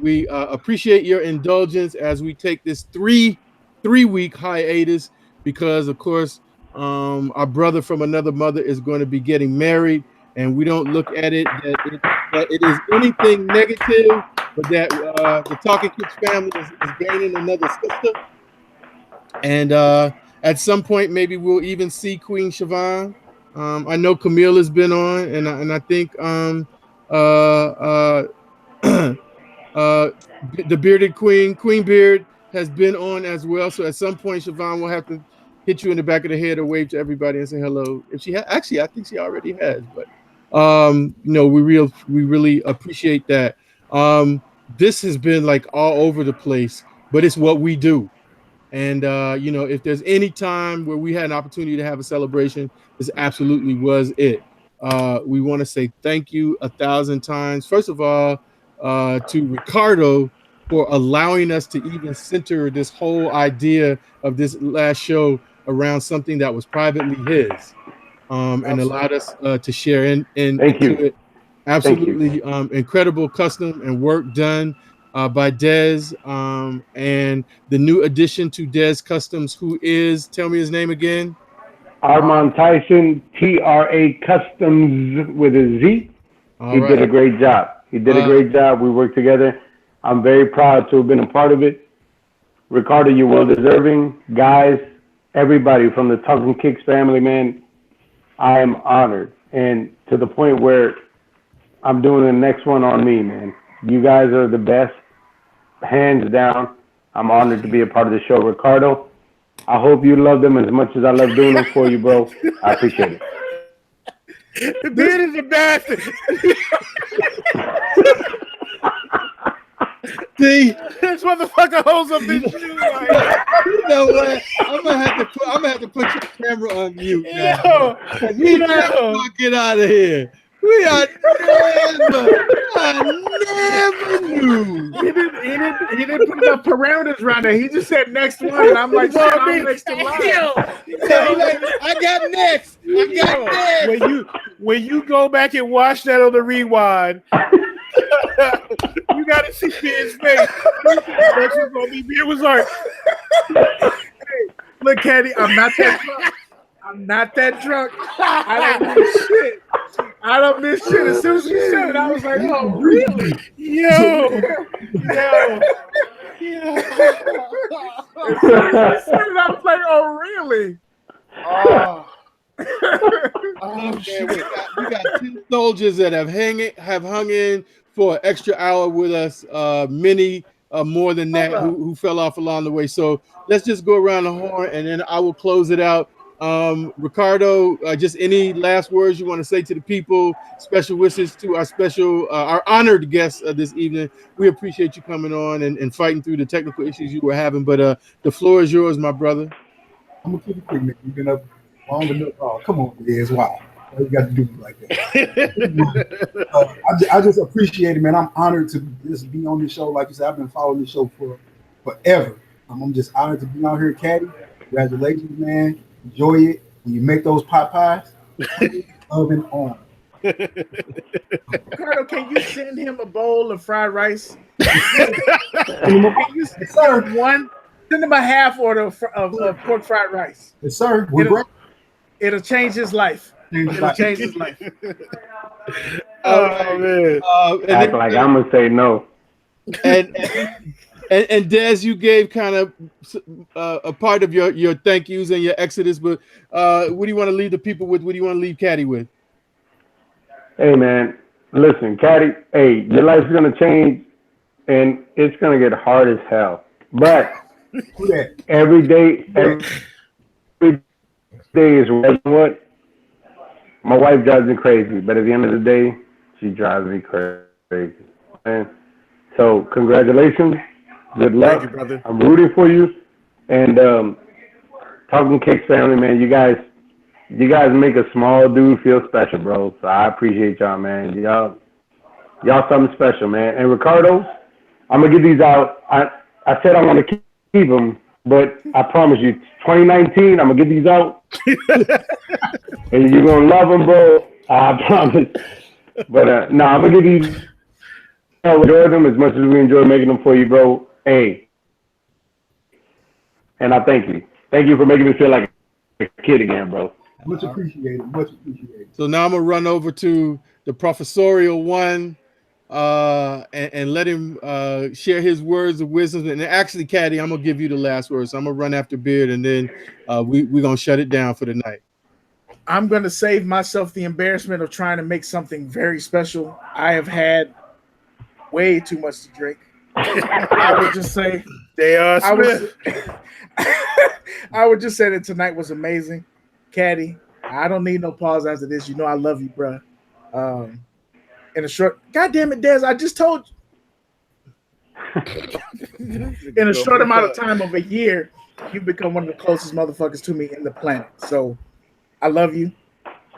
we appreciate your indulgence as we take this three-week hiatus, because of course our brother from another mother is going to be getting married, and we don't look at it that it is anything negative, but that the Talkin Kicks family is gaining another sister. And at some point, maybe we'll even see Queen Shavon. I know Camille has been on, and I think the bearded Queen Beard has been on as well. So at some point, Shavon will have to hit you in the back of the head or wave to everybody and say hello. If she actually, I think she already has. But we really appreciate that. This has been like all over the place, but it's what we do. And if there's any time where we had an opportunity to have a celebration, this absolutely was it. We want to say thank you 1,000 times. First of all, to Ricardo for allowing us to even center this whole idea of this last show around something that was privately his, and allowed us to share into it. Absolutely incredible custom and work done by Dez, and the new addition to Dez Customz, who is, tell me his name again. Armand Tyson, TRA Customz with a Z. He did a great job. He did a great job. We worked together. I'm very proud to have been a part of it. Ricardo, you're well deserving. Guys, everybody from the Talkin Kicks family, man, I am honored. And to the point where I'm doing the next one on me, man. You guys are the best, hands down. I'm honored to be a part of the show. Ricardo, I hope you love them as much as I love doing them for you, bro. I appreciate it. The beard is a bastard. See, this motherfucker holds up this shoe. Like, you know what? I'm gonna have to put your camera on mute now. We never get out of here. I never knew. He didn't put enough parameters around there. He just said next one, and I'm like, shit, I'm next in line. I got next. When you go back and watch that on the rewind, you gotta see his face. Next is gonna be Beard was like, hey, look, Kadi, I'm not that drunk. I'm not that drunk. I don't miss shit. I don't miss shit. As soon as you said it, I was like, oh, really? Yo. As soon as you said it, I was like, oh, really? Oh shit. We got 2 soldiers that have hung in for an extra hour with us. Many more than that who fell off along the way. So let's just go around the horn, and then I will close it out. Ricardo, just any last words you want to say to the people? Special wishes to our honored guests this evening. We appreciate you coming on and fighting through the technical issues you were having. But the floor is yours, my brother. I'm gonna keep it quick, man. You've been up long enough. Oh, come on, Dez. Wow. Why you got to do me like that? I just appreciate it, man. I'm honored to just be on this show. Like you said, I've been following this show for forever. I'm just honored to be out here, Kadi. Congratulations, man. Enjoy it. When you make thove pot pies, oven on. Ricardo, can you send him a bowl of fried rice? Can you send him a half order of pork fried rice? Yes, sir. It'll change his life. It'll change his life. Man. Act like I'm gonna say no. And Dez, you gave kind of a part of your thank yous and your exodus, but what do you want to leave the people with? What do you want to leave Kadi with? Hey, man, listen, Kadi, hey, your life's going to change, and it's going to get hard as hell. But every day is what? My wife drives me crazy, but at the end of the day, she drives me crazy. And so congratulations. Good luck. Thank you, brother. I'm rooting for you. And Talkin Kicks family, man, you guys make a small dude feel special, bro. So I appreciate y'all, man. Y'all something special, man. And Ricardo, I'm gonna get these out. I said I want to keep them, but I promise you, 2019, I'm gonna get these out, and you're gonna love them, bro. I promise. But no, I'm gonna get these. I enjoy them as much as we enjoy making them for you, bro. Hey, and I thank you. Thank you for making me feel like a kid again, bro. Much appreciated. Much appreciated. So now I'm gonna run over to the professorial one and let him share his words of wisdom. And actually, Kadi, I'm gonna give you the last words. So I'm gonna run after Beard, and then we're gonna shut it down for the night. I'm gonna save myself the embarrassment of trying to make something very special. I have had way too much to drink. I would just say J.R. I Smith. I would just say that tonight was amazing. Kadi, I don't need no pause after this. You know I love you, bro. In a short, God damn it, Dez, I just told you. In a short amount of time of a year, you've become one of the closest motherfuckers to me in the planet. So I love you.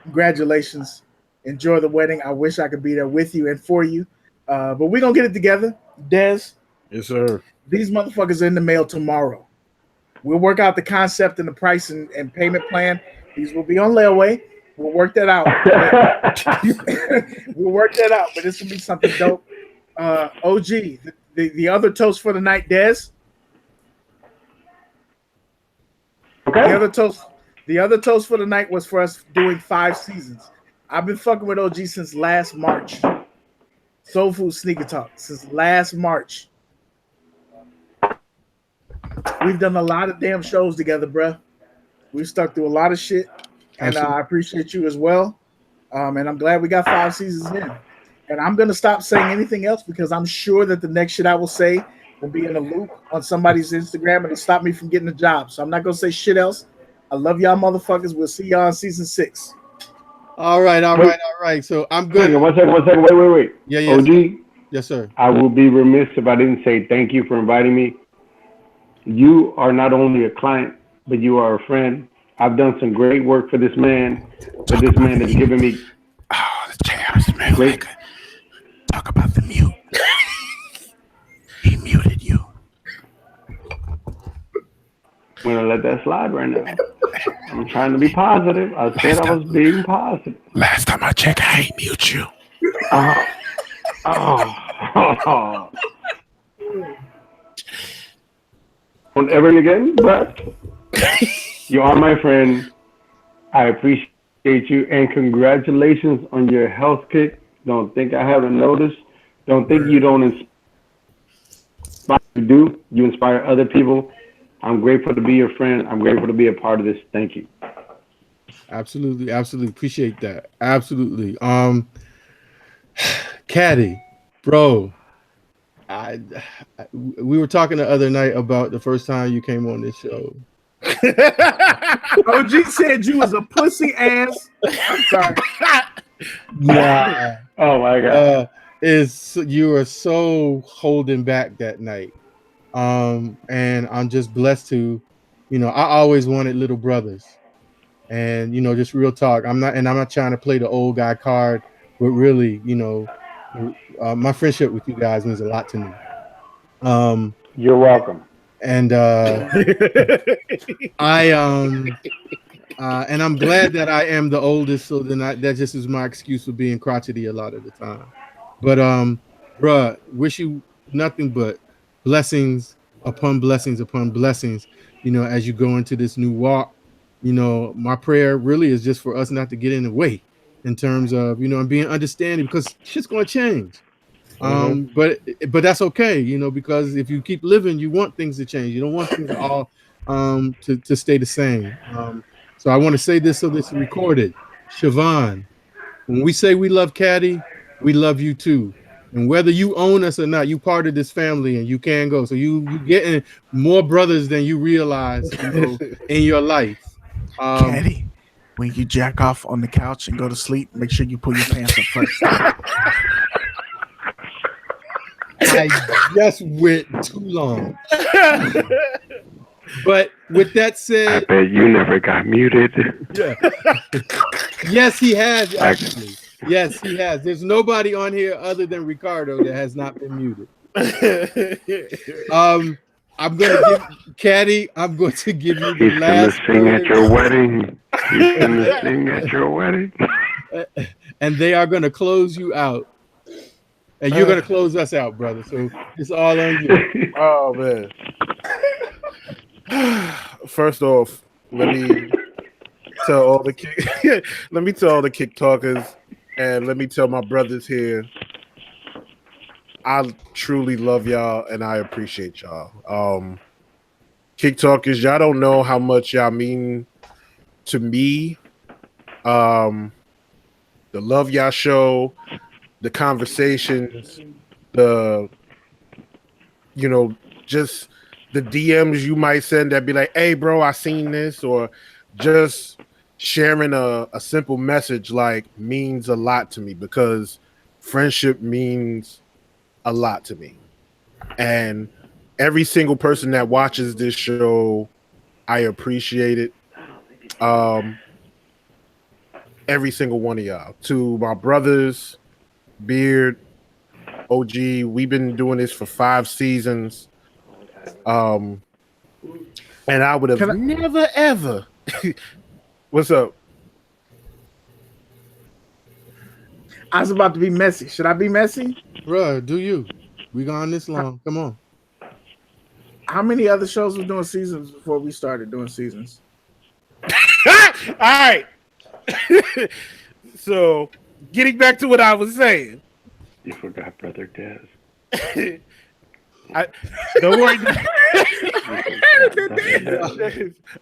Congratulations. Enjoy the wedding. I wish I could be there with you and for you. But we're going to get it together. Dez. Yes, sir. These motherfuckers are in the mail tomorrow. We'll work out the concept and the price and payment plan. These will be on layaway. We'll work that out. We'll work that out. But this will be something dope. OG, the other toast for the night, Dez. Okay. The other toast for the night was for us doing 5 seasons. I've been fucking with OG since last March. Soul Food Sneaker Talk since last March. We've done a lot of damn shows together, bruh. We've stuck through a lot of shit, and I appreciate you as well. And I'm glad we got 5 seasons in. And I'm gonna stop saying anything else because I'm sure that the next shit I will say will be in a loop on somebody's Instagram and it'll stop me from getting a job. So I'm not gonna say shit else. I love y'all motherfuckers. We'll see y'all in season 6. All right. So I'm good. One second. Wait. Yeah. OG. Yes, sir. I will be remiss if I didn't say thank you for inviting me. You are not only a client, but you are a friend. I've done some great work for this man, but this man has given me. Oh, the chairs, man. Great. Talk about the mute. He muted you. I'm going to let that slide right now. I'm trying to be positive. I said I was being positive. Last time I checked, I ain't mute you. Won't ever again, but you are my friend. I appreciate you, and congratulations on your health kick. Don't think I haven't noticed. Don't think you don't inspire. You do. You inspire other people. I'm grateful to be your friend. I'm grateful to be a part of this. Thank you. Absolutely. Appreciate that. Absolutely. Kadi, bro. We were talking the other night about the first time you came on this show. OG said you was a pussy ass. I'm sorry. Yeah. Oh my God. You were so holding back that night. And I'm just blessed to, I always wanted little brothers. And just real talk. I'm not trying to play the old guy card, but really, my friendship with you guys means a lot to me. You're welcome. And and I'm glad that I am the oldest, so then that just is my excuse for being crotchety a lot of the time. But bruh, wish you nothing but blessings upon blessings upon blessings, as you go into this new walk. My prayer really is just for us not to get in the way in terms of, and being understanding, because shit's going to change. But that's okay, because if you keep living, you want things to change. You don't want things all to stay the same. So I want to say this so this is recorded. Shavon, when we say we love Kadi, we love you too. And whether you own us or not, you part of this family and you can go. So you getting more brothers than you realize in your life. Kadi, when you jack off on the couch and go to sleep, make sure you pull your pants up first. I just went too long. But with that said, I bet you never got muted. Yeah. Yes, he has actually. Yes, he has. There's nobody on here other than Ricardo that has not been muted. I'm going to give Kadi. I'm going to give you the last. He's going to sing at your wedding. He's going to sing at your wedding. And they are going to close you out. And you're going to close us out, brother. So it's all on you. Oh, man. First off, let me tell all the Kick Talkers, and let me tell my brothers here, I truly love y'all and I appreciate y'all. Kick Talkers, y'all don't know how much y'all mean to me. The love y'all show, the conversations, just the DMs you might send that be like, hey, bro, I seen this, or just sharing a simple message like means a lot to me because friendship means a lot to me. And every single person that watches this show, I appreciate it. Every single one of y'all. To my brothers, Beard, OG, we've been doing this for 5 seasons. And I would have never ever. What's up? I was about to be messy. Should I be messy? Bruh, do you? We gone this long. Come on. How many other shows were doing seasons before we started doing seasons? All right. So, getting back to what I was saying. You forgot Brother Dez. Don't worry.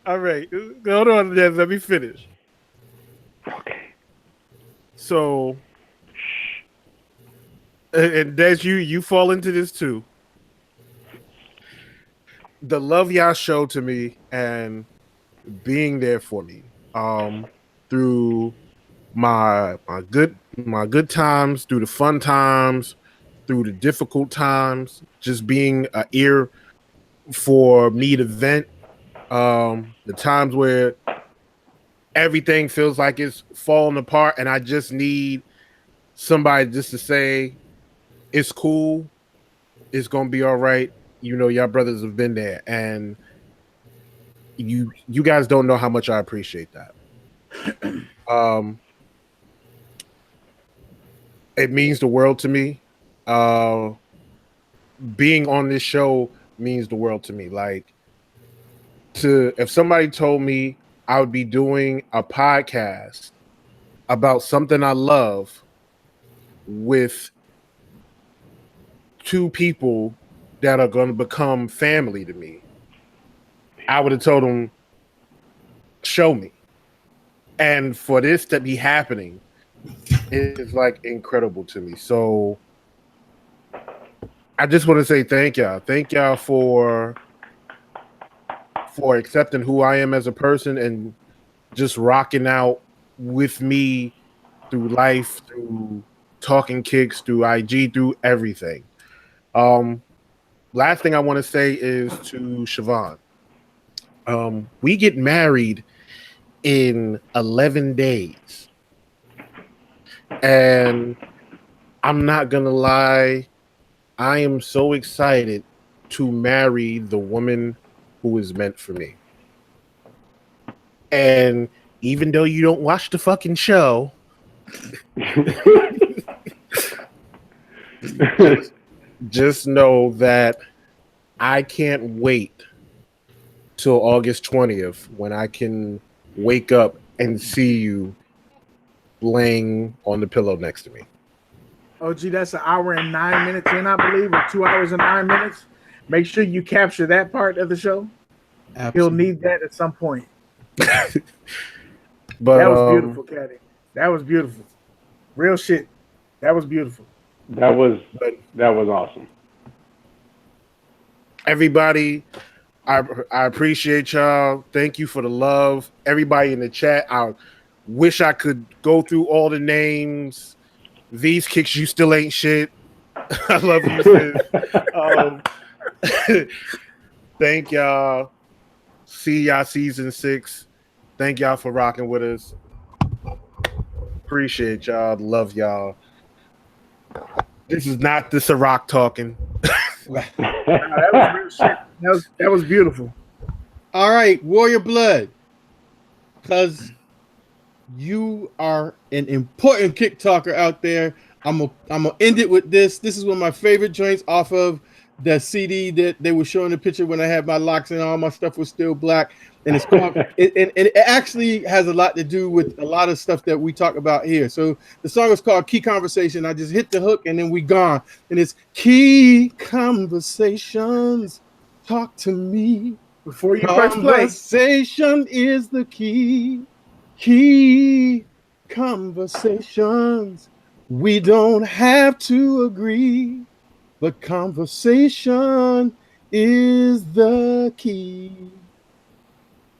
All right. Hold on, Dez. Let me finish. Okay. So, and Dez, you fall into this too. The love y'all show to me and being there for me through my good times, through the fun times, through the difficult times, just being an ear for me to vent. The times where everything feels like it's falling apart and I just need somebody just to say it's cool, it's gonna be all right. You know, y'all brothers have been there, and you guys don't know how much I appreciate that. It means the world to me. Being on this show means the world to me. Like, if somebody told me I would be doing a podcast about something I love with 2 people that are going to become family to me, I would have told them, show me. And for this to be happening is like incredible to me. So I just want to say thank y'all. Thank y'all for accepting who I am as a person and just rocking out with me through life, through Talkin Kicks, through IG, through everything. Last thing I want to say is to Shavon. We get married in 11 days. And I'm not going to lie, I am so excited to marry the woman who is meant for me. And even though you don't watch the fucking show, just know that I can't wait till August 20th when I can wake up and see you laying on the pillow next to me. OG, that's 1 hour and 9 minutes in, I believe, or 2 hours and 9 minutes. Make sure you capture that part of the show. Absolutely. He'll need that at some point. But that was beautiful, Kadi. That was beautiful. Real shit. That was beautiful. That was awesome. Everybody, I appreciate y'all. Thank you for the love. Everybody in the chat, I wish I could go through all the names. These kicks, you still ain't shit. I love you, sis. Thank y'all. See y'all season 6. Thank y'all for rocking with us. Appreciate y'all. Love y'all. This is not the Ciroc talking. That was real shit. That was beautiful. All right, Warrior Blood, because you are an important kick talker out there. I'm gonna end it with this. This is one of my favorite joints off of the CD that they were showing the picture when I had my locks and all my stuff was still black. And it's called it actually has a lot to do with a lot of stuff that we talk about here. So the song is called Key Conversation. I just hit the hook and then we gone. And it's Key Conversations. Talk to me. Before you press play. Conversation is the key. Key conversations. We don't have to agree, but conversation is the key.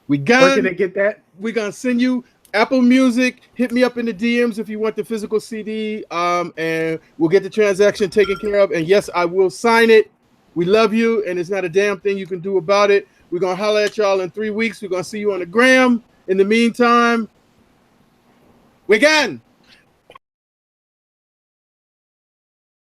We Where got. can they get that? We're gonna send you Apple Music. Hit me up in the DMs if you want the physical CD. And we'll get the transaction taken care of. And yes, I will sign it. We love you, and it's not a damn thing you can do about it. We're gonna holler at y'all in 3 weeks. We're gonna see you on the gram. In the meantime, we gone.